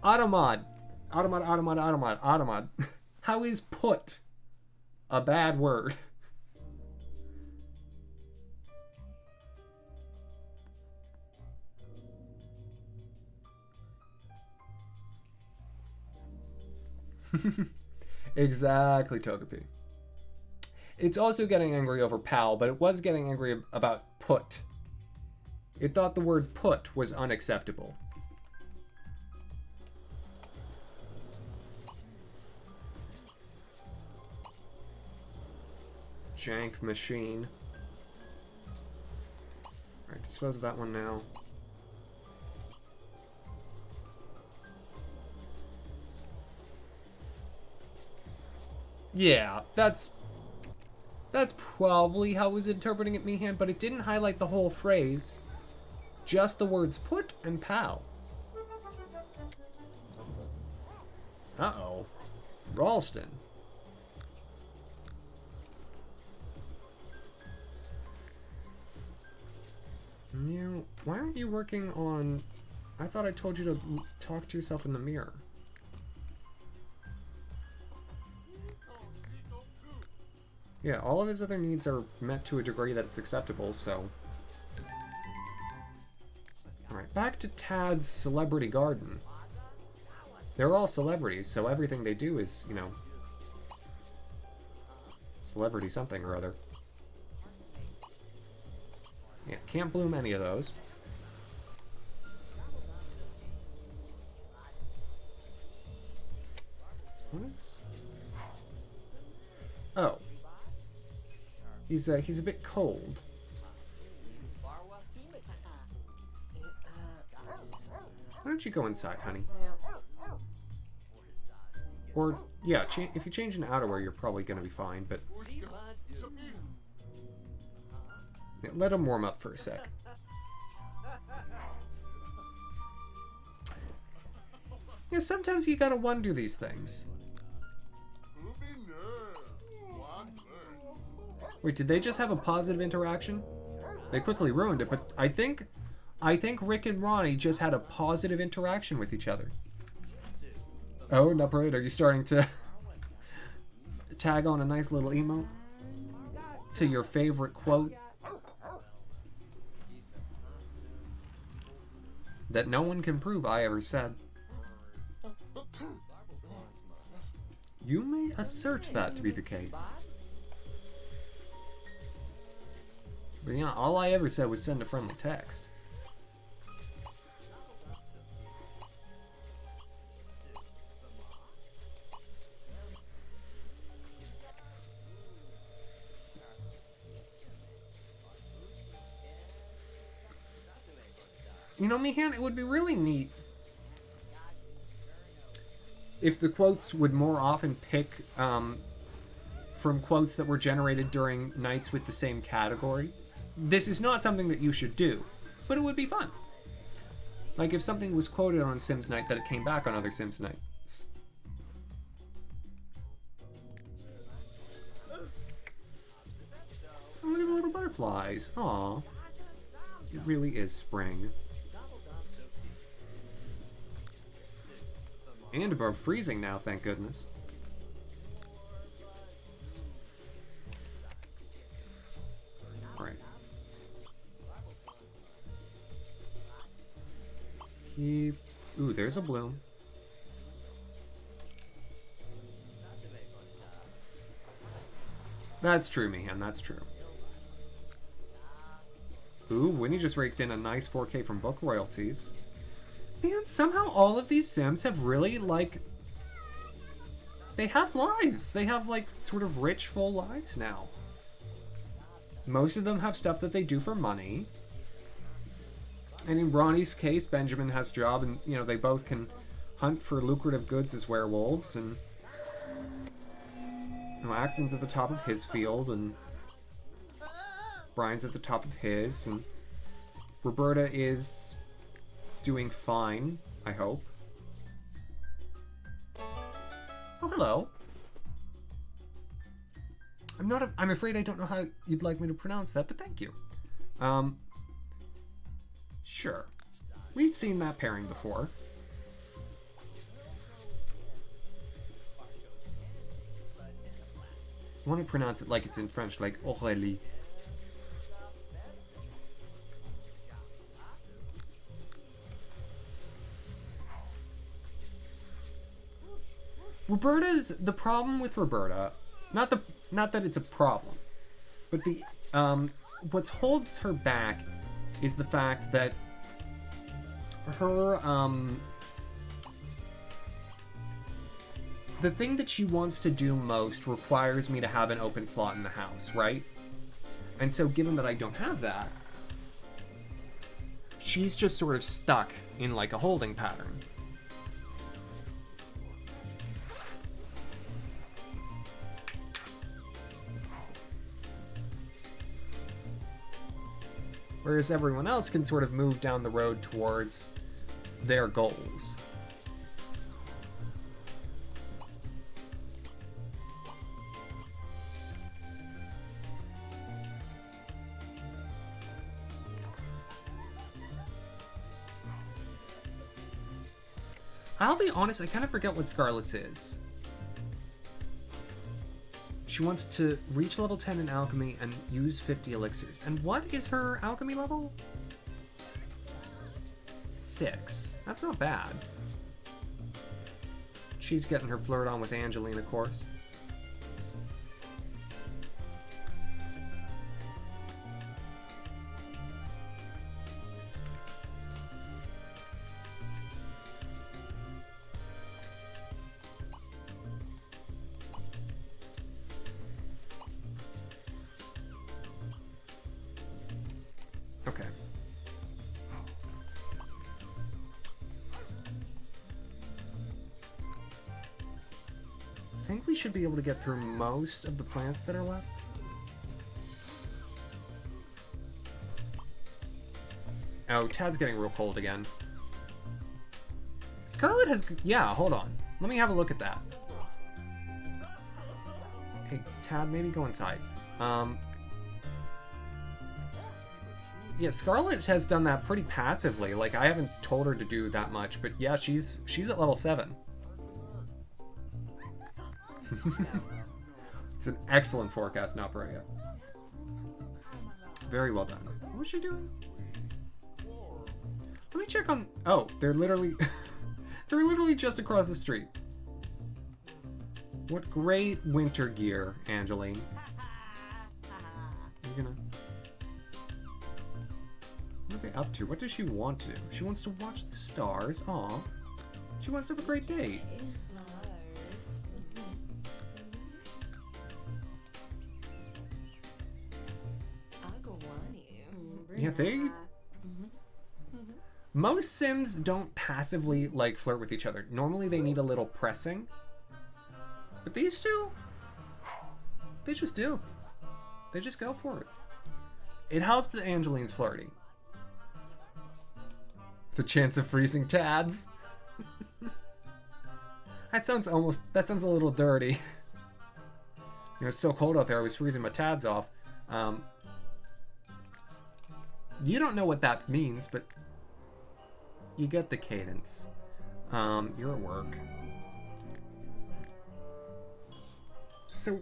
Automod. How is put a bad word? Exactly, Togepi. It's also getting angry over pal, but it was getting angry about put. It thought the word put was unacceptable. Jank machine. Alright, dispose of that one now. Yeah, that's probably how it was interpreting it, Meehan, but it didn't highlight the whole phrase. Just the words put and pal. Uh-oh. Ralston. Why aren't you working on... I thought I told you to talk to yourself in the mirror. Yeah, all of his other needs are met to a degree that it's acceptable, so... Alright, back to Tad's celebrity garden. They're all celebrities, so everything they do is, you know... celebrity something or other. Yeah, can't bloom any of those. What is... Oh. He's a bit cold. Why don't you go inside, honey? Or, yeah, if you change into outerwear, you're probably going to be fine, but... Yeah, let him warm up for a sec. Yeah, sometimes you gotta wonder these things. Wait, did they just have a positive interaction? They quickly ruined it, but I think Rick and Ronnie just had a positive interaction with each other. Oh, Nupperate, are you starting to tag on a nice little emote to your favorite quote that no one can prove I ever said? You may assert that to be the case. But yeah, all I ever said was send a friendly text. You know, Mihan, it would be really neat if the quotes would more often pick from quotes that were generated during nights with the same category. This is not something that you should do, but it would be fun. Like if something was quoted on Sims Night, that it came back on other Sims Nights. Oh, look at the little butterflies. Aww. It really is spring. And above freezing now, thank goodness. Alright. Ooh, there's a bloom. That's true, Mihan, that's true. Ooh, Winnie just raked in a nice 4K from book royalties. Man, somehow all of these Sims have really, like... They have lives. They have, like, sort of rich, full lives now. Most of them have stuff that they do for money. And in Ronnie's case, Benjamin has a job and, you know, they both can hunt for lucrative goods as werewolves. And, you know, Axamin's at the top of his field and Brian's at the top of his. And Roberta is doing fine, I hope. Oh, hello. I'm afraid I don't know how you'd like me to pronounce that, but thank you. Sure. We've seen that pairing before. I want to pronounce it like it's in French, like Aurélie. The problem with Roberta, not that it's a problem, but what holds her back is the fact that her, the thing that she wants to do most requires me to have an open slot in the house, right? And so given that I don't have that, she's just sort of stuck in like a holding pattern. Whereas everyone else can sort of move down the road towards their goals. I'll be honest, I kind of forget what Scarlett's is. She wants to reach level 10 in alchemy and use 50 elixirs. And what is her alchemy level? 6. That's not bad. She's getting her flirt on with Angeline, of course. Okay. I think we should be able to get through most of the plants that are left. Oh, Tad's getting real cold again. Scarlet has... Yeah, hold on. Let me have a look at that. Hey, Tad, maybe go inside. Yeah, Scarlet has done that pretty passively. Like, I haven't told her to do that much, but yeah, she's at level 7. It's an excellent forecast, not Maria. Very well done. What was she doing? Let me check on... Oh, they're literally... they're literally just across the street. What great winter gear, Angeline. You're gonna... What are they up to? What does she want to do? She wants to watch the stars. Aw. She wants to have a great date. Yeah, they... Most Sims don't passively, like, flirt with each other. Normally they need a little pressing. But these two, they just do. They just go for it. It helps that Angeline's flirty. The chance of freezing Tads. That sounds a little dirty. You know, it's so cold out there, I was freezing my Tads off. You don't know what that means, but you get the cadence. You're at work. So,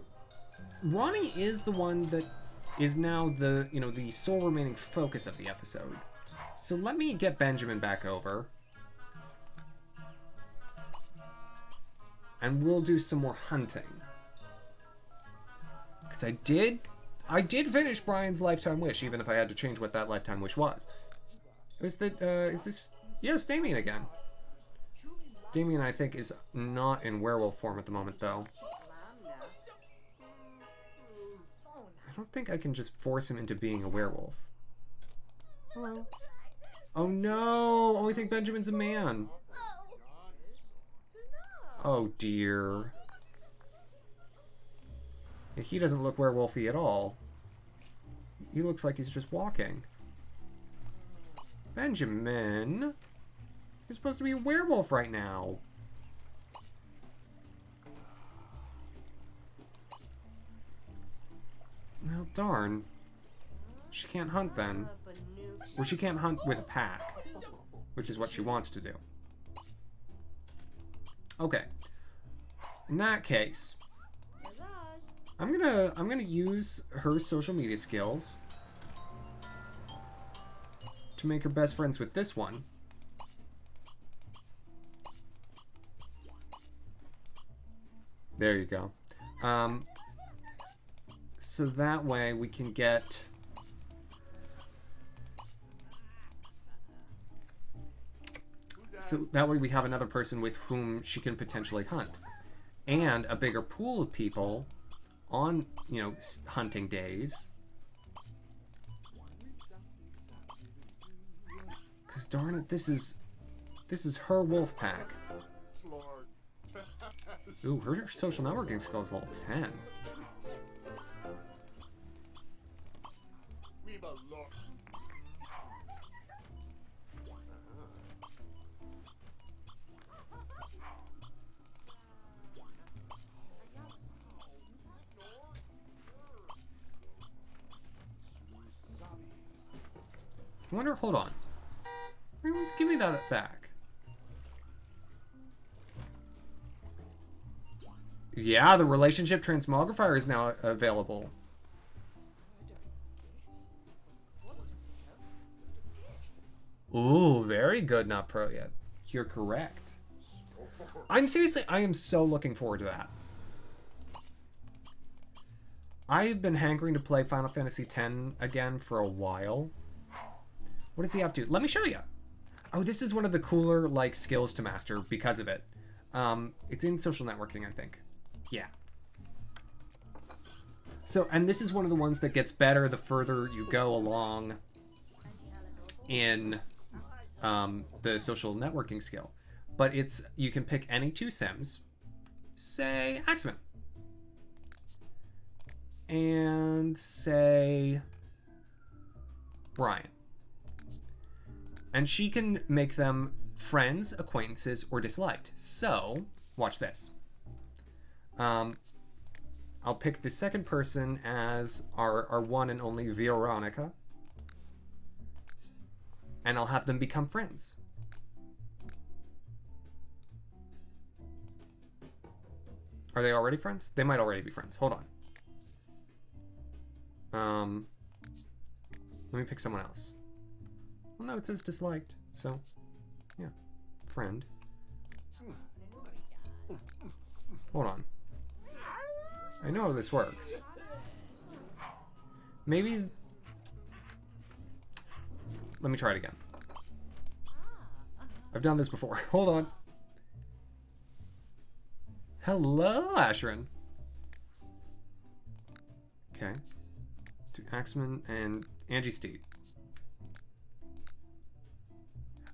Ronnie is the one that is now the, you know, the sole remaining focus of the episode. So let me get Benjamin back over. And we'll do some more hunting. Because I did finish Brian's lifetime wish, even if I had to change what that lifetime wish was. Is this... Yes, Damien again. Damien, I think, is not in werewolf form at the moment, though. I don't think I can just force him into being a werewolf. Hello. Oh no! Oh, I think Benjamin's a man. Oh dear. Yeah, he doesn't look werewolfy at all. He looks like he's just walking. Benjamin? You're supposed to be a werewolf right now. Well, darn. She can't hunt then. Or she can't hunt with a pack, which is what she wants to do. Okay. In that case, I'm gonna use her social media skills to make her best friends with this one. There you go. So that way we can get... So that way we have another person with whom she can potentially hunt. And a bigger pool of people on, you know, hunting days. Because darn it, this is her wolf pack. Ooh, her social networking skill is level 10. I wonder, hold on. Give me that back. Yeah, the relationship transmogrifier is now available. Ooh, very good, not pro yet. You're correct. I am so looking forward to that. I've been hankering to play Final Fantasy X again for a while. What is he up to? Let me show you. Oh, this is one of the cooler, like, skills to master because of it. It's in social networking, I think. Yeah. So, and this is one of the ones that gets better the further you go along in the social networking skill. But it's, you can pick any two Sims, say Axamin, and say Brian. And she can make them friends, acquaintances, or disliked. So, watch this. I'll pick the second person as our one and only Veronica. And I'll have them become friends. Are they already friends? They might already be friends. Hold on. Let me pick someone else. Well, no, it says disliked, so, yeah, friend. Hold on. I know how this works. Maybe... Let me try it again. I've done this before. Hold on. Hello, Asherin. Okay. To Axamin and Angie Steed.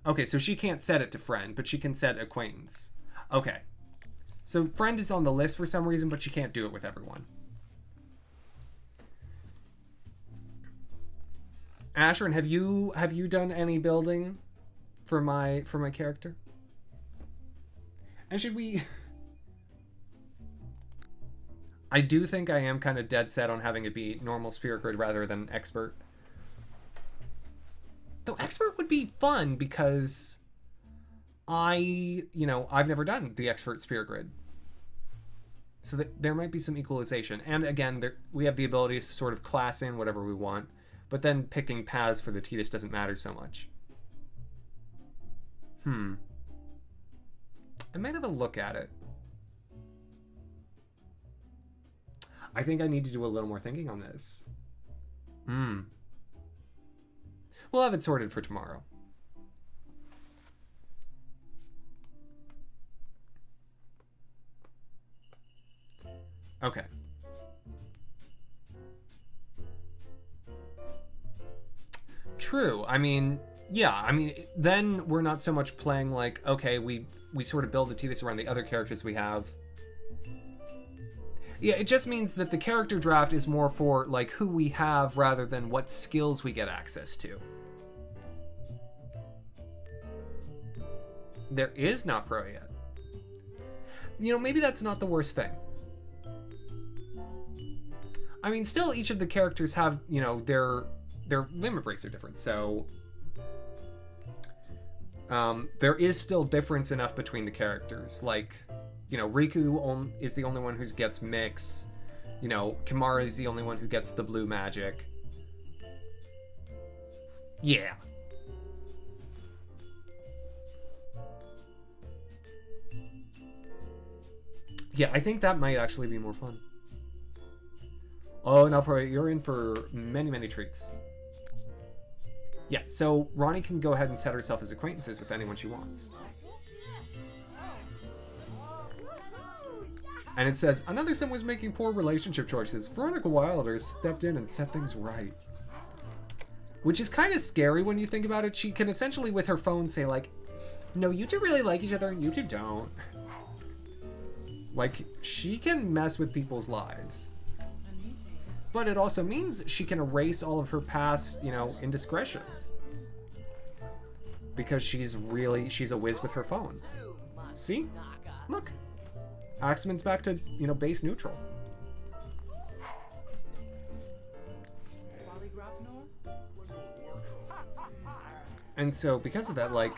Okay, so she can't set it to friend, but she can set acquaintance. Okay. So friend is on the list for some reason, but she can't do it with everyone. Asherin, have you done any building for my character? And should we... I do think I am kind of dead set on having it be normal spirit grid rather than expert. Though expert would be fun because I've never done the expert spirit grid. So there might be some equalization. And again, we have the ability to sort of class in whatever we want, but then picking paths for the Tidus doesn't matter so much. I might have a look at it. I think I need to do a little more thinking on this. We'll have it sorted for tomorrow. Okay. True. I mean, yeah. I mean, then we're not so much playing like, okay, we sort of build the Tidus around the other characters we have. Yeah, it just means that the character draft is more for like who we have rather than what skills we get access to. There is not pro yet. Maybe that's not the worst thing. I mean, still each of the characters have, their limit breaks are different, so there is still difference enough between the characters. Like, Riku is the only one who gets mix. Kimahri is the only one who gets the blue magic. Yeah. Yeah, I think that might actually be more fun. Oh, now you're in for many, many treats. Yeah, so Ronnie can go ahead and set herself as acquaintances with anyone she wants. And it says, another sim was making poor relationship choices. Veronica Wilder stepped in and set things right. Which is kind of scary when you think about it. She can essentially, with her phone, say like, no, you two really like each other and you two don't. Like, she can mess with people's lives. But it also means she can erase all of her past, indiscretions. Because she's a whiz with her phone. See? Look. Axamin's back to, base neutral. And so, because of that, like...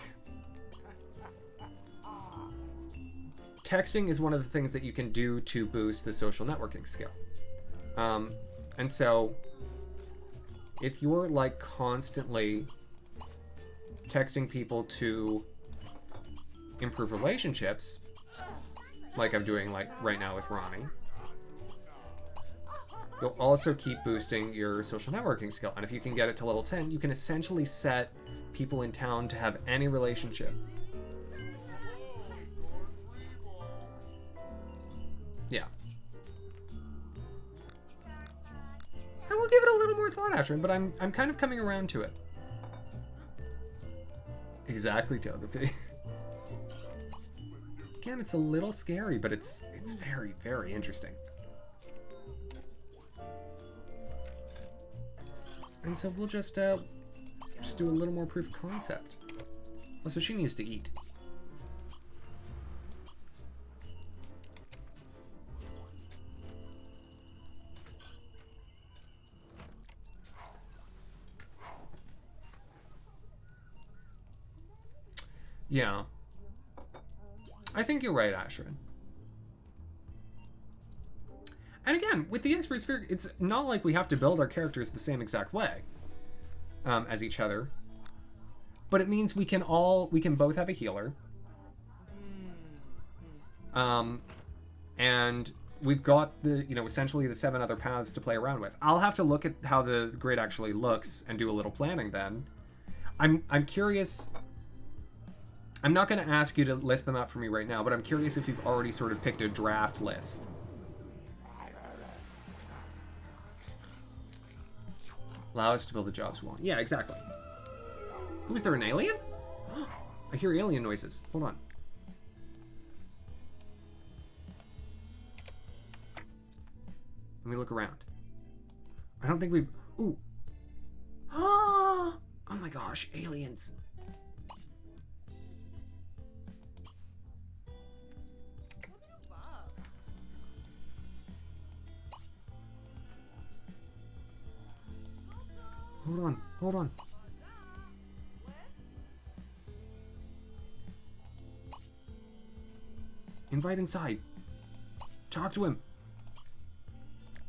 texting is one of the things that you can do to boost the social networking skill. And so, if you're, like, constantly texting people to improve relationships, like I'm doing, like, right now with Ronnie, you'll also keep boosting your social networking skill. And if you can get it to level 10, you can essentially set people in town to have any relationship. Yeah. I will give it a little more thought, Asherin, but I'm kind of coming around to it. Exactly, Togepi. Again, it's a little scary, but it's very, very interesting. And so we'll just do a little more proof of concept. Also, she needs to eat. Yeah. I think you're right, Asherin. And again, with the expert sphere, it's not like we have to build our characters the same exact way as each other. But it means we can both have a healer. And we've got the, essentially the 7 other paths to play around with. I'll have to look at how the grid actually looks and do a little planning then. I'm curious. I'm not going to ask you to list them out for me right now, but I'm curious if you've already sort of picked a draft list. Allow us to build the jobs we want. Yeah, exactly. Who is there, an alien? I hear alien noises. Hold on. Let me look around. I don't think we've... Ooh. Oh my gosh, aliens. Hold on, hold on. Invite inside. Talk to him.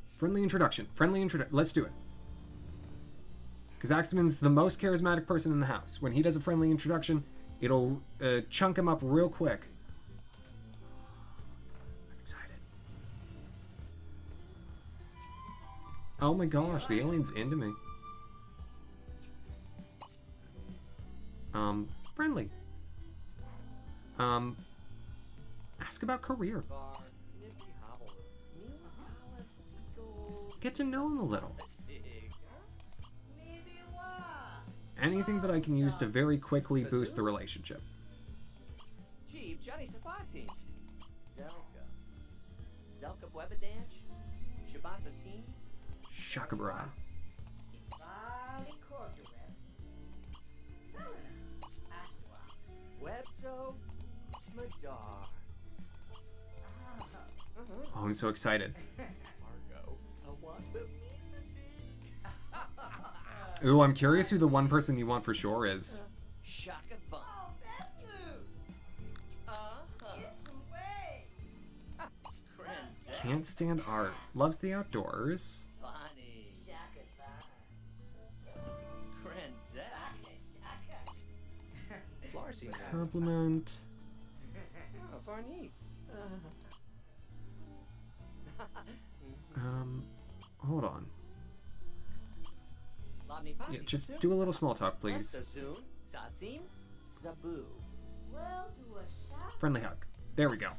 Friendly introduction. Let's do it. Because Axamin's the most charismatic person in the house. When he does a friendly introduction, it'll chunk him up real quick. I'm excited. Oh my gosh, the alien's into me. Friendly. Ask about career. Get to know him a little. Anything that I can use to very quickly boost the relationship. Shakabra. Oh, I'm so excited. Ooh, I'm curious who the one person you want for sure is. Can't stand art. Loves the outdoors. Compliment. Hold on. Yeah, just do a little small talk, please. Friendly hug. There we go.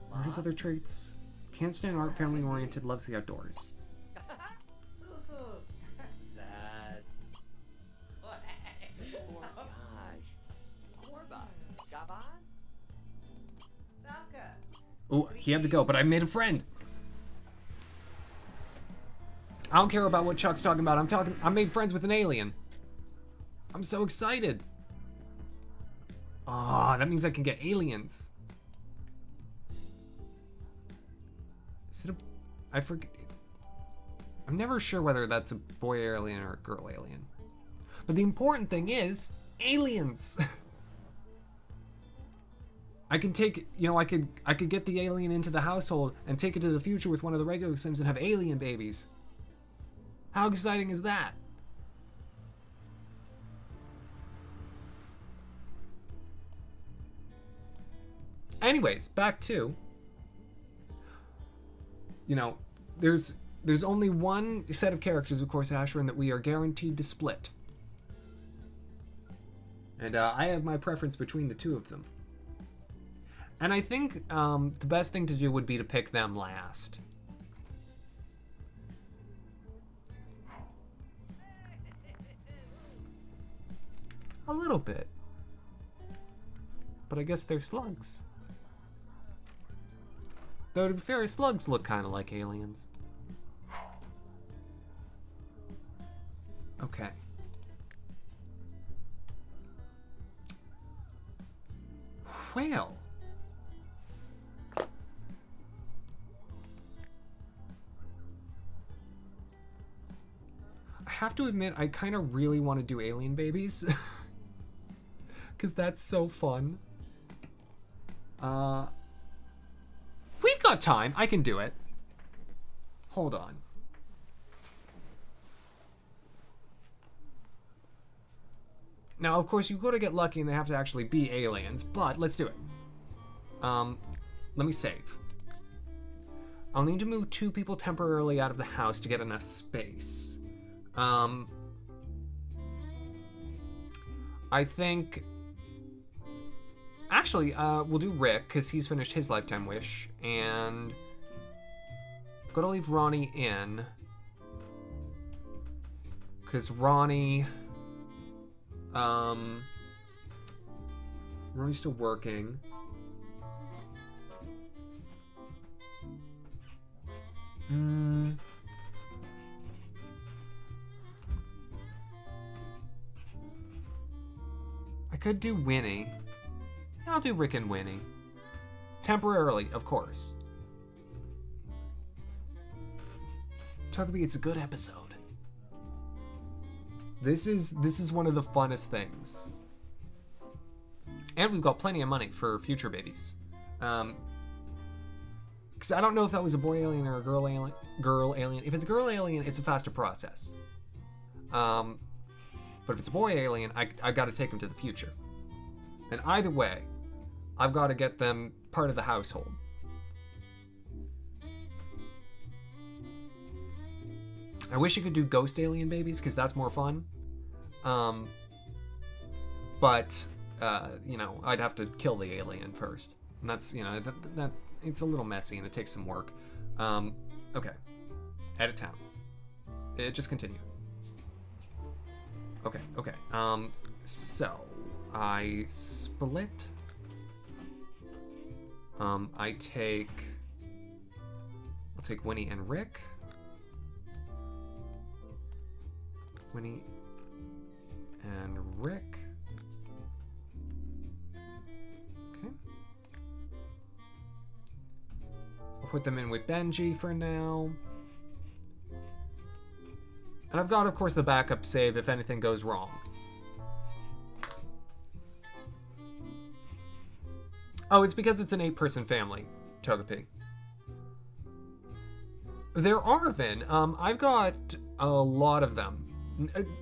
What are other traits? Can't stand art, family oriented, loves the outdoors. Oh, he had to go, but I made a friend. I don't care about what Chuck's talking about. I made friends with an alien. I'm so excited. Ah, that means I can get aliens. Is it a... I forget. I'm never sure whether that's a boy alien or a girl alien. But the important thing is, aliens. I can take, you know, I could get the alien into the household and take it to the future with one of the regular Sims and have alien babies. How exciting is that? Anyways, back to, you know, there's only one set of characters, of course, Asherin, that we are guaranteed to split. And I have my preference between the two of them. And I think the best thing to do would be to pick them last. A little bit. But I guess they're slugs. Though to be fair, slugs look kind of like aliens. Okay. Well. I have to admit, I kind of really want to do alien babies. Because that's so fun. We've got time. I can do it. Hold on. Now, of course, you gotta get lucky and they have to actually be aliens, but let's do it. Let me save. I'll need to move 2 people temporarily out of the house to get enough space. I think... Actually, we'll do Rick, because he's finished his lifetime wish, and Gotta leave Ronnie in. Because Ronnie's still working. I could do Winnie. I'll do Rick and Winnie. Temporarily, of course. Togepi, it's a good episode. This is one of the funnest things. And we've got plenty of money for future babies. Because I don't know if that was a boy alien or a girl alien. If it's a girl alien, it's a faster process. But if it's a boy alien, I've got to take them to the future. And either way, I've got to get them part of the household. I wish you could do ghost alien babies, because that's more fun. But, you know, I'd have to kill the alien first. And that's, you know, that it's a little messy and it takes some work. Okay. Edit town. Just continue. Okay. So I split. I'll take Winnie and Rick. Winnie and Rick. Okay. We'll put them in with Benji for now. And I've got, of course, the backup save if anything goes wrong. Oh, it's because it's an 8-person family, Togepi. There are, Vin. I've got a lot of them.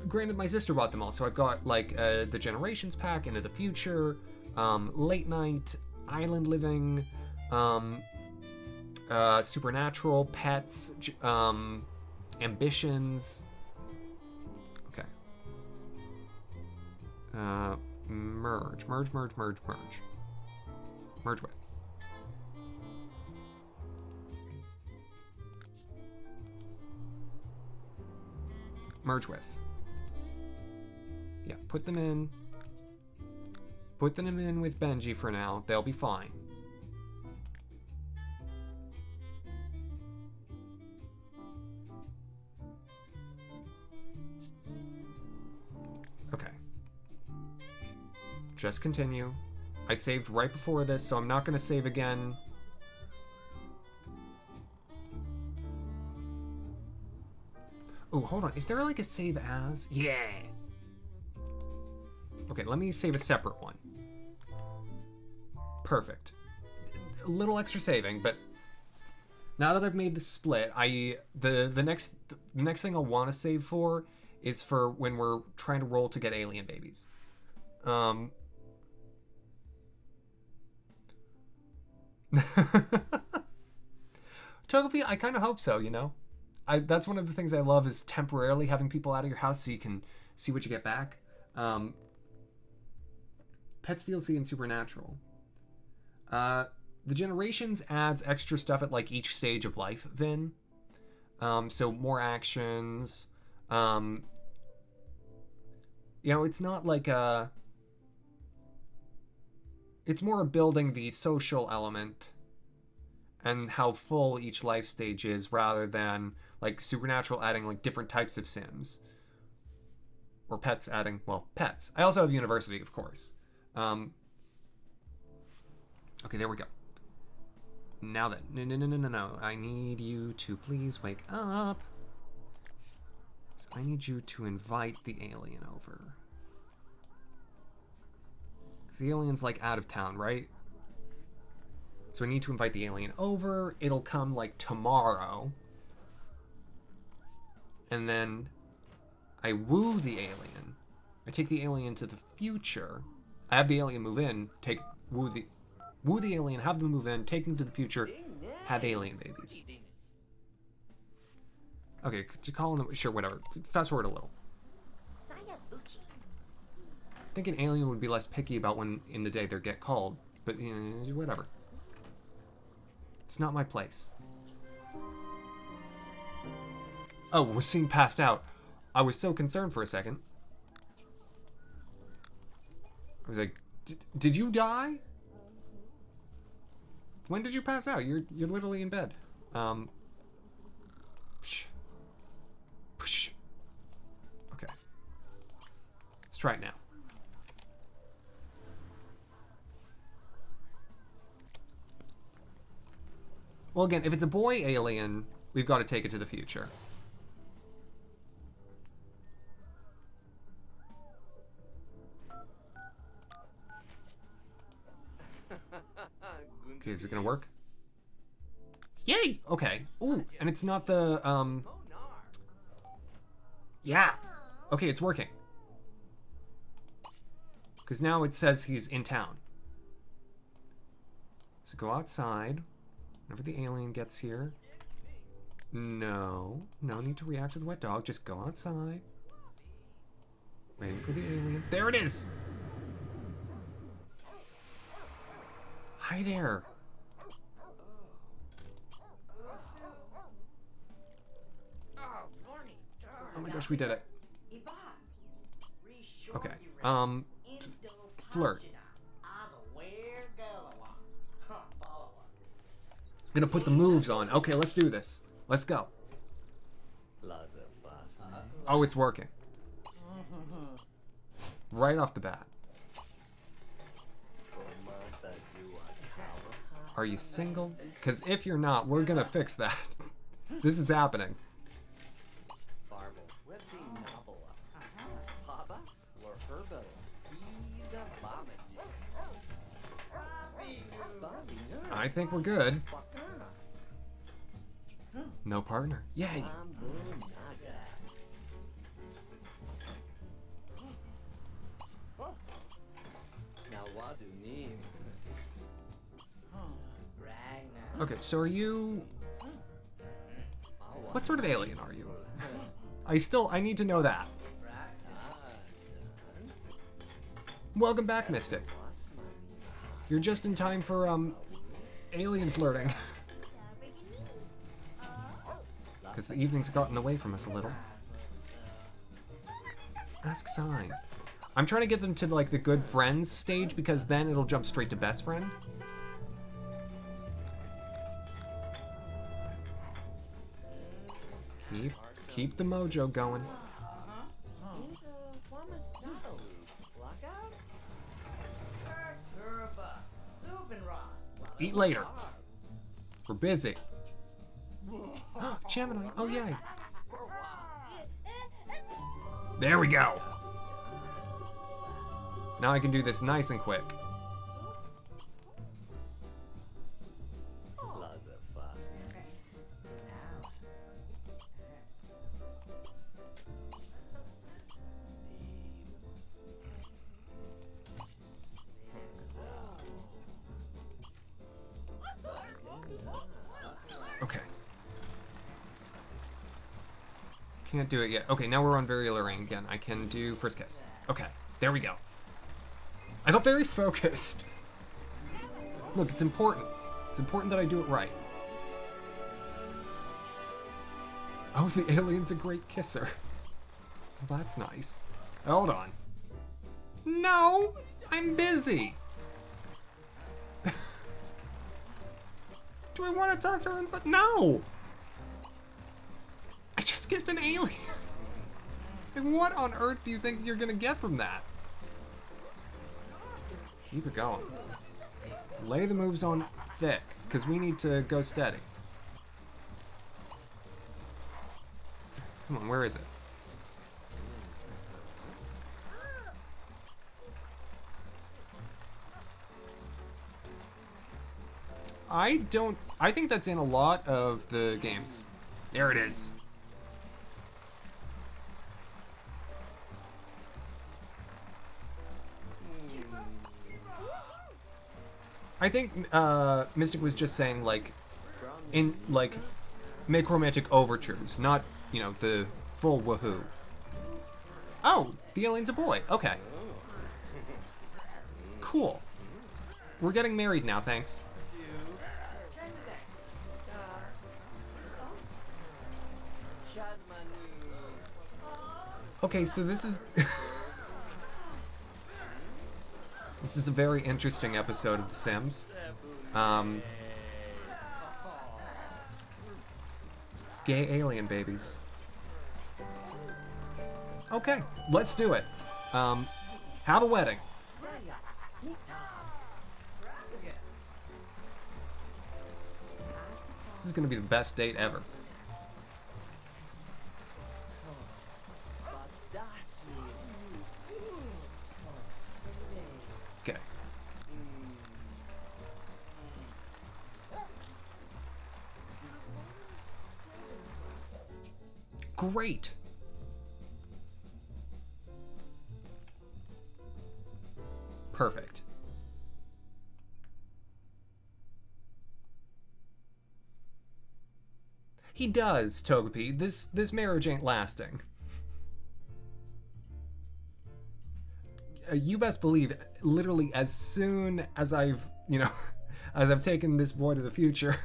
Granted, my sister bought them all, so I've got, like, the Generations pack, Into the Future, Late Night, Island Living, Supernatural, Pets, Ambitions. Okay. Merge. Merge with. Merge with. Yeah, put them in. Put them in with Benji for now. They'll be fine. Okay. Just continue. I saved right before this, so I'm not going to save again. Oh, hold on. Is there like a save as? Yeah. Okay, let me save a separate one. Perfect. A little extra saving, but now that I've made the split, the next thing I'll want to save for is for when we're trying to roll to get alien babies. Togepi, I kind of hope so, you know? That's one of the things I love is temporarily having people out of your house so you can see what you get back. Pets DLC and Supernatural. The Generations adds extra stuff at like each stage of life, Vin. So more actions. You know, it's not like it's more building the social element and how full each life stage is rather than like Supernatural adding like different types of Sims. Or Pets adding, well, Pets. I also have University, of course. Okay, there we go. Now then, no. I need you to please wake up. So I need you to invite the alien over. Because the alien's like out of town, right? So I need to invite the alien over. It'll come like tomorrow. And then I woo the alien. I take the alien to the future. I have the alien move in, woo the alien, have them move in, take them to the future, have alien babies. Okay, could you call them? Sure, whatever. Fast forward a little. I think an alien would be less picky about when in the day they get called, but you know, whatever. It's not my place. Oh, was seen passed out. I was so concerned for a second. I was like, did you die? When did you pass out? You're literally in bed. Psh. Psh. Okay. Let's try it now. Well, again, if it's a boy alien, we've got to take it to the future. Okay, is it gonna work? Yay! Okay. Ooh, and it's not the, yeah! Okay, it's working. Because now it says he's in town. So go outside. Whenever the alien gets here. No need to react to the wet dog. Just go outside. Waiting for the alien. There it is! Hi there. Oh my gosh, we did it. Okay. Flirt. I'm gonna put the moves on. Okay, let's do this. Let's go. Oh, it's working. Right off the bat. Are you single? Because if you're not, we're gonna fix that. This is happening. I think we're good. No partner. Yay! Okay, so are you... What sort of alien are you? I need to know that. Welcome back, Mystic. You're just in time for, alien flirting. Because the evening's gotten away from us a little. Ask sign. I'm trying to get them to, like, the good friends stage, because then it'll jump straight to best friend. Keep the mojo going. Eat later. We're busy. Gemini. Oh, yay. There we go. Now I can do this nice and quick. Okay. Can't do it yet. Okay, now we're on very alluring again. I can do first kiss. Okay, there we go. I got very focused. Look, it's important. It's important that I do it right. Oh, the alien's a great kisser. Well, that's nice. Hold on. No, I'm busy. Do I want to talk to her? No! I just kissed an alien. Like, what on earth do you think you're gonna get from that? Keep it going. Lay the moves on thick, because we need to go steady. Come on, where is it? I think that's in a lot of the games. There it is. I think Mystic was just saying, like, make romantic overtures, not, you know, the full woohoo. Oh, the alien's a boy. Okay. Cool. We're getting married now, thanks. Okay, so this is... this is a very interesting episode of The Sims. Gay alien babies. Okay, let's do it. Have a wedding. This is gonna be the best date ever. Okay. Great. Perfect. He does, Togepi. This marriage ain't lasting. You best believe, literally as soon as I've, as I've taken this boy to the future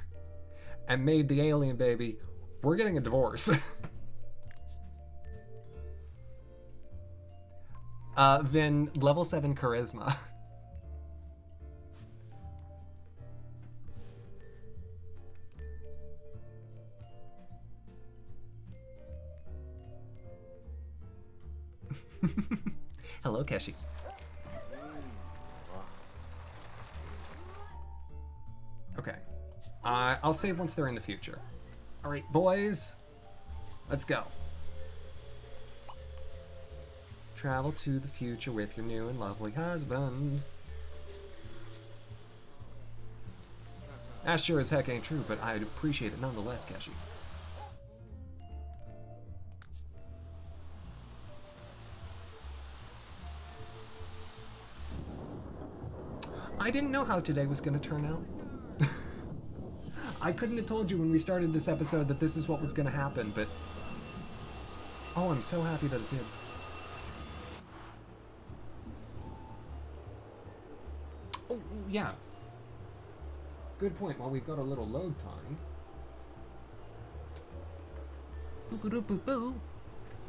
and made the alien baby, we're getting a divorce. Then level 7 charisma. Hello, Keshi. Okay. I'll save once they're in the future. All right, boys. Let's go. Travel to the future with your new and lovely husband. That sure as heck ain't true, but I'd appreciate it nonetheless, Keshi. I didn't know how today was going to turn out. I couldn't have told you when we started this episode that this is what was going to happen, but... oh, I'm so happy that it did. Oh, yeah. Good point. While we've got a little load time. Boop-a-doop-boop-boo.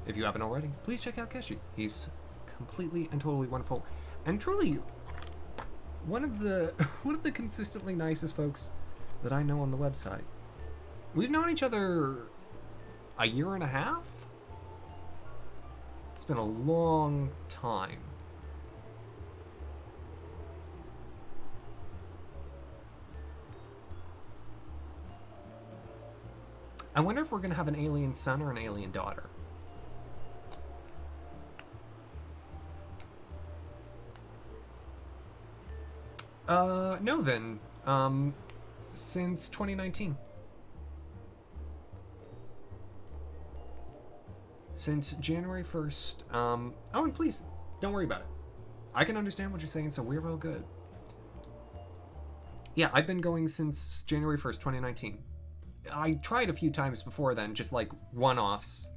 If you haven't already, please check out Keshi. He's completely and totally wonderful. And truly... one of the consistently nicest folks that I know on the website. We've known each other a year and a half? It's been a long time. I wonder if we're gonna have an alien son or an alien daughter. No then. Since 2019. Since January 1st. Oh, and please, don't worry about it. I can understand what you're saying, so we're all good. Yeah, I've been going since January 1st, 2019. I tried a few times before then, just like one-offs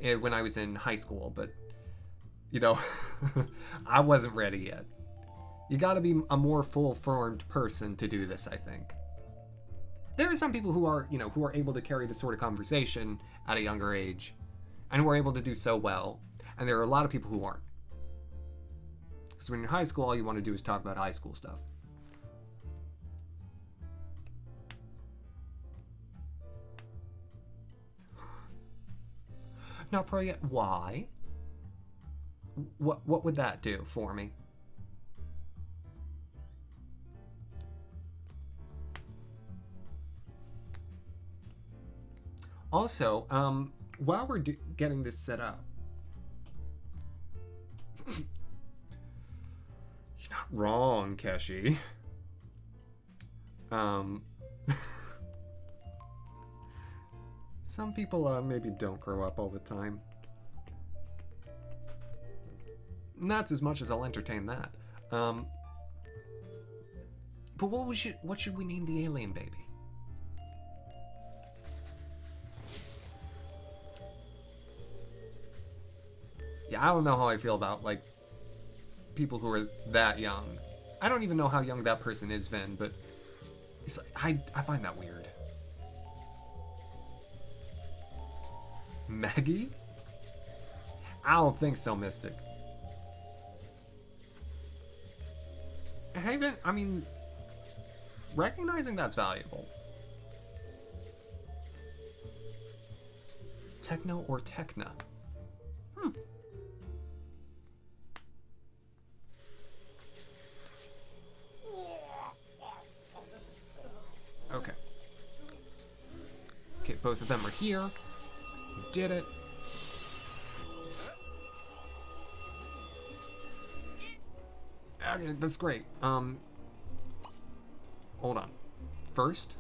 when I was in high school, but, I wasn't ready yet. You gotta be a more full-formed person to do this, I think. There are some people who are, who are able to carry this sort of conversation at a younger age, and who are able to do so well, and there are a lot of people who aren't. Because when you're in high school, all you want to do is talk about high school stuff. Not pro yet. Why? What would that do for me? Also, while we're getting this set up, you're not wrong, Keshi. Some people maybe don't grow up all the time. And that's as much as I'll entertain that. But what should we name the alien baby? Yeah, I don't know how I feel about, like, people who are that young. I don't even know how young that person is, Vin, but it's like, I find that weird. Maggie? I don't think so, Mystic. Hey, I mean, recognizing that's valuable. Techno or Techna? Okay. Okay, both of them are here. We did it. Okay, that's great. Hold on. First,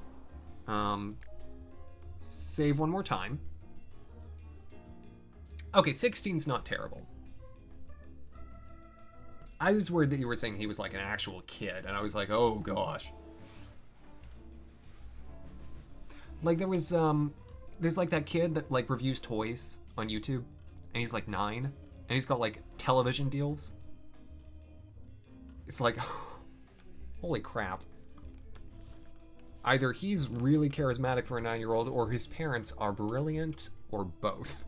save one more time. Okay, 16's not terrible. I was worried that you were saying he was like an actual kid, and I was like, oh gosh. Like there's like that kid that like reviews toys on YouTube, and he's like 9, and he's got like television deals. It's like, holy crap. Either he's really charismatic for a 9-year-old, or his parents are brilliant, or both.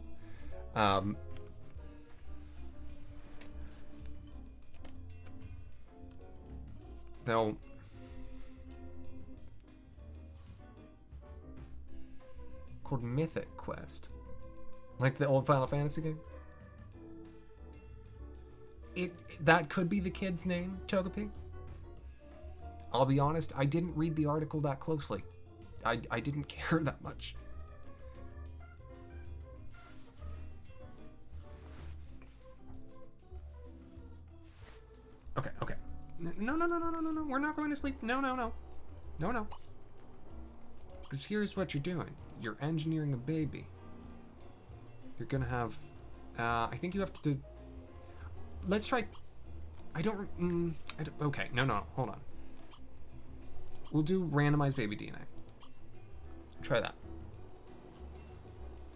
Though, called Mythic Quest, like the old Final Fantasy game. That could be the kid's name, Togepi. I'll be honest, I didn't read the article that closely. I didn't care that much. Okay. No. We're not going to sleep. No. Because here's what you're doing. You're engineering a baby. You're gonna have... I think you have to... Let's try... I don't... Okay, no. Hold on. We'll do randomized baby DNA. Try that.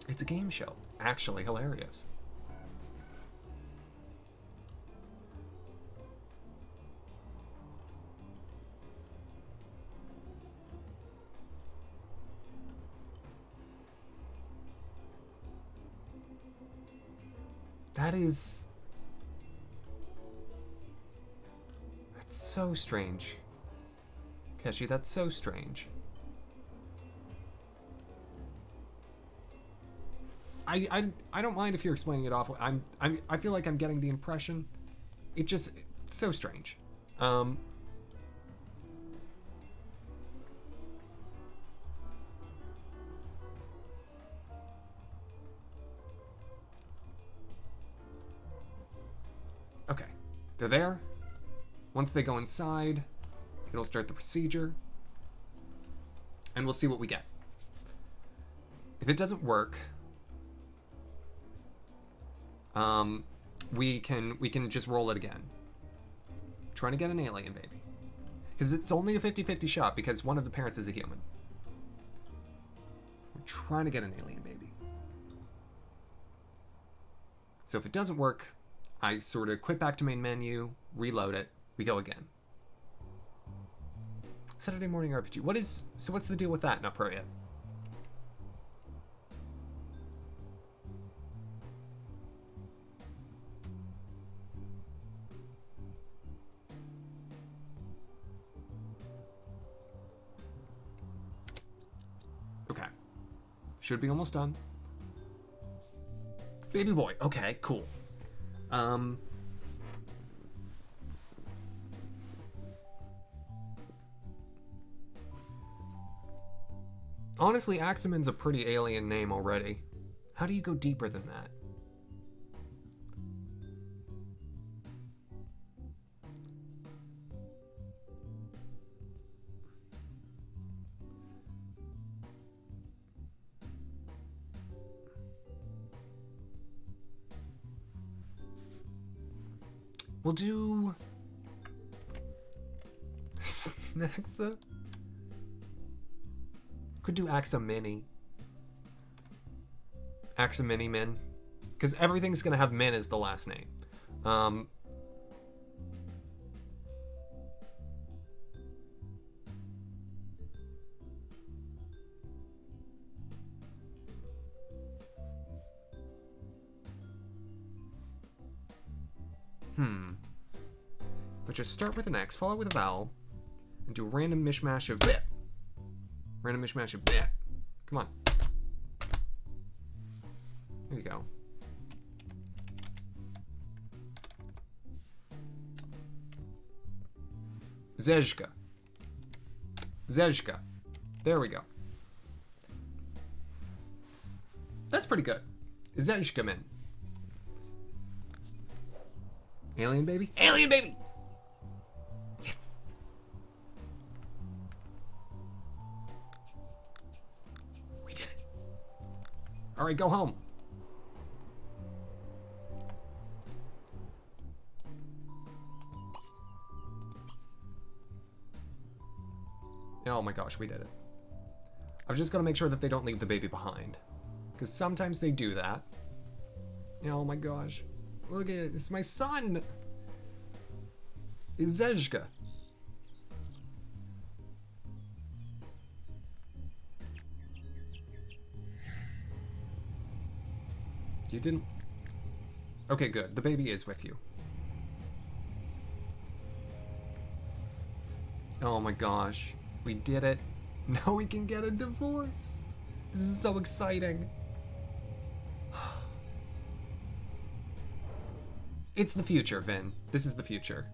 It's a game show. Actually hilarious. That's so strange. Keshi, that's so strange. I don't mind if you're explaining it off. I feel like I'm getting the impression. It's so strange. Okay, they're there. Once they go inside, it'll start the procedure, and we'll see what we get. If it doesn't work, we can just roll it again. Trying to get an alien baby. Because it's only a 50-50 shot because one of the parents is a human. We're trying to get an alien baby. So if it doesn't work, I sort of quit back to main menu, reload it, we go again. Saturday morning RPG. What's the deal with that? Not pro yet. Okay. Should be almost done. Baby boy. Okay, cool. Honestly, Axamin's a pretty alien name already. How do you go deeper than that? We'll do... Snaxa? Could do Axamini. Axamini Min. Because everything's going to have Min as the last name. But just start with an X, follow with a vowel, and do a random mishmash of bleh. Random mishmash of bleh. Come on. There you go. Zezhka. Zezhka. There we go. That's pretty good. Zezhkamin. Alien baby? Alien baby! Yes! We did it. Alright, go home. Oh my gosh, we did it. I've just got to make sure that they don't leave the baby behind. Because sometimes they do that. Oh my gosh. Look at it. It's my son! It's Zezhka. You didn't... Okay, good. The baby is with you. Oh my gosh. We did it. Now we can get a divorce. This is so exciting. It's the future, Vin. This is the future.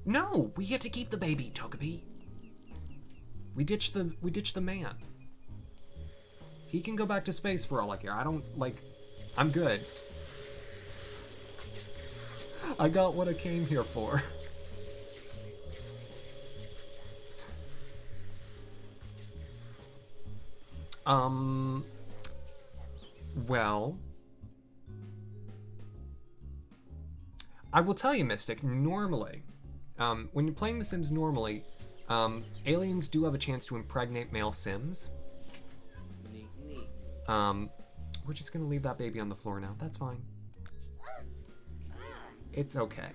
No, we get to keep the baby, Togepi. We ditched the man. He can go back to space for all I care. I don't I'm good. I got what I came here for. Well, I will tell you, Mystic, normally, when you're playing The Sims normally, aliens do have a chance to impregnate male Sims. We're just gonna leave that baby on the floor now. That's fine. It's okay.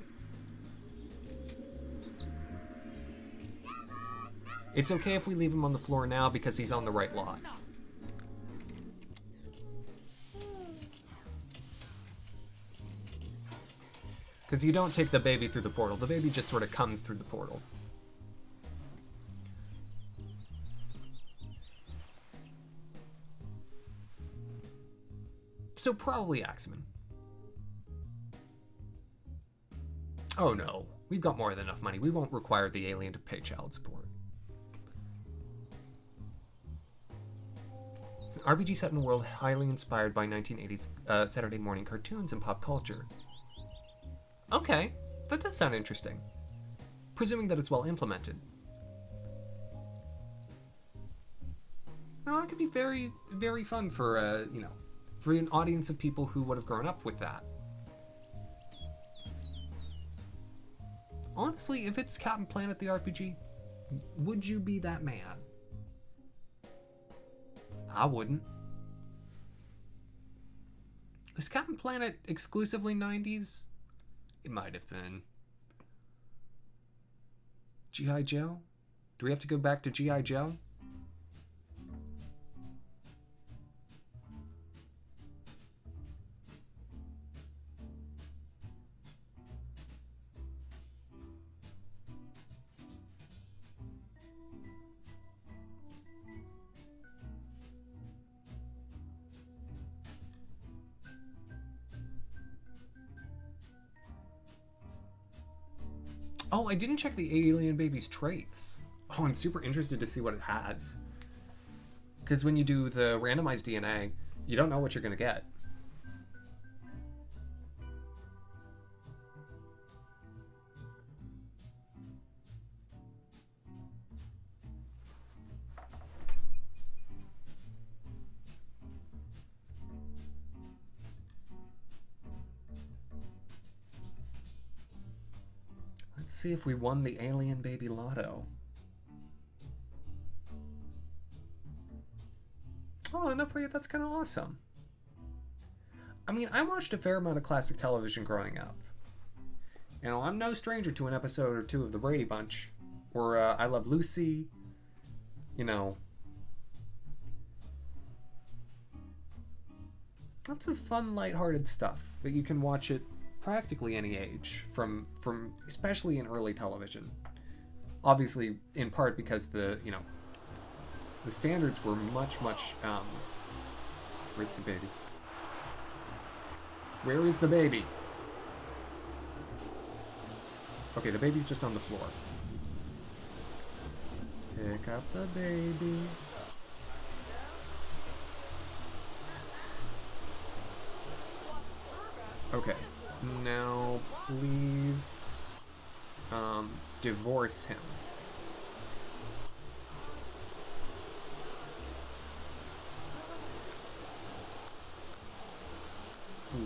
It's okay if we leave him on the floor now because he's on the right lot. Because you don't take the baby through the portal. The baby just sort of comes through the portal. So probably Axamin. Oh no, we've got more than enough money. We won't require the alien to pay child support. It's an RPG set in a world highly inspired by 1980s Saturday morning cartoons and pop culture. Okay, that does sound interesting. Presuming that it's well implemented. Well, that could be very, very fun for, for an audience of people who would have grown up with that. Honestly, if it's Captain Planet the RPG, would you be that mad? I wouldn't. Is Captain Planet exclusively 90s? It might have been. G.I. Joe? Do we have to go back to G.I. Joe? Oh, I didn't check the alien baby's traits. Oh, I'm super interested to see what it has. Because when you do the randomized DNA, you don't know what you're going to get. Let's see if we won the alien baby lotto. Oh, no, that's kind of awesome. I mean, I watched a fair amount of classic television growing up. You know, I'm no stranger to an episode or two of The Brady Bunch, or I Love Lucy, you know. lots of fun, lighthearted stuff that you can watch at practically any age, from especially in early television. Obviously, in part because the standards were much. Where's the baby? Where is the baby? Okay, the baby's just on the floor. Pick up the baby. Okay, now please divorce him.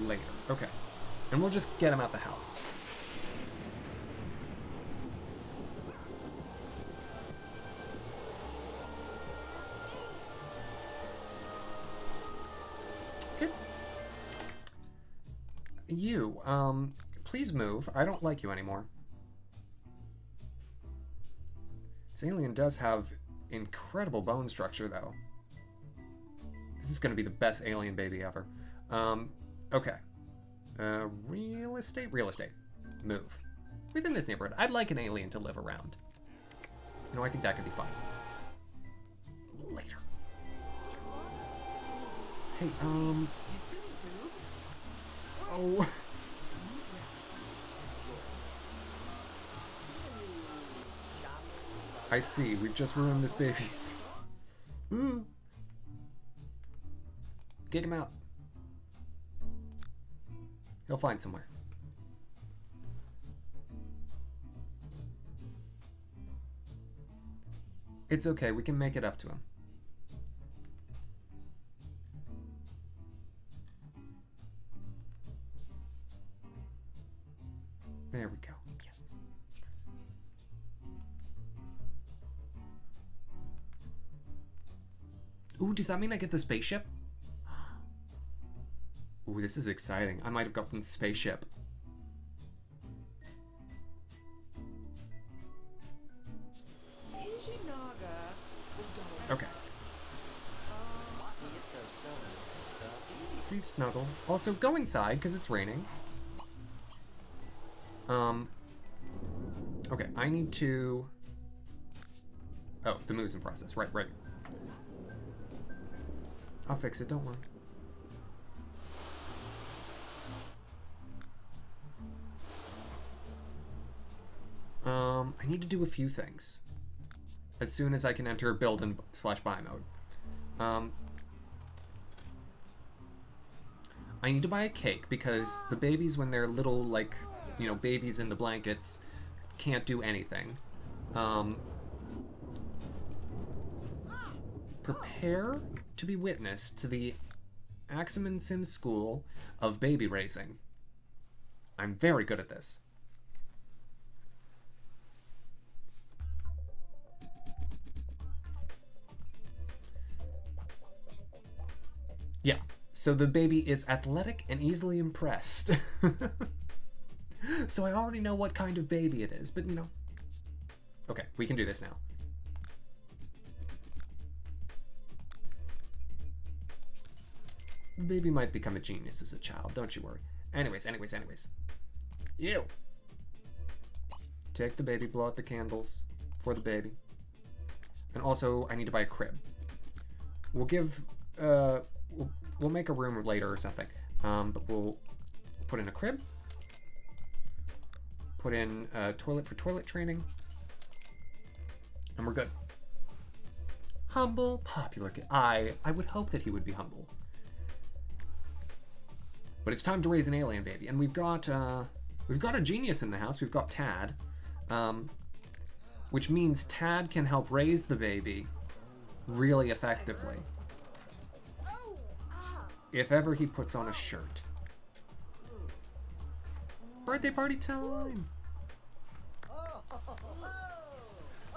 Later. Okay. And we'll just get him out the house. Okay. You, please move. I don't like you anymore. This alien does have incredible bone structure, though. This is going to be the best alien baby ever. Okay. Real estate? Real estate. Move. Within this neighborhood, I'd like an alien to live around. You know, I think that could be fun. Later. Hey, oh. I see. We've just ruined this baby's. Get him out. He'll find somewhere. It's okay, we can make it up to him. There we go. Yes. Ooh, does that mean I get the spaceship? Ooh, this is exciting. I might have gotten the spaceship. Okay. Please snuggle. Also, go inside, because it's raining. Okay, I need to... Oh, the move's in process. Right. I'll fix it, don't worry. I need to do a few things as soon as I can enter build and /buy mode. I need to buy a cake because the babies, when they're little, like, you know, babies in the blankets, can't do anything. Prepare to be witness to the Axamin Sim School of Baby Raising. I'm very good at this. Yeah, so the baby is athletic and easily impressed. So I already know what kind of baby it is, but you know. Okay, we can do this now. The baby might become a genius as a child, don't you worry. Anyways. You! Take the baby, blow out the candles for the baby. And also, I need to buy a crib. We'll give, we'll make a room later or something. But we'll put in a crib. Put in a toilet for toilet training. And we're good. Humble, popular kid. I would hope that he would be humble. But it's time to raise an alien baby. And we've got a genius in the house. We've got Tad. Which means Tad can help raise the baby really effectively. If ever he puts on a shirt. Birthday party time!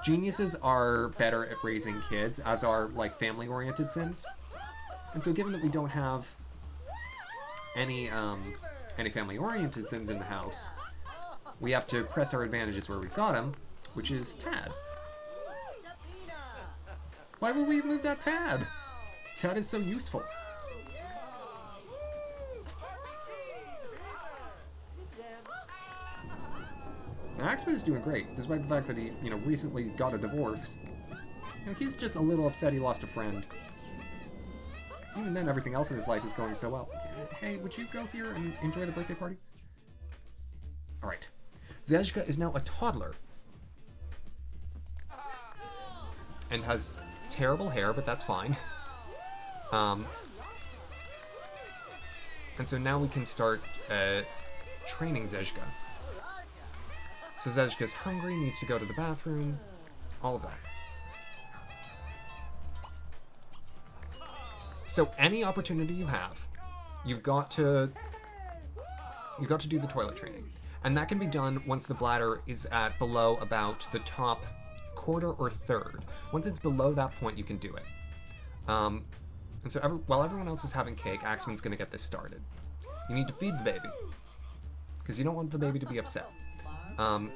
Geniuses are better at raising kids, as are, like, family-oriented Sims. And so given that we don't have any family-oriented Sims in the house, we have to press our advantages where we've got them, which is Tad. Why would we move that Tad? Tad is so useful. Axamin is doing great, despite the fact that he, recently got a divorce. He's just a little upset he lost a friend. Even then, everything else in his life is going so well. Hey, would you go here and enjoy the birthday party? Alright. Zezka is now a toddler. And has terrible hair, but that's fine. And so now we can start training Zezka. So Zezka's hungry, needs to go to the bathroom, all of that. So any opportunity you have, you've got to do the toilet training. And that can be done once the bladder is at below about the top quarter or third. Once it's below that point, you can do it. And so while everyone else is having cake, Axamin's going to get this started. You need to feed the baby, because you don't want the baby to be upset. And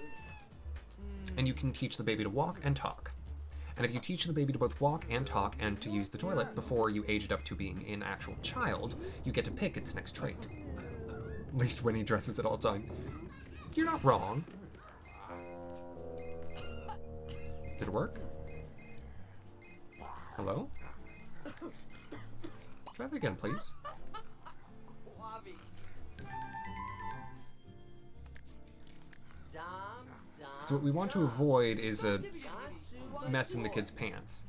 you can teach the baby to walk and talk. And if you teach the baby to both walk and talk and to use the toilet before you age it up to being an actual child, you get to pick its next trait. At least when he dresses it all the time. You're not wrong. Did it work? Hello? Try that again, please. So what we want to avoid is a mess in the kid's pants.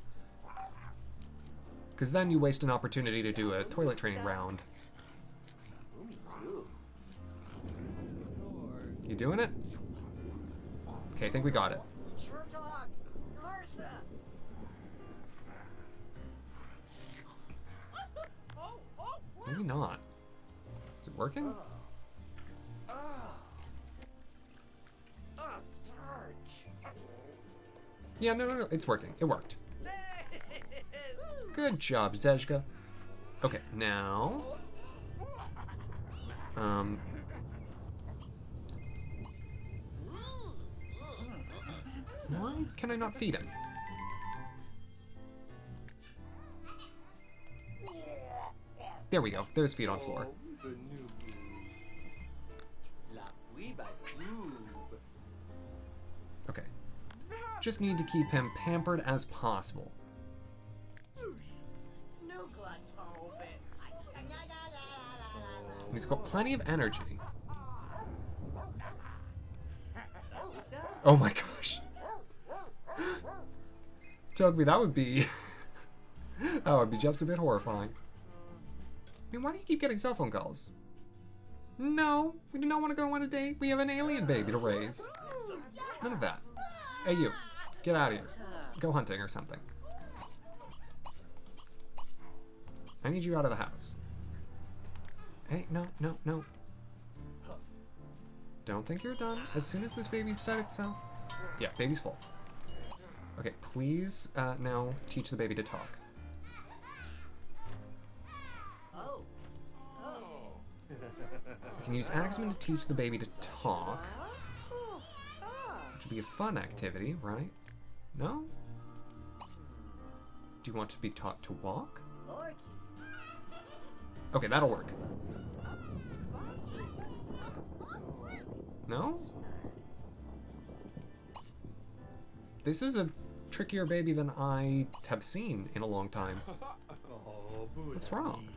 Because then you waste an opportunity to do a toilet training round. You doing it? Okay, I think we got it. Maybe not. Is it working? Yeah, no, it's working. It worked. Good job, Zezka. Okay, now... Why can I not feed him? There we go. There's feet on floor. Okay. Just need to keep him pampered as possible. He's got plenty of energy. Oh my gosh. Toby, that would be... that would be just a bit horrifying. I mean, why do you keep getting cell phone calls? No, we do not want to go on a date. We have an alien baby to raise. None of that. Hey, you. Get out of here. Go hunting or something. I need you out of the house. Hey, no. Don't think you're done. As soon as this baby's fed itself... Yeah, baby's full. Okay, please now teach the baby to talk. We can use Axamin to teach the baby to talk. Which would be a fun activity, right? No? Do you want to be taught to walk? Okay, that'll work. No? This is a trickier baby than I have seen in a long time. What's wrong?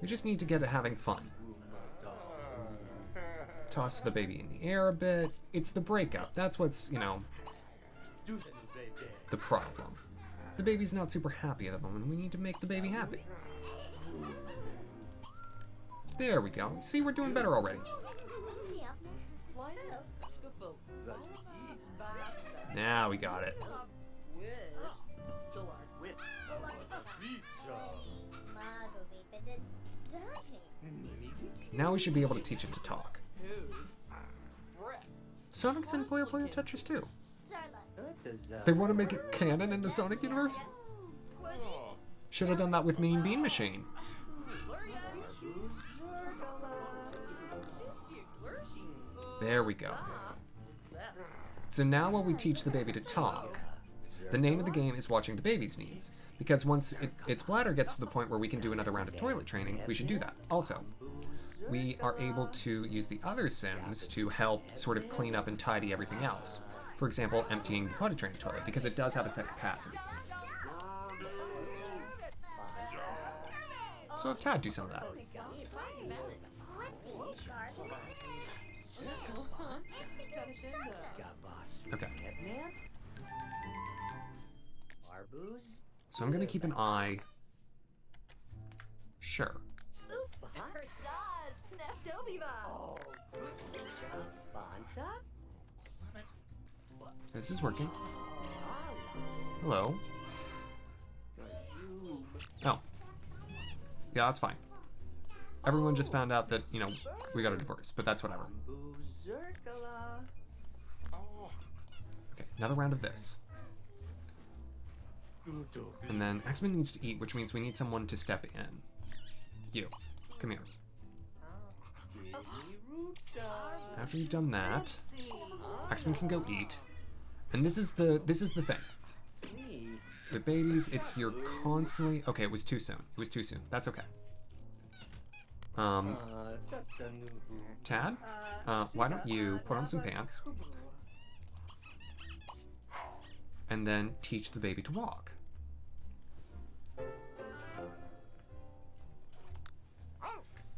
We just need to get it having fun. Toss the baby in the air a bit. It's the breakup. That's what's, the problem. The baby's not super happy at the moment. We need to make the baby happy. There we go. See, we're doing better already. Now we got it. Now we should be able to teach it to talk. Sonic's and Puyo Puyo Tetris too. They want to make it canon in the Sonic universe? Should have done that with Mean Bean Machine. There we go. So now when we teach the baby to talk, the name of the game is watching the baby's needs. Because once its bladder gets to the point where we can do another round of toilet training, we should do that. Also, we are able to use the other Sims to help sort of clean up and tidy everything else. For example, emptying the potty training toilet, because it does have a set capacity. So have Tad do some of that. Okay. So I'm gonna keep an eye. Sure. This is working. Hello. Oh. Yeah, that's fine. Everyone just found out that, you know, we got a divorce, but that's whatever. Okay, another round of this. And then Axamin needs to eat, which means we need someone to step in. You, come here. After you've done that, Axamin can go eat. And this is the thing. The babies, it's you're constantly. Okay, it was too soon. It was too soon. That's okay. Tad, why don't you put on some pants and then teach the baby to walk?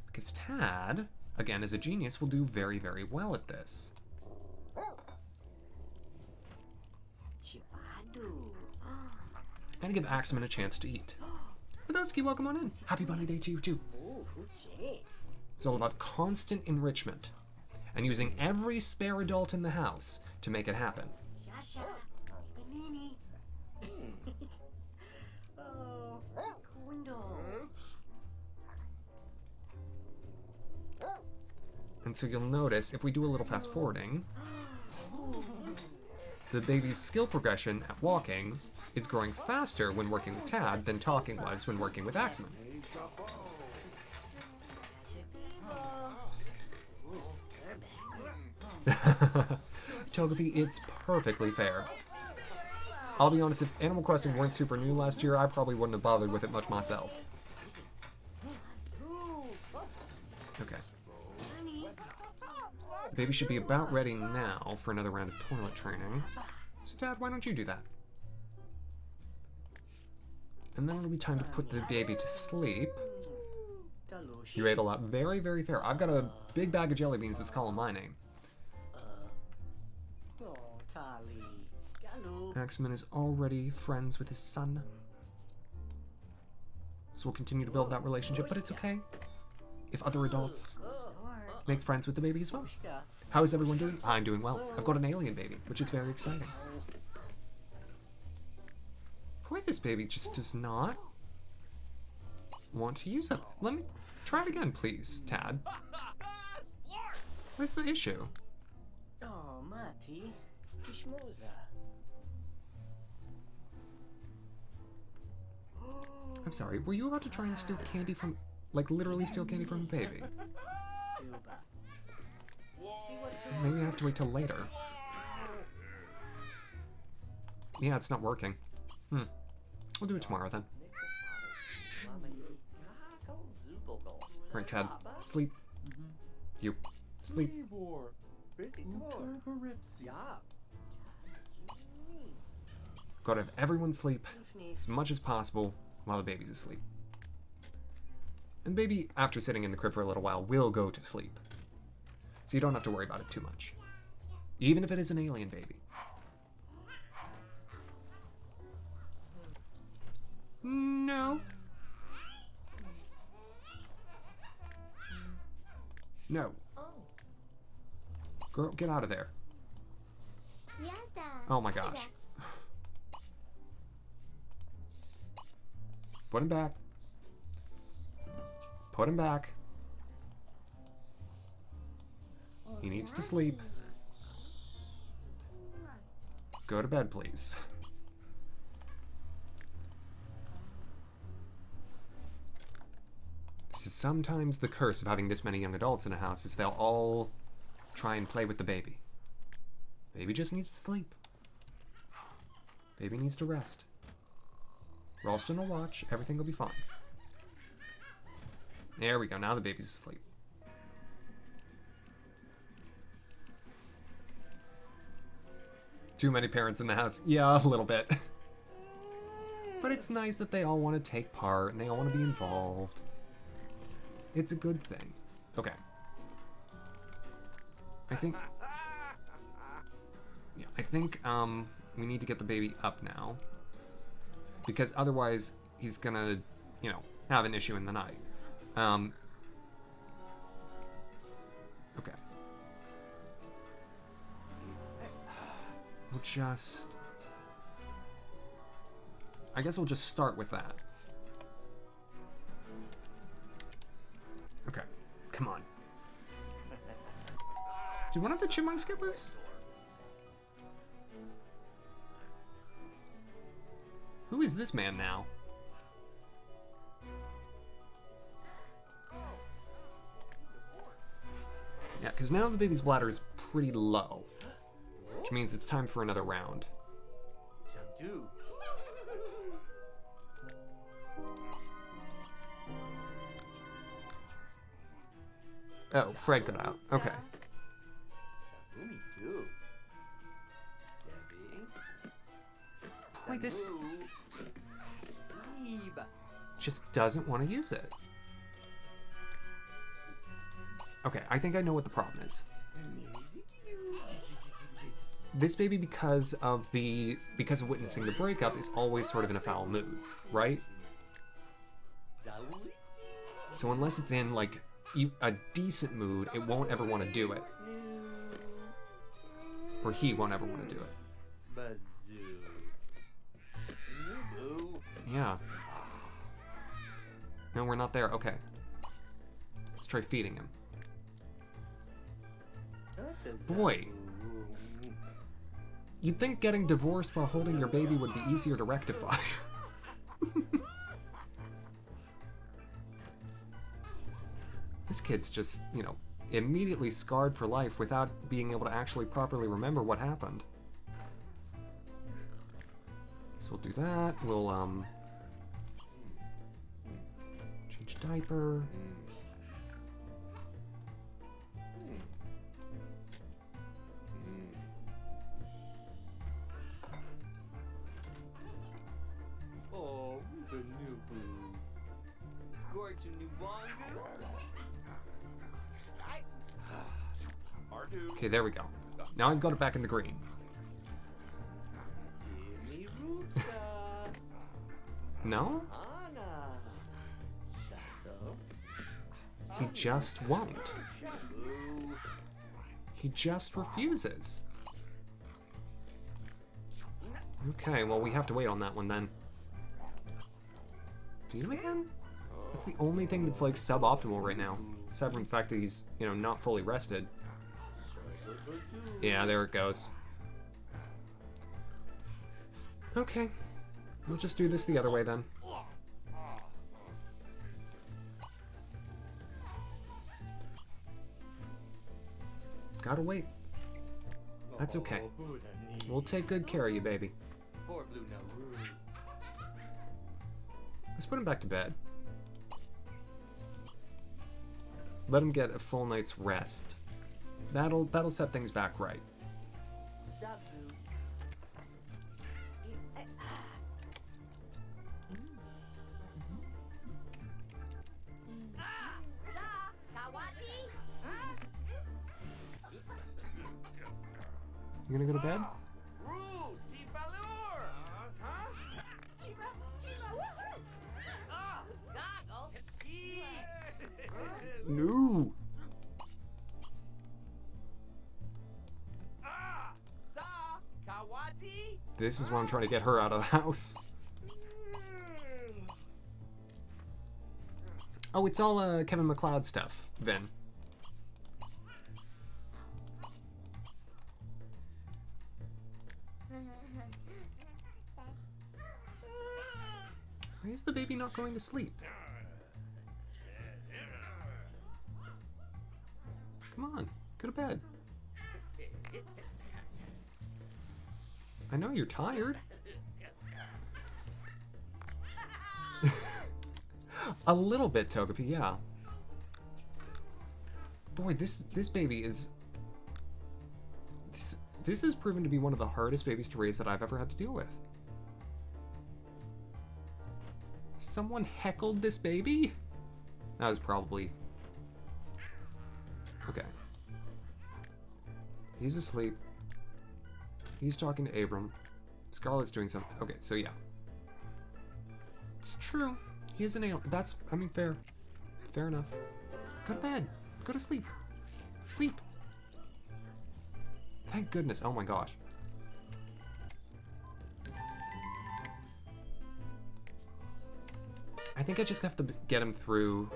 Because Tad, again, as a genius, will do very, very well at this. And give Axamin a chance to eat. Radowski, welcome on in. Happy Bunny Day to you too. It's all about constant enrichment and using every spare adult in the house to make it happen. And so you'll notice, if we do a little fast forwarding, the baby's skill progression at walking is growing faster when working with Tad than talking was when working with Axamin. Togepi, it's perfectly fair. I'll be honest, if Animal Crossing weren't super new last year, I probably wouldn't have bothered with it much myself. Okay. The baby should be about ready now for another round of toilet training. So Dad, why don't you do that? And then it'll be time to put the baby to sleep. You ate a lot. Very, very fair. I've got a big bag of jelly beans that's calling my name. Axamin is already friends with his son. So we'll continue to build that relationship, but it's okay if other adults make friends with the baby as well. How is everyone doing? I'm doing well. I've got an alien baby, which is very exciting. Boy, this baby just does not want to use it. Let me try it again, please, Tad. What's the issue? I'm sorry, were you about to try and steal candy from, like, literally steal candy from a baby? Maybe I have to wait till later. Yeah, it's not working. We'll do it tomorrow then. Alright, Tad. Sleep. You. Sleep. Gotta have everyone sleep as much as possible while the baby's asleep. And baby, after sitting in the crib for a little while, will go to sleep. So you don't have to worry about it too much. Even if it is an alien baby. No. No. Girl, get out of there. Oh my gosh. Put him back. Put him back. He needs to sleep. Go to bed, please. This is sometimes the curse of having this many young adults in a house, is they'll all try and play with the baby. Baby just needs to sleep. Baby needs to rest. Ralston will watch. Everything will be fine. There we go. Now the baby's asleep. Too many parents in the house. Yeah, a little bit. But it's nice that they all want to take part and they all want to be involved. It's a good thing. Okay. I think we need to get the baby up now. Because otherwise he's gonna, have an issue in the night. Okay. I guess we'll just start with that. Okay, come on. Did one of the chipmunks get loose? Who is this man now? Yeah, because now the baby's bladder is pretty low, which means it's time for another round. Oh, Fred got out. Okay. Boy, this just doesn't want to use it. Okay, I think I know what the problem is. This baby, because of witnessing the breakup, is always sort of in a foul mood, right? So unless it's in like a decent mood, it won't ever want to do it. Or he won't ever want to do it. Yeah. No, we're not there. Okay. Let's try feeding him. Boy. You'd think getting divorced while holding your baby would be easier to rectify. This kid's just, immediately scarred for life without being able to actually properly remember what happened. So we'll do that. We'll, change diaper. Okay, there we go. Now I've got it back in the green. No? He just won't. He just refuses. Okay, well, we have to wait on that one then. Feed him again? That's the only thing that's like suboptimal right now. Aside from the fact that he's, not fully rested. Yeah, there it goes. Okay. We'll just do this the other way then. Gotta wait. That's okay. We'll take good care of you, baby. Let's put him back to bed. Let him get a full night's rest. That'll set things back right. You gonna go to bed? No. This is why I'm trying to get her out of the house. Oh, it's all Kevin MacLeod stuff, then. Why is the baby not going to sleep? Come on, go to bed. I know you're tired. A little bit, Togepi, yeah. Boy, this baby is... This has proven to be one of the hardest babies to raise that I've ever had to deal with. Someone heckled this baby? That was probably... Okay. He's asleep. He's talking to Abram. Scarlett's doing something. Okay, so yeah. It's true. He is an alien. That's, I mean, fair. Fair enough. Go to bed. Go to sleep. Sleep. Thank goodness. Oh my gosh. I think I just have to get him through.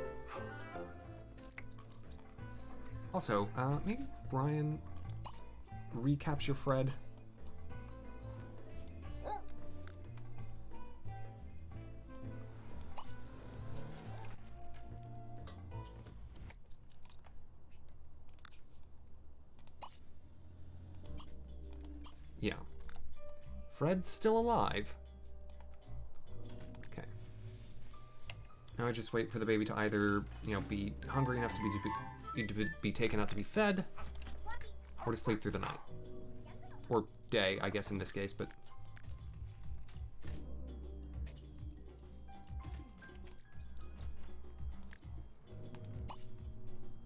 Also, maybe Brian recapture Fred. Yeah. Fred's still alive. Okay. Now I just wait for the baby to either, you know, be hungry enough to be taken out to be fed, or to sleep through the night. Or day, I guess in this case, but...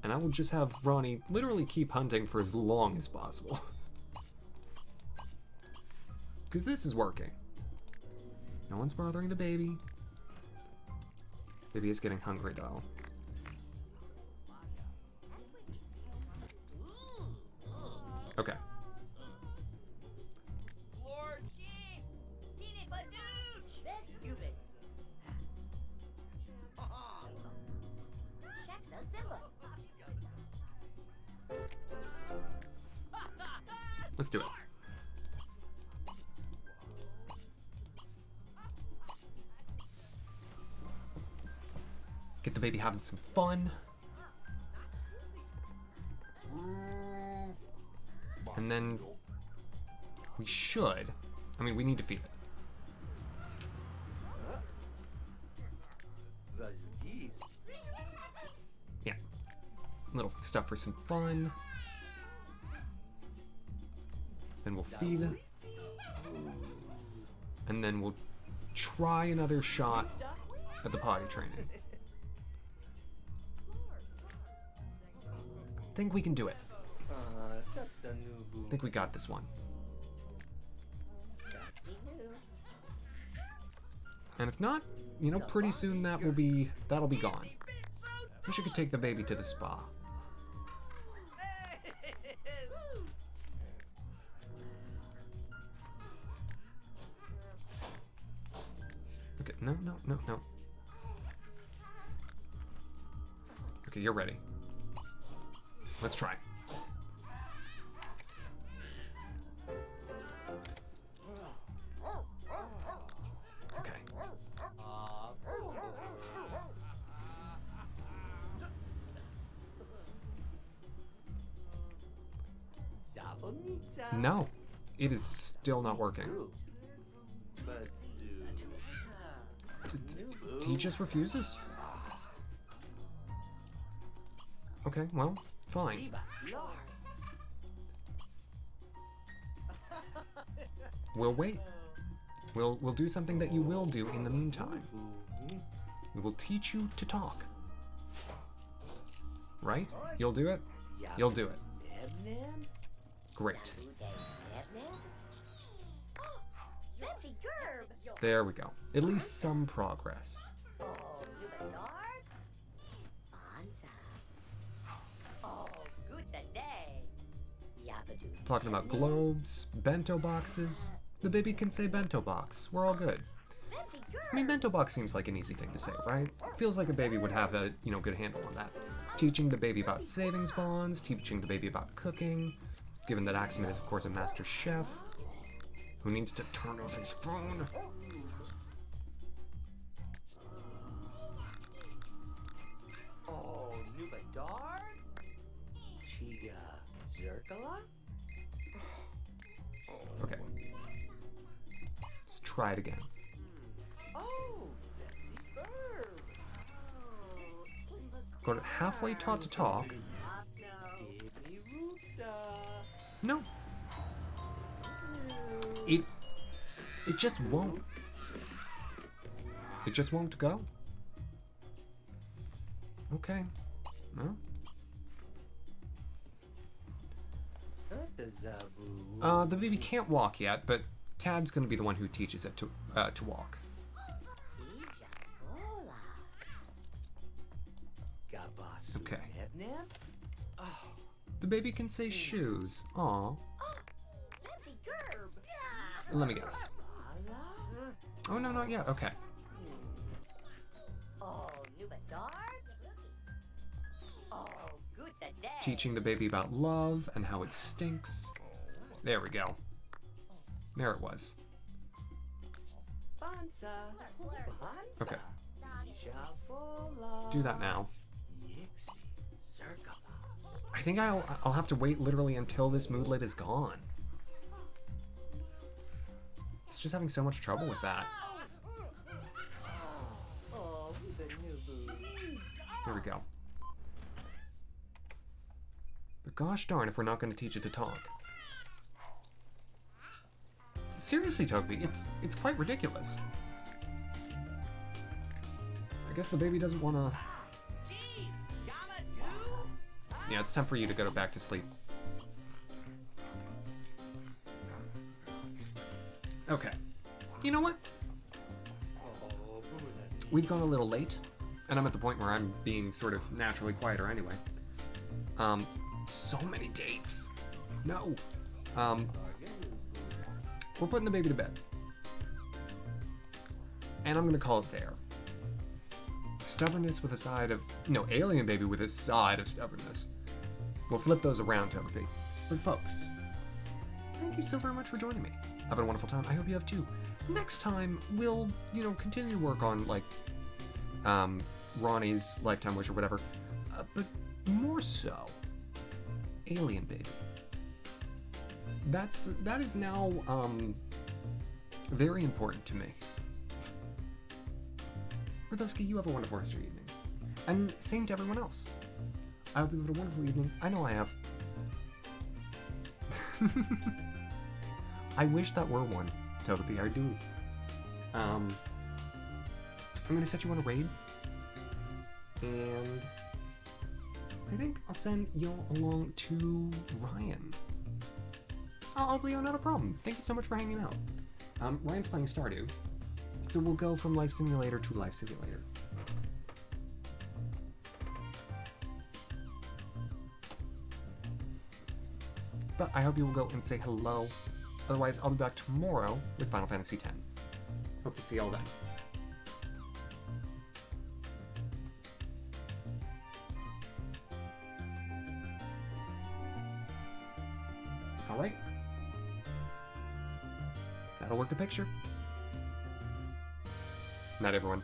And I will just have Ronnie literally keep hunting for as long as possible. Because this is working. No one's bothering the baby. Baby is getting hungry though. Okay. Let's do it. Get the baby having some fun. And then we should, I mean, we need to feed it. Yeah. Little stuff for some fun. Then we'll feed it. And then we'll try another shot at the potty training. I think we can do it. I think we got this one. And if not, you know, pretty soon that'll be gone. Wish I could take the baby to the spa. Okay, no. Okay, you're ready. Let's try. Okay. No, it is still not working. He just refuses? Okay, well, fine. We'll wait. We'll do something that you will do in the meantime. We will teach you to talk. Right? You'll do it? You'll do it. Great. There we go. At least some progress. Talking about globes, bento boxes. The baby can say bento box. We're all good. I mean, bento box seems like an easy thing to say, right? Feels like a baby would have a, you know, good handle on that. Teaching the baby about savings bonds, teaching the baby about cooking, given that Axamin is, of course, a master chef who needs to turn off his phone. Oh, Nubadar? Chiga Zerkala? Okay. Let's try it again. Oh, Fancy Bird. Go to halfway taught to talk. No. It just won't. It just won't go. Okay. No. The baby can't walk yet, but Tad's gonna be the one who teaches it to walk. Okay. The baby can say shoes. Aw. Let me guess. Oh, no, not yet. Okay. Teaching the baby about love and how it stinks. There we go. There it was. Okay. Do that now. I think I'll have to wait literally until this moodlet is gone. It's just having so much trouble with that. Here we go. But gosh darn if we're not going to teach it to talk. Seriously, Toby, it's quite ridiculous. I guess the baby doesn't want to... Yeah, it's time for you to go back to sleep. Okay. You know what? We've gone a little late, and I'm at the point where I'm being sort of naturally quieter anyway. So many dates. No. We're putting the baby to bed. And I'm gonna call it there. Stubbornness with a side of... No, alien baby with a side of stubbornness. We'll flip those around, Toby. But folks, thank you so very much for joining me. I've had a wonderful time. I hope you have too. Next time, we'll, continue to work on, like, Ronnie's Lifetime Wish or whatever. But more so, Alien Baby. That is now, very important to me. Rudowski, you have a wonderful rest of your evening. And same to everyone else. I hope you have a wonderful evening. I know I have. I wish that were one, Toby. I do. I'm gonna set you on a raid. And I think I'll send you along to Ryan. Oh, Leo, not a problem. Thank you so much for hanging out. Ryan's playing Stardew. So we'll go from Life Simulator to Life Simulator. But I hope you will go and say hello. Otherwise, I'll be back tomorrow with Final Fantasy X. Hope to see y'all then. Alright. That'll work the picture. Night, everyone.